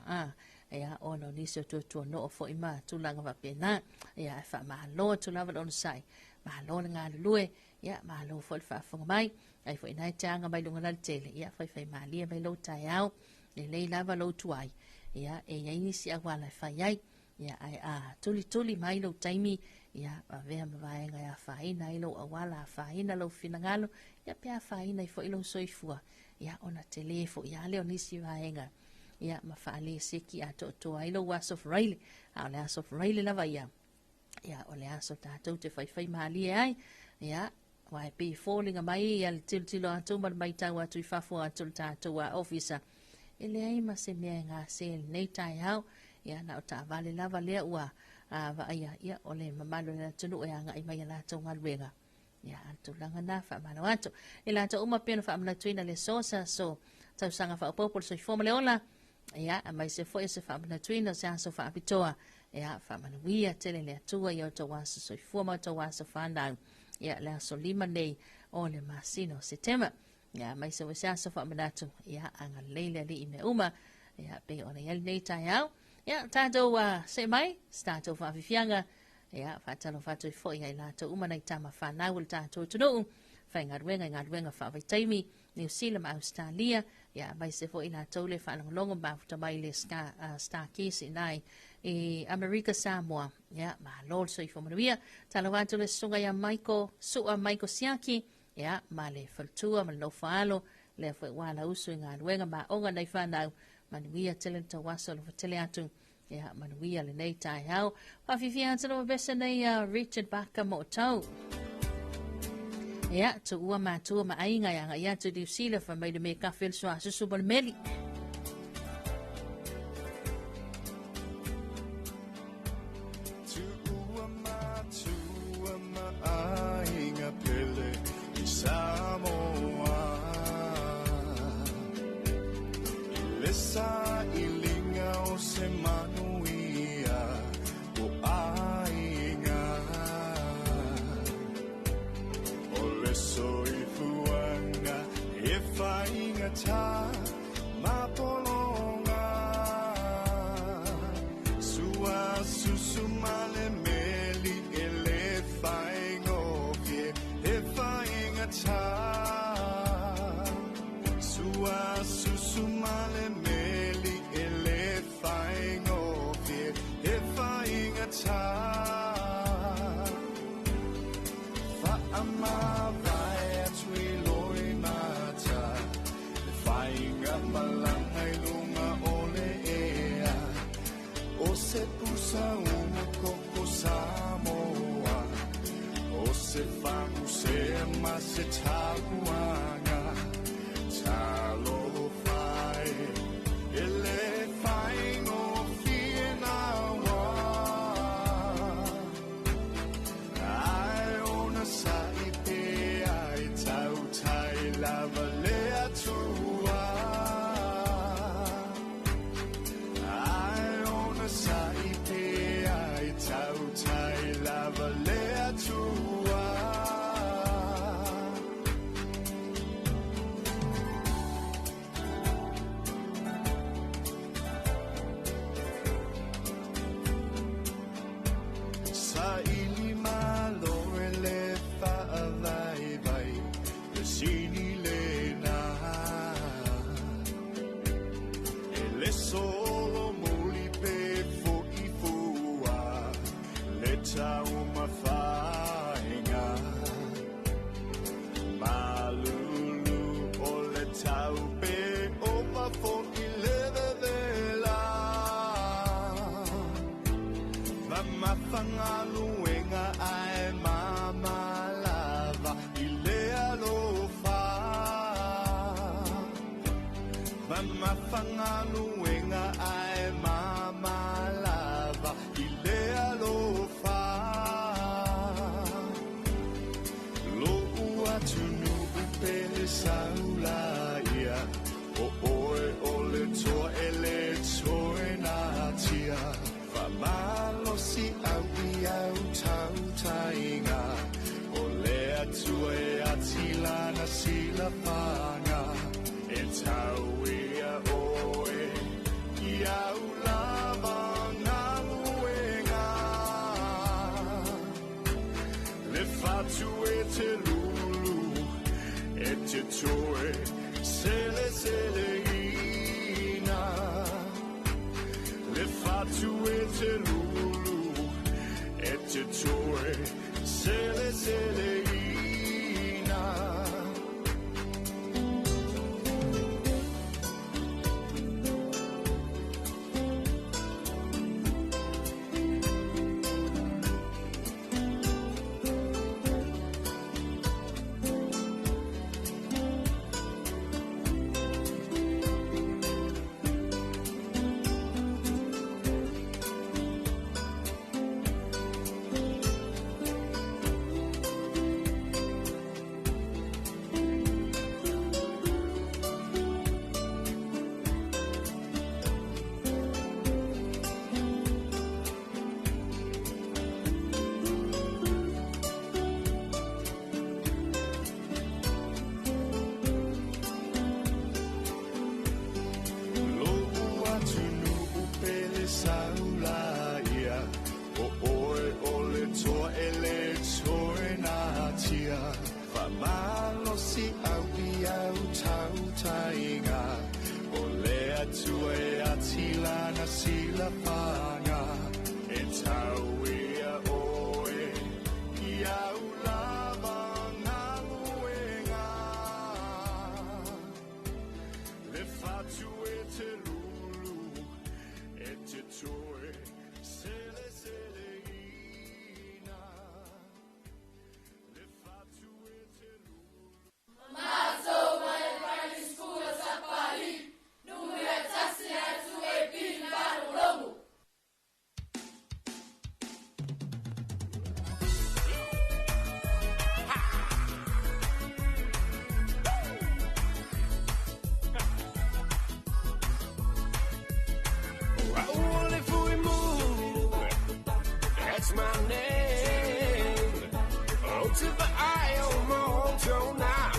ia ono ni so to no fo ima tulanga va pena ia fa ma lo to lava on sai ma lo nga lue ia ma lo fo fa fo mai ai foi nai tanga mai lunga le tele ia fai malia mai lo tai au le lava lo tuai ia e ia inisi agwala fai ai ia ai tuli mai lo taimi ia ave ma vai nga ia fai nai lo awala fai na lo finangalo ia pe fai nai foi lo soifua ia ona telefo ia le onisi vai nga ia ma fale seki to ai lo was of rail ala as of rail lava ia ole aso tatou te fai malia ai ia wai pe falling mai al tilo atu mai tau atu i fafo atu tatou a officer ele ai ma se me nga se nei tai au ia na ta vale lava le ua va ia ole mamalo na tunu ia nga i mai la tau ngalwenga ia atu langa na fa malo atu ila to uma pena fa amna tuina le sosa so tau sanga fa popol so forma le ola ia mai se foi se fa amna tuina se so fa apitoa ia fa manuia tele le atua ia to wasa so forma to wasa fa ndau ia la so lima nei o le masino setema ia mai se wasa so fa manatu ia anga leile li ime uma ia pe ona ia nei tai au Ya, tātou se mai, tātou whawhiwhianga, ya, whātalo whātou fo i lātou umanai tāma whanau il tātou tunu, whai ngā ruenga whawai taimi, New Zealand, Australia, ya, mai se fo i lātou le whanalongo mafuta mai le star kisi nai, i America Samoa, ya, ma lol so i whamanuia, talo wātou le sunga ya sua Maiko Siaki, ya, ma le whaltua, ma lo whaalo, le fo i wāla usu i ngā ruenga ma onga nei whanau, manuia tele ta waso lo tele atu ya manuia le nei tai au pa fifia tano besa nei Richard Baka mo tau ya tu ua ma ainga ya tu di sila fa mai de me ka fel so asu bol meli tu ua ma ainga pele i Samoa Lesa ilinga o se manuia o ainga o leso I fuanga e whainga tā mapolonga sua susumale meli e le whaingo ke e whainga tā sua susumale meli ele whaingo ke e whainga tā whaama vai atu I loi mata le whainga malangai lunga ole ea o se pusa umu koko Samoa o se whangu se ma se takuanga Talofa ele whaingo whiena wā ai ona sa I pe ai tau tai lava le atua ai ona sa I pe ai tau tai lava le atua Sa ili malo ele whaavai vai le sini le nā ele solo muli pe fo I fua le tau mawhainga malulu o le tau pe o mafo I leve vela Mawhangaluenga ai mama lava I le alofa Mawhangaluenga ai mama lava I le alofa Lo atu nuku pele saula ia O oe o le toa ele toe na tia Malo si au tau tainga o le atua e atila na sila panga e tau ia oe I au lava ngā luenga le fatu e te lulu e te toe sele ina le fatu e te lulu e te toe sele ina Ole toa ele toe na tia Whamalo si au i au tau tainga Ole atu e atila na sila whanga E tau ia oe i au lava ngā luenga Le whatu e te lulu e te toe Sele sele ina Le whatu e te lulu Mazo mai primary school sa pali Numia tasi atu e pina longu That's my name. Oh, to the Io Mojo now,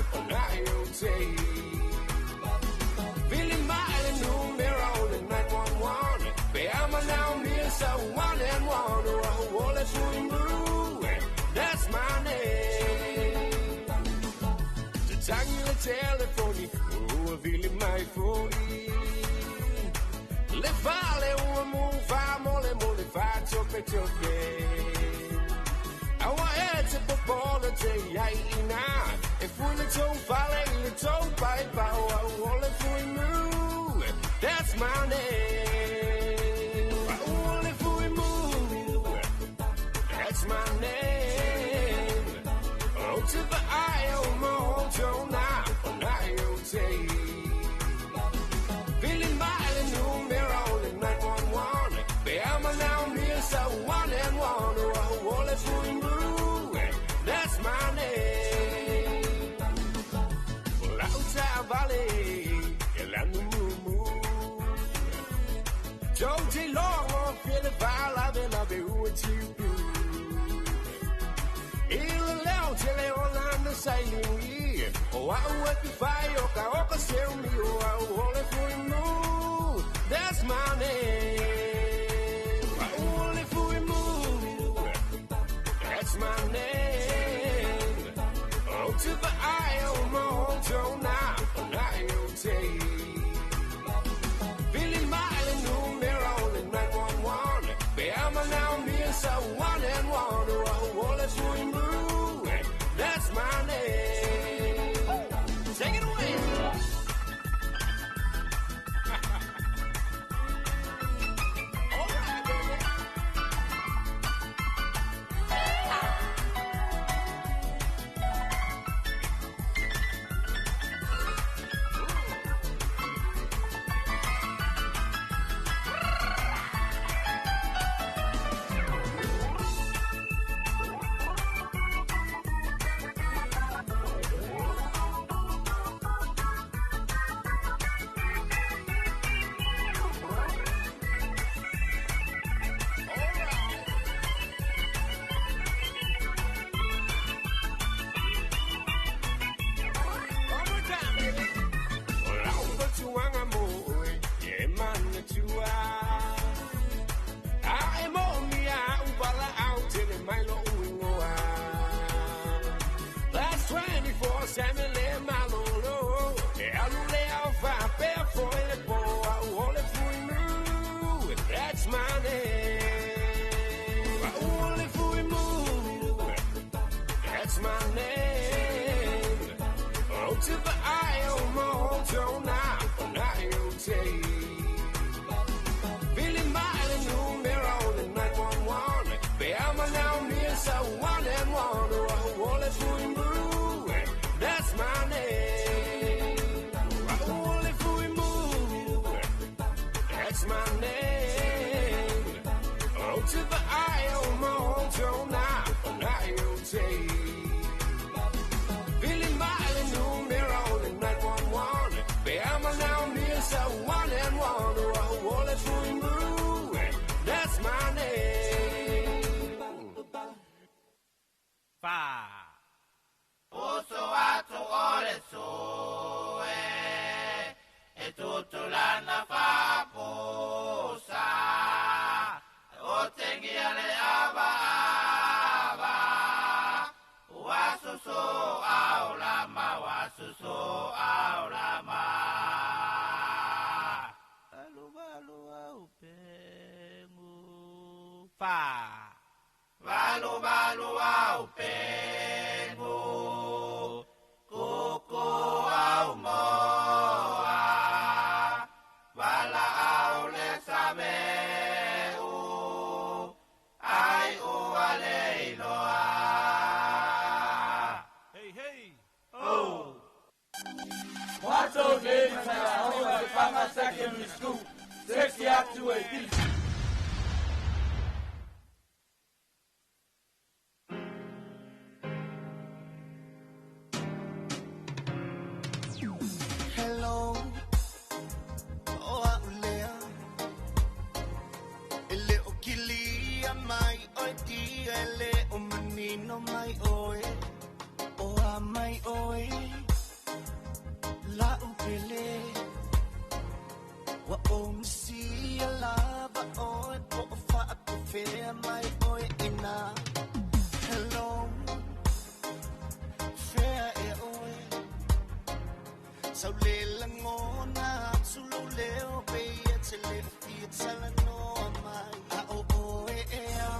Io take. Billy Miley, numero in 911. Beama now, me so one and one. Oh, all it's moving. That's my name. The time you telephone, oh, Billy my phone. Le vale un move, mole, faccio per Our heads up a ball of day, I if we little vale, little pipe, all if we move, that's my name. All if we move, that's my name. Oh, to the Io Mojo now, I'll take. Billy Miley, numero in 911. Beama now, me so one and one. Oh, all if we move, that's my name. Well, outside Valley, Yolanda Moo. Don't long, feel the vibe, love it, what you do. Il Leo, Orlando, sailing here. Oh, I would be fire, Oka, sell me, oh, all if we move, that's my name. All if we move, that's my name. Oh, to the Io Mojo now, I'll take. Billy Miley, numero in 911. Beama now, me so one and one. Oh, all if we move, that's my name. Take it away. That's my name. All if we move, that's my name. Oh, to the Io Mojo now, I'll take. Billy Miley, numero in 911. Beama now, me so one and one. Oh, all if we move, that's my name. All if we move, that's my name. Oh, to the Io Mojo now, I'll take. Billy Miley, numero in 911. Beama now, me so one and one. Oh, all if we move, that's my name. Fa Oso ato ore soe E tutto l'anno fa posa O tengi ale fa valo valo au pengo koko au moa vala au le sameu ai o ale loa. Hey hey oh Wato ne na au Pama Secondary School 60 up to 80. Hello, oh Aulea, ele o kilia mai oi dia ele o menino mai oi, o a mai oi, la upele, wa o msi lava oi po fa aku fea mai oi ina. Hello, fea e oi. Sau le langona sulu leo pe te le fi tsala no mai a o o e a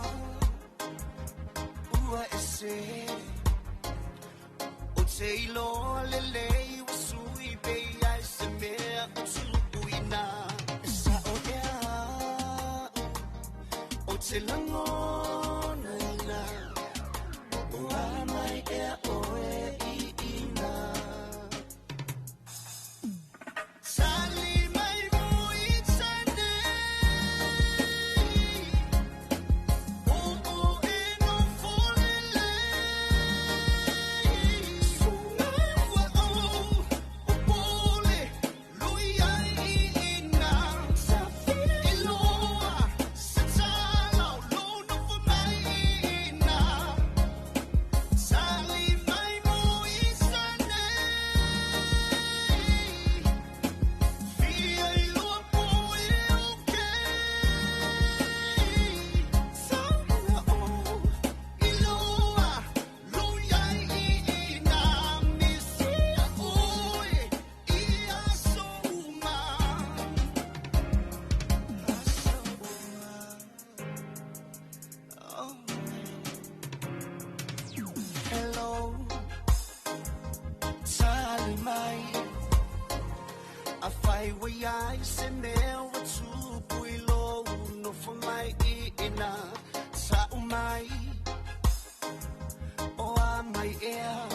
ua e se o te ilo le le usui pe ai se me o sulu uina sa o e a o te langona ina o a mai e a o e i ina. Sali mai moi tsane o o e no folele suna wa o pole lui ai ina sa filoa sa tsala lo no for mai ina sali mai moi tsane Hello, Sally Mai. I fight way I send there to Puilo, no for my ina, sa umai, o a my air,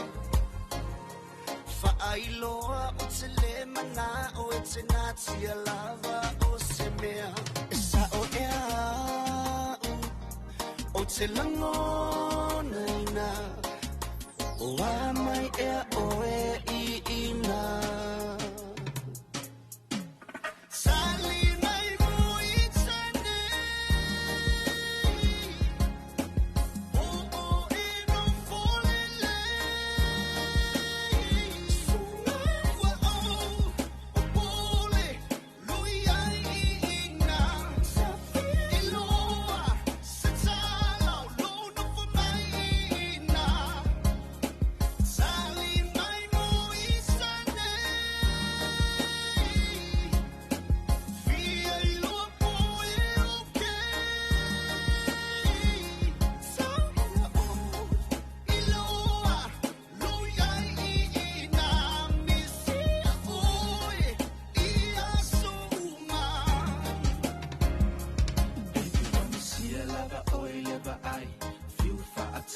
fa ailo, o te le mana, o e te nati a lava, o se mea, sa o ea, o te langona ina, o a my air, o e ina. Sali mai moi tsane o o e no folele suna wa o pole lui ai ina sa filoa sa tsala lo no for mai ina Sali mai moi tsane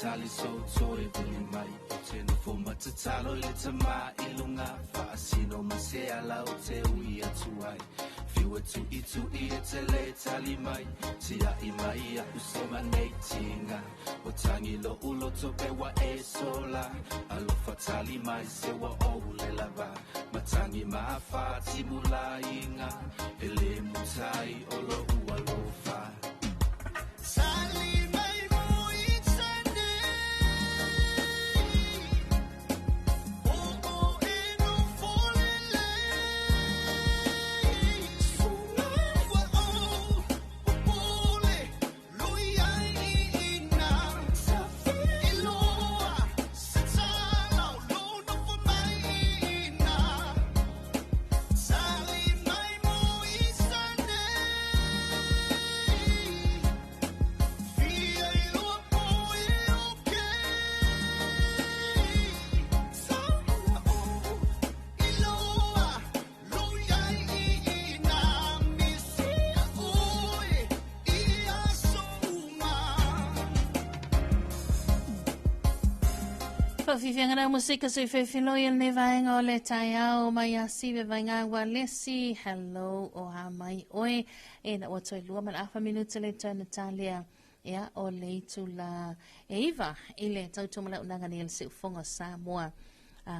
Tali so toi vili mai o te no fo matatalo le tama ilunga fa asino masea la o te ui atuai fiua tu i te le tali mai tia i mai a usema nei tinga o tangi lo ulo to pe wa e sola alofa tali mai se wa o le lava matangi ma fa timula inga ele mutai o lo ua lo fa Sali mai moi tsane o o e no folele suna wa o pole lui ai ina sa filoa sa tsala lo no for mai ina Sali mai moi tsane Whawhiwhianga na musika sui whewhiloi ne vaenga o le tai au mai a siwe vaenga wa lesi. Hello o ha mai oe. E na watoi lua man awha minuta le toi Natalia. Ia o le itu la e iwa i le tautomala unanga ni el se ufonga Samoa.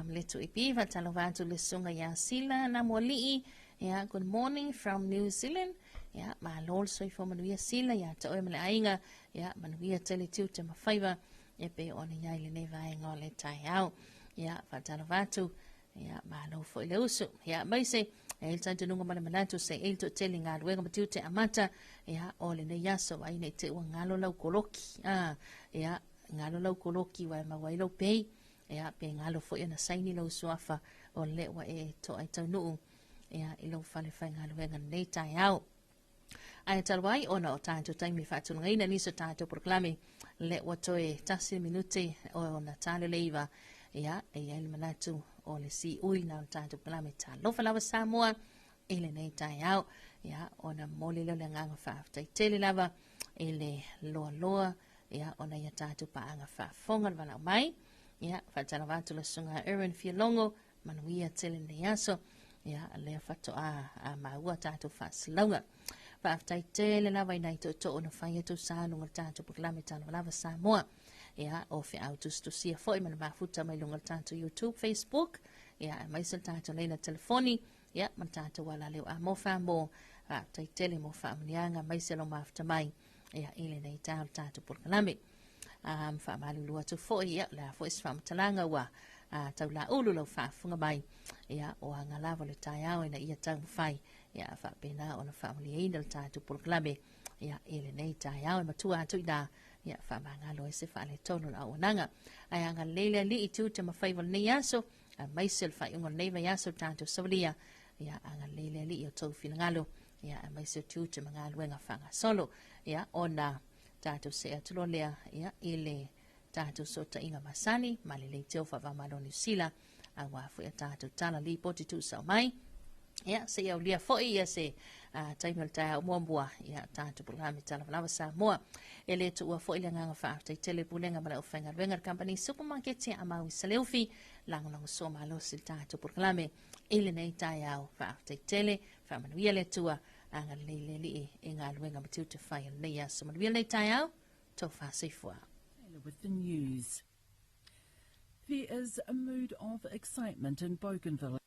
Le tu ipiva talo vatu le sunga ya sila na molii. Ia, good morning from New Zealand. Ia, ma lol soi fo manuia sila. Ia, ta oe male ainga. Ia, manuia tele tiu te mawhaiva. E pe ona iai le nei vaenga o le tai au. Ia, whatala vatu. Ia, malo fo i le usu. Ia, maise, e il tantu nunga mana manatu se il to teli ngā ruenga matiu te amata. Ia, o le nei aso wai nei te ua ngalo lau koloki. Ia, ngalo lau koloki wai mawai lau pei. Ia, pe ngalo fo i na saini lau suafa o le wa e to ai tau nuu. Ia, ilo fale fai ngā ruenga nei tai au. Ai talwai ona o tātou taimi whātunga ina niso tātou proklame le watoe tasi minuti o na tāle leiva ia e aile manatu o le si ui na o tātou proklame Talofa Samoa ele nei tai au ia ona moli leo le nganga whaaftai tele lava ele loa loa ia ona ia tātou paanga whaafonga wana mai ia whatala watu la sunga Erin Fialongo manuia tele nei aso ia lea whatoa a maua tātou whaaslaunga Whaafitai tele lawa i nei to ona whai atu sānu ngal tātou proklame Talofa Samoa. Ia, o whi au tustu sia fo i mana mafuta mai lungal tātou YouTube, Facebook. Ia, mai sa tātou leina telefoni. Ia, man tātou wala leo a mo whambo. Whaafitai tele mo whaamanianga mai sa lo mafuta mai. Ia, ile nei tātou proklame. Whaamali lua tu fo i, ia, la fo is whaamatalanga wa. Tau la ulu lau whaafunga mai. Ia, o anga lava le tai au ina ia tau whai. Ia, whaapena o na whaamali eina le tātou proklame. Ia, ele nei tai au e matua atu ina. Ia, whaamanga loe se whaale tono la onanga. Ai anga leile li i tu te mawhaiwa nei aso. A maisel whai ungo nei vai aso tātou sawalia. Ia, anga leile li i o tau whilangalo. Ia, a maisel tu te mga luenga whanga solo. Ia, ona tātou se atulo lea. Ia, ele tātou sota inga masani. Mali le teo whawamalo New Zealand. A wafu ia tātou tala li poti tu sau mai. Ia, se iau lia foi ia se taimel taia umuambua ia tātou proklame Talofa Samoa. E le tu ua foi le nganga whaaftai tele pulenga mala uwhainga Ruenga Company Supermarket ia amau i Saleufi. Lango so malo sil tātou proklame. Ele nei taia au whaaftai tele. Whamanuia le tua anga leile li e ngā Ruenga matiu te whai nei aso. Manuia nei taia au, tau whaasifua. With the news. There is a mood of excitement in Bougainville.